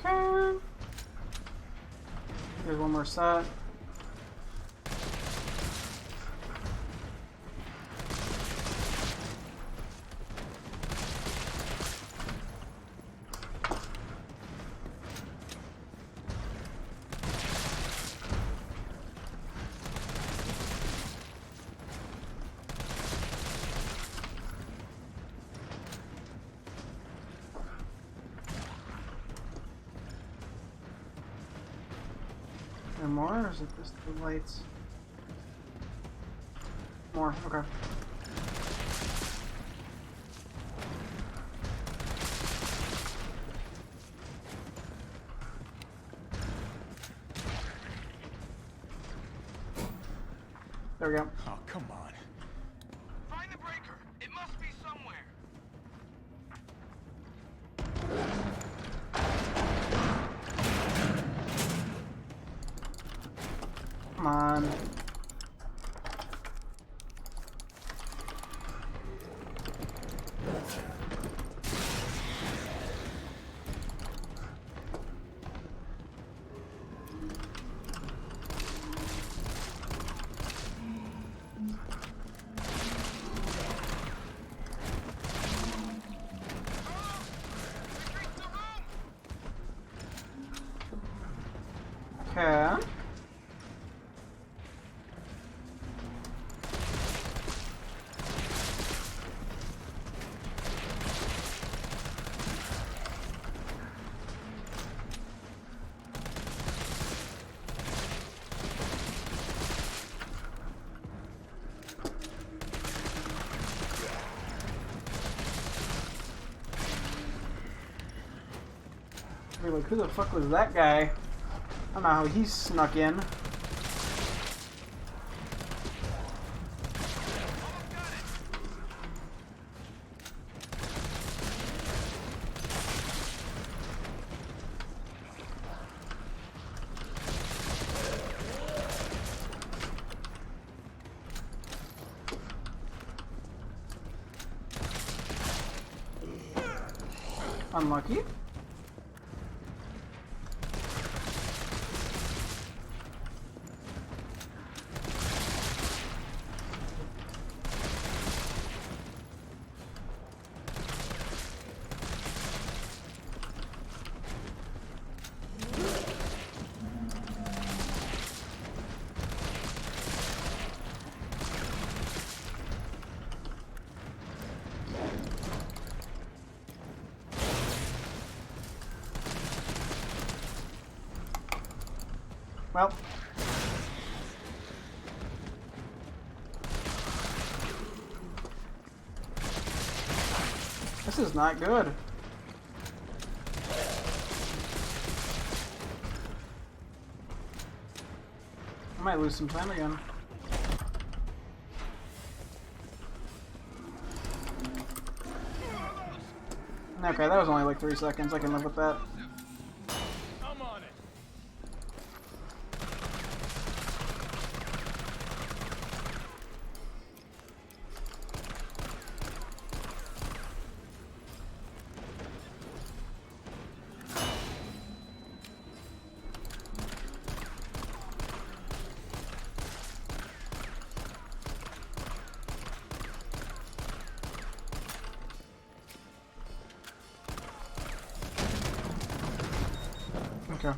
Okay. Here's one more set. There more, or is it just the lights? More, okay. There we go. Oh, come on. Find the breaker. It must be somewhere. Come on. Okay. You're like, who the fuck was that guy? I don't know how he snuck in. Unlucky. Well. This is not good. I might lose some time again. Okay, that was only like 3 seconds. I can live with that. I'm on it. Okay.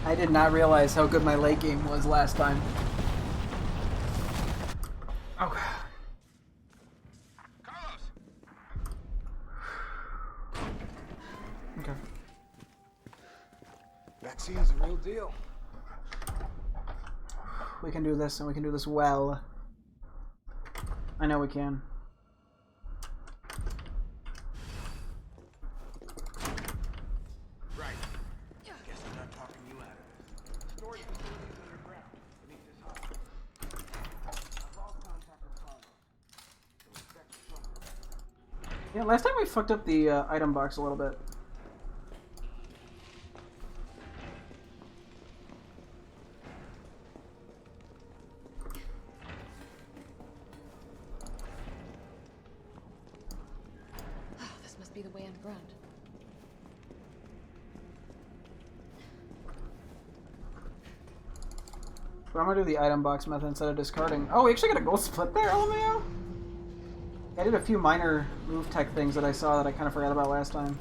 I did not realize how good my late game was last time. Okay. Carlos! Okay. Vaccine's the real deal. We can do this, and we can do this well. I know we can. Right. Guess I'm not talking you out of this. Storage facilities underground, beneath this hospital. I've lost contact with Carlos. So expect trouble. Yeah, last time we fucked up the item box a little bit. Oh, this must be the way underground. But I'm gonna do the item box method instead of discarding. Oh, we actually got a gold split there, LMAO? I did a few minor move tech things that I saw that I kind of forgot about last time.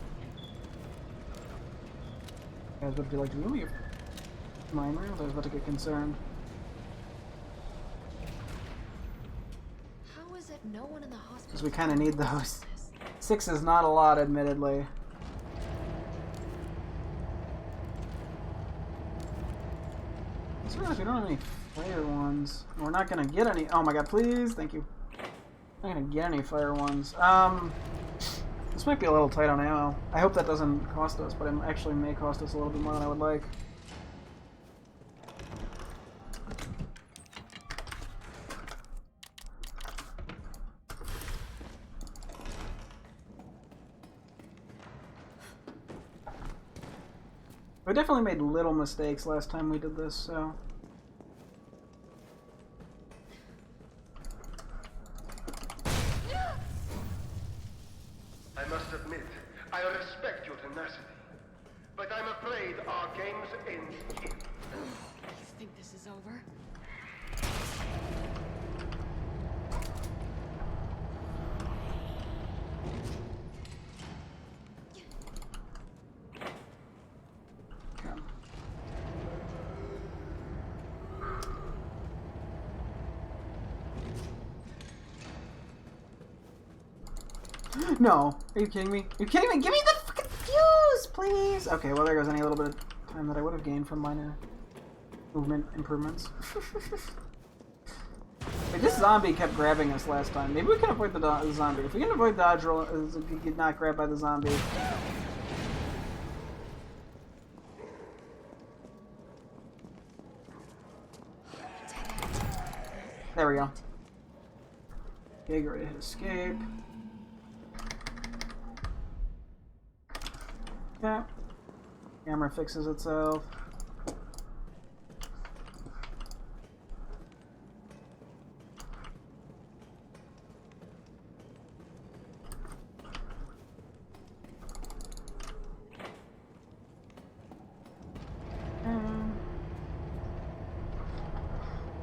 You guys would you like to move your minor? I was about to get concerned. How is it no one in the hospital? Because we kind of need those. 6 is not a lot, admittedly. I just realized we don't have any fire ones. We're not gonna get any. Oh my god, please, thank you. Not gonna get any fire ones. This might be a little tight on ammo. I hope that doesn't cost us, but it actually may cost us a little bit more than I would like. We definitely made little mistakes last time we did this, so... I must admit, I respect your tenacity, but I'm afraid our games end here. You think this is over? No. Are you kidding me? Are you kidding me? Give me the fucking fuse, please! Okay, well there goes any little bit of time that I would have gained from minor movement improvements. Like, this zombie kept grabbing us last time. Maybe we can avoid the zombie. If we can avoid dodge roll, we get not grabbed by the zombie. There we go. Okay, get ready to hit escape. Yeah. Camera fixes itself.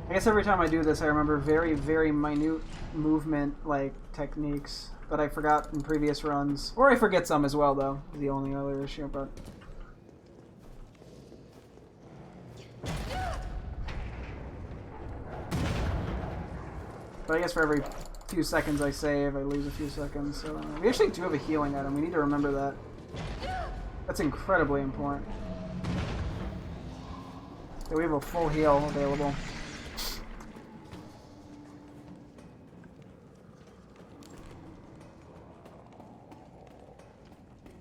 I guess every time I do this, I remember very, very minute movement, like, techniques that I forgot in previous runs. Or I forget some as well, though. Is the only other issue, but... But I guess for every few seconds I save, I lose a few seconds. So we actually do have a healing item. We need to remember that. That's incredibly important. Yeah, we have a full heal available.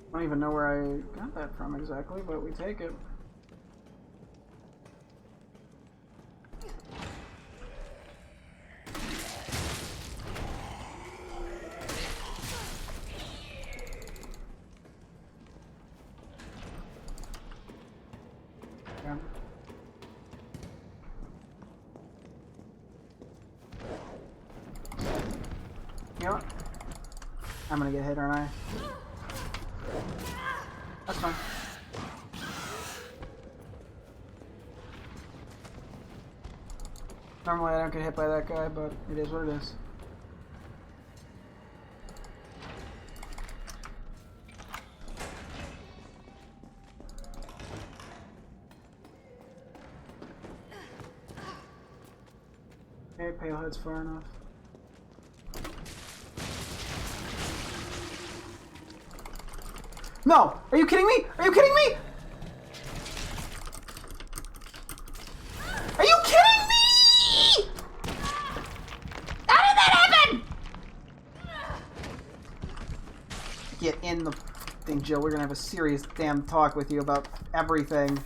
I don't even know where I got that from exactly, but we take it. Yeah. You know what? I'm gonna get hit, aren't I? That's fine. Normally I don't get hit by that guy, but it is what it is. Okay, Palehead's far enough. No! Are you kidding me? Are you kidding me? Are you kidding me? How did that happen? Get in the thing, Jill. We're gonna have a serious damn talk with you about everything.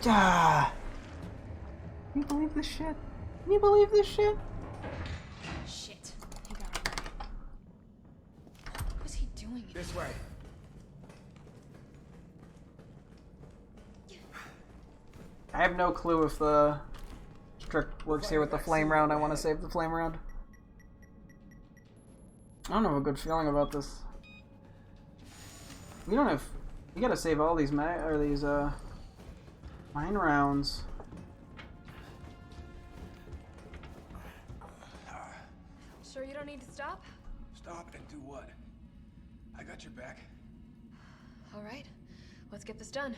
Ah. Can you believe this shit? Can you believe this shit? Shit. He got away. What was he doing? This way. I have no clue if the trick works here with the flame round. I want to save the flame round. I don't have a good feeling about this. We don't have... We gotta save all these mine rounds. Sure you don't need to stop? Stop and do what? I got your back. All right. Let's get this done.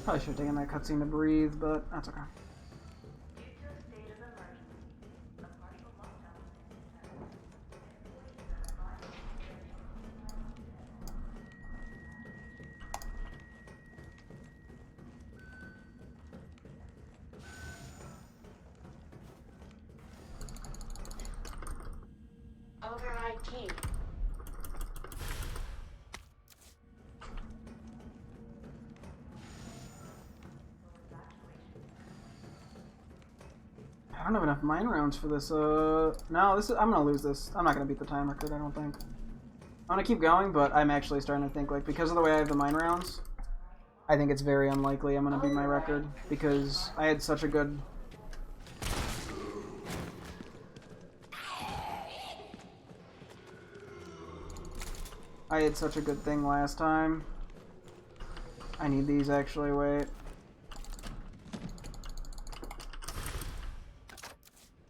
Probably should have taken that cutscene to breathe, but that's okay. Override key. I don't have enough mine rounds for this. No, I'm gonna lose this. I'm not gonna beat the time record, I don't think. I'm gonna keep going, but I'm actually starting to think, like, because of the way I have the mine rounds, I think it's very unlikely I'm gonna beat my record, because I had such a good... I had such a good thing last time. I need these, actually, wait.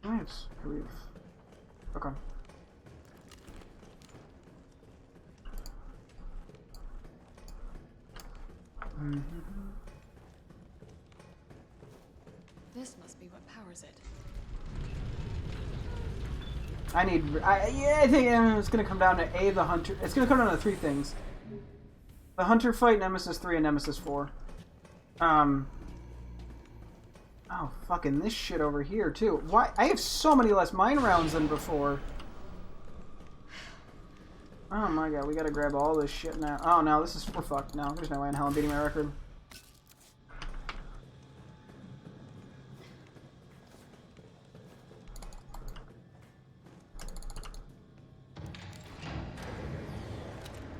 Nice. Okay. This must be what powers it. I think it's gonna come down to the Hunter. It's gonna come down to three things: the Hunter fight, Nemesis 3, and Nemesis 4. Oh, fucking this shit over here too. Why? I have so many less mine rounds than before. Oh my god, we gotta grab all this shit now. Oh no, we're fucked now. There's no way in hell I'm beating my record.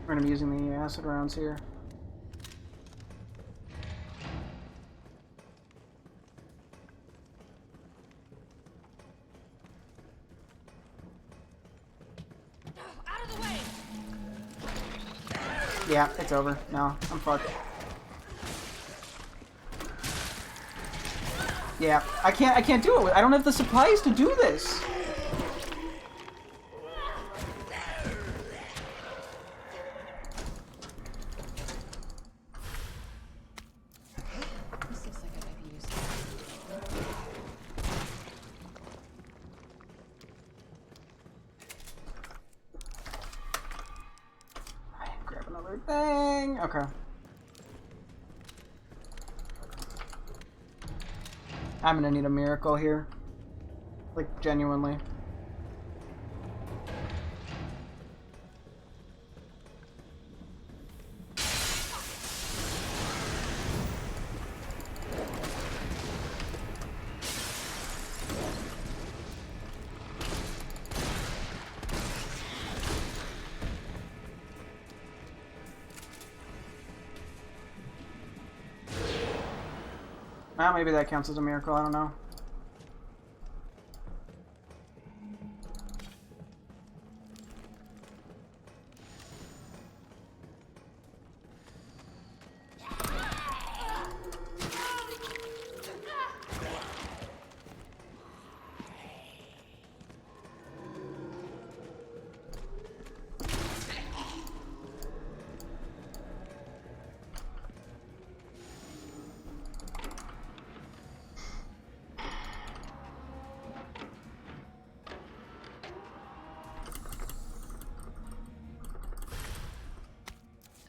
We're gonna be using the acid rounds here. Out of the way! Yeah, it's over. No, I'm fucked. Yeah, I can't do it. I don't have the supplies to do this. This looks like it might be useful. Grab another thing. Okay. I'm gonna need a miracle here. Like, genuinely. Well, maybe that counts as a miracle, I don't know.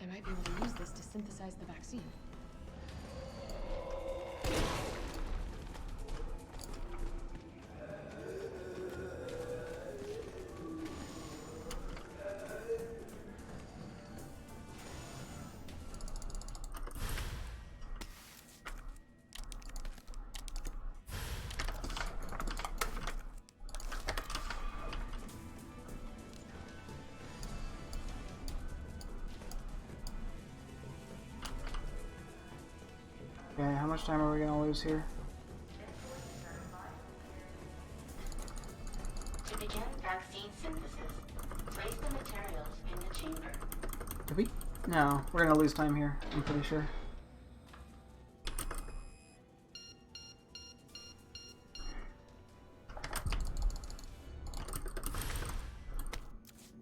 I might be able to use this to synthesize the vaccine. Okay, how much time are we gonna lose here? To begin vaccine synthesis, place the materials in the chamber. Did we? No, we're gonna lose time here, I'm pretty sure.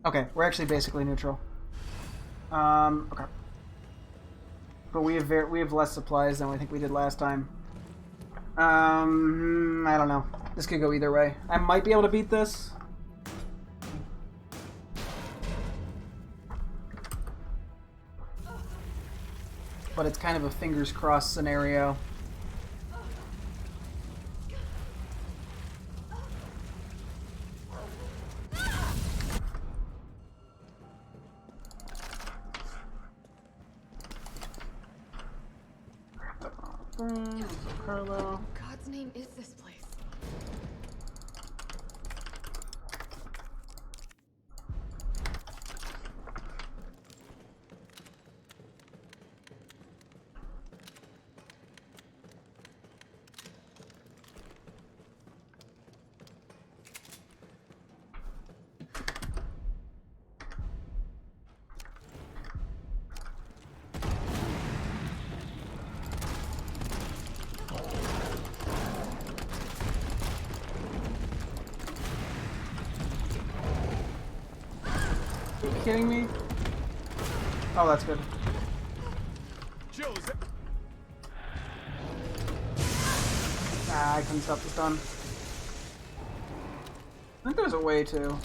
Okay, we're actually basically neutral. Okay. But we have less supplies than I think we did last time. I don't know. This could go either way. I might be able to beat this. But it's kind of a fingers crossed scenario. Carlo. What in God's name is this place? Are you kidding me? Oh, that's good. Jill, is that... Ah, I couldn't stop the stun. I think there's a way to.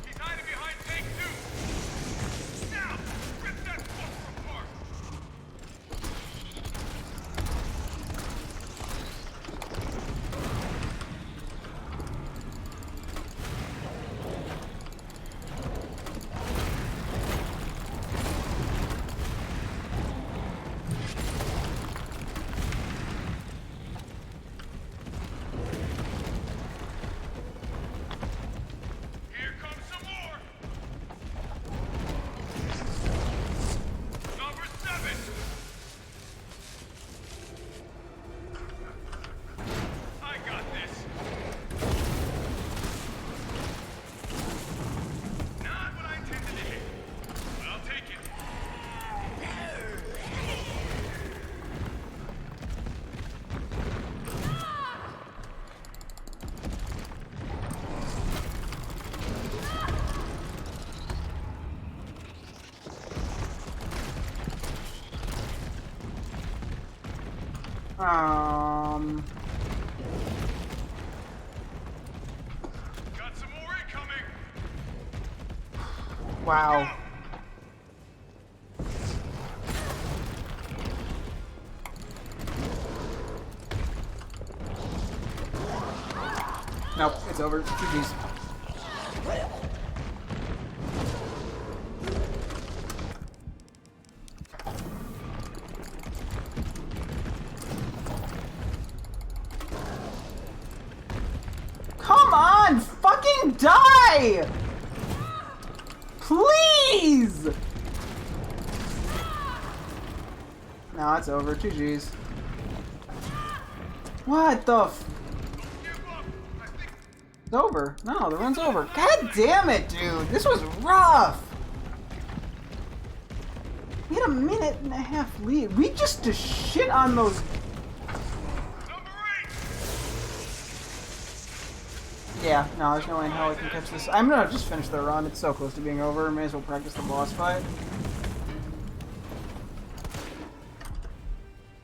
He's hiding behind tank 2! Now! Rip that fucker apart! Got some more incoming. Wow. Nope, it's over. GG's. Come on! Fucking die! Please! No, it's over. GG's. What the f... It's over. No, the run's over. God damn it, dude. This was rough. We had a minute and a half lead. We just shit on those... Yeah, no, there's no way in hell I can catch this. I'm gonna just finish the run. It's so close to being over. May as well practice the boss fight.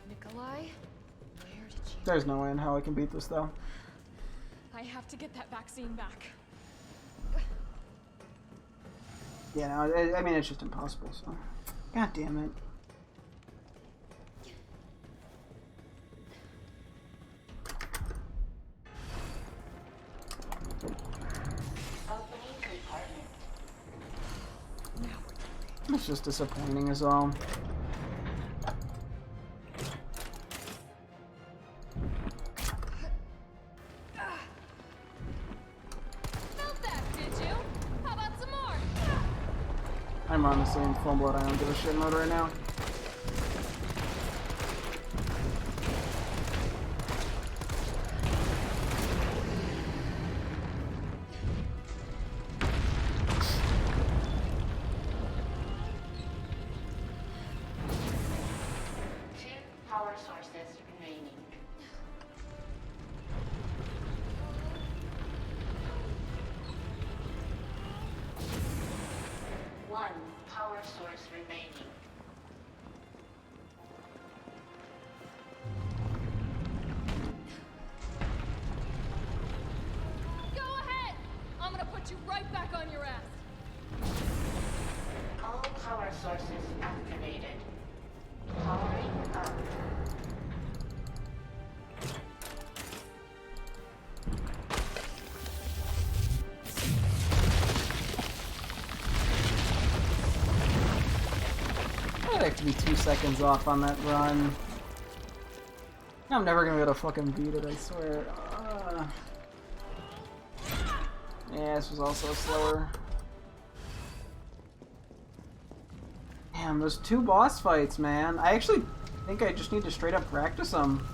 Nikolai? Where did you... There's no way in hell I can beat this, though. I have to get that vaccine back. Yeah, no, I mean, it's just impossible, so... God damn it. Opening compartment. It's just disappointing as all. Felt that, did you? How about some more? I'm honestly in full blood. I don't give a shit mode right now. Power sources remaining. One power source remaining. Go ahead! I'm gonna put you right back on your ass. All power sources activated. Powering up. I'd have to be 2 seconds off on that run. I'm never gonna be able to fucking beat it, I swear. Yeah, this was also slower. Damn, those 2 boss fights, man. I actually think I just need to straight up practice them.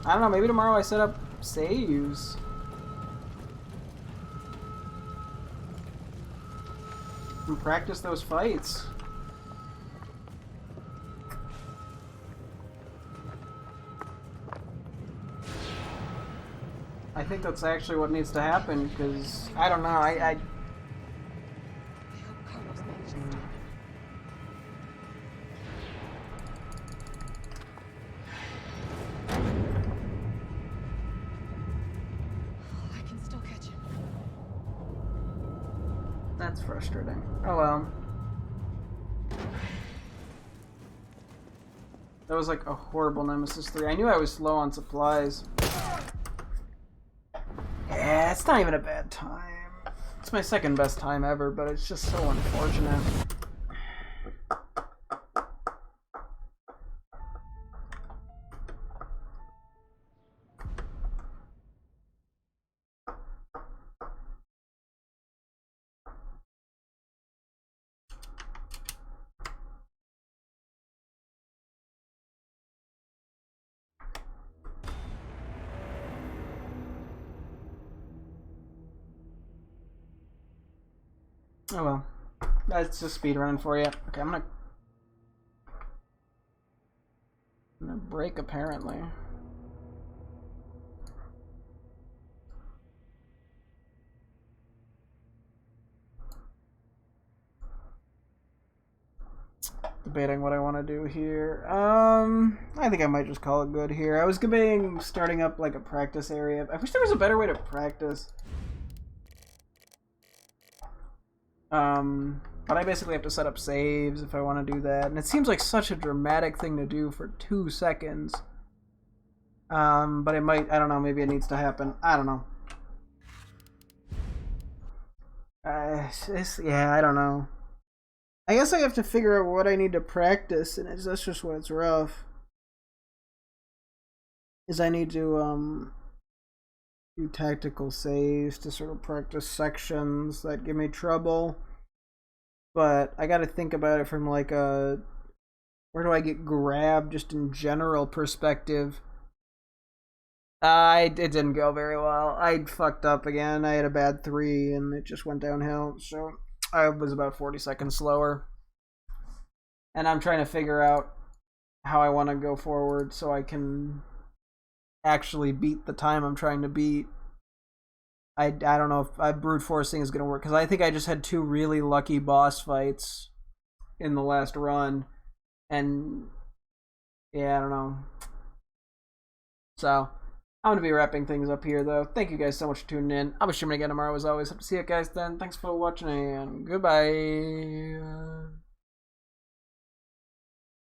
I don't know, maybe tomorrow I set up saves. And practice those fights. I think that's actually what needs to happen, because, I don't know, I I hope Carlos manages to... I can still catch him. That's frustrating. Oh well. That was like a horrible Nemesis 3. I knew I was slow on supplies. Yeah, it's not even a bad time. It's my second best time ever, but it's just so unfortunate. Oh well. That's just speedrun for you. Okay, I'm gonna break apparently. The debating what I want to do here. I think I might just call it good here. I was debating starting up like a practice area. I wish there was a better way to practice. But I basically have to set up saves if I want to do that, and it seems like such a dramatic thing to do for 2 seconds. But it might, I don't know, maybe it needs to happen. I don't know. Yeah, I don't know. I guess I have to figure out what I need to practice, and that's just what's rough. Is I need to do tactical saves to sort of practice sections that give me trouble. But I gotta think about it from like a where do I get grabbed just in general perspective. It didn't go very well. I fucked up again. I had a bad 3 and it just went downhill. So I was about 40 seconds slower. And I'm trying to figure out how I want to go forward so I can actually beat the time I'm trying to beat. I don't know if brute forcing is going to work, because I think I just had 2 really lucky boss fights in the last run. And yeah, I don't know. So I'm going to be wrapping things up here, though. Thank you guys so much for tuning in. I'll be streaming again tomorrow, as always. Hope to see you guys then. Thanks for watching, and goodbye.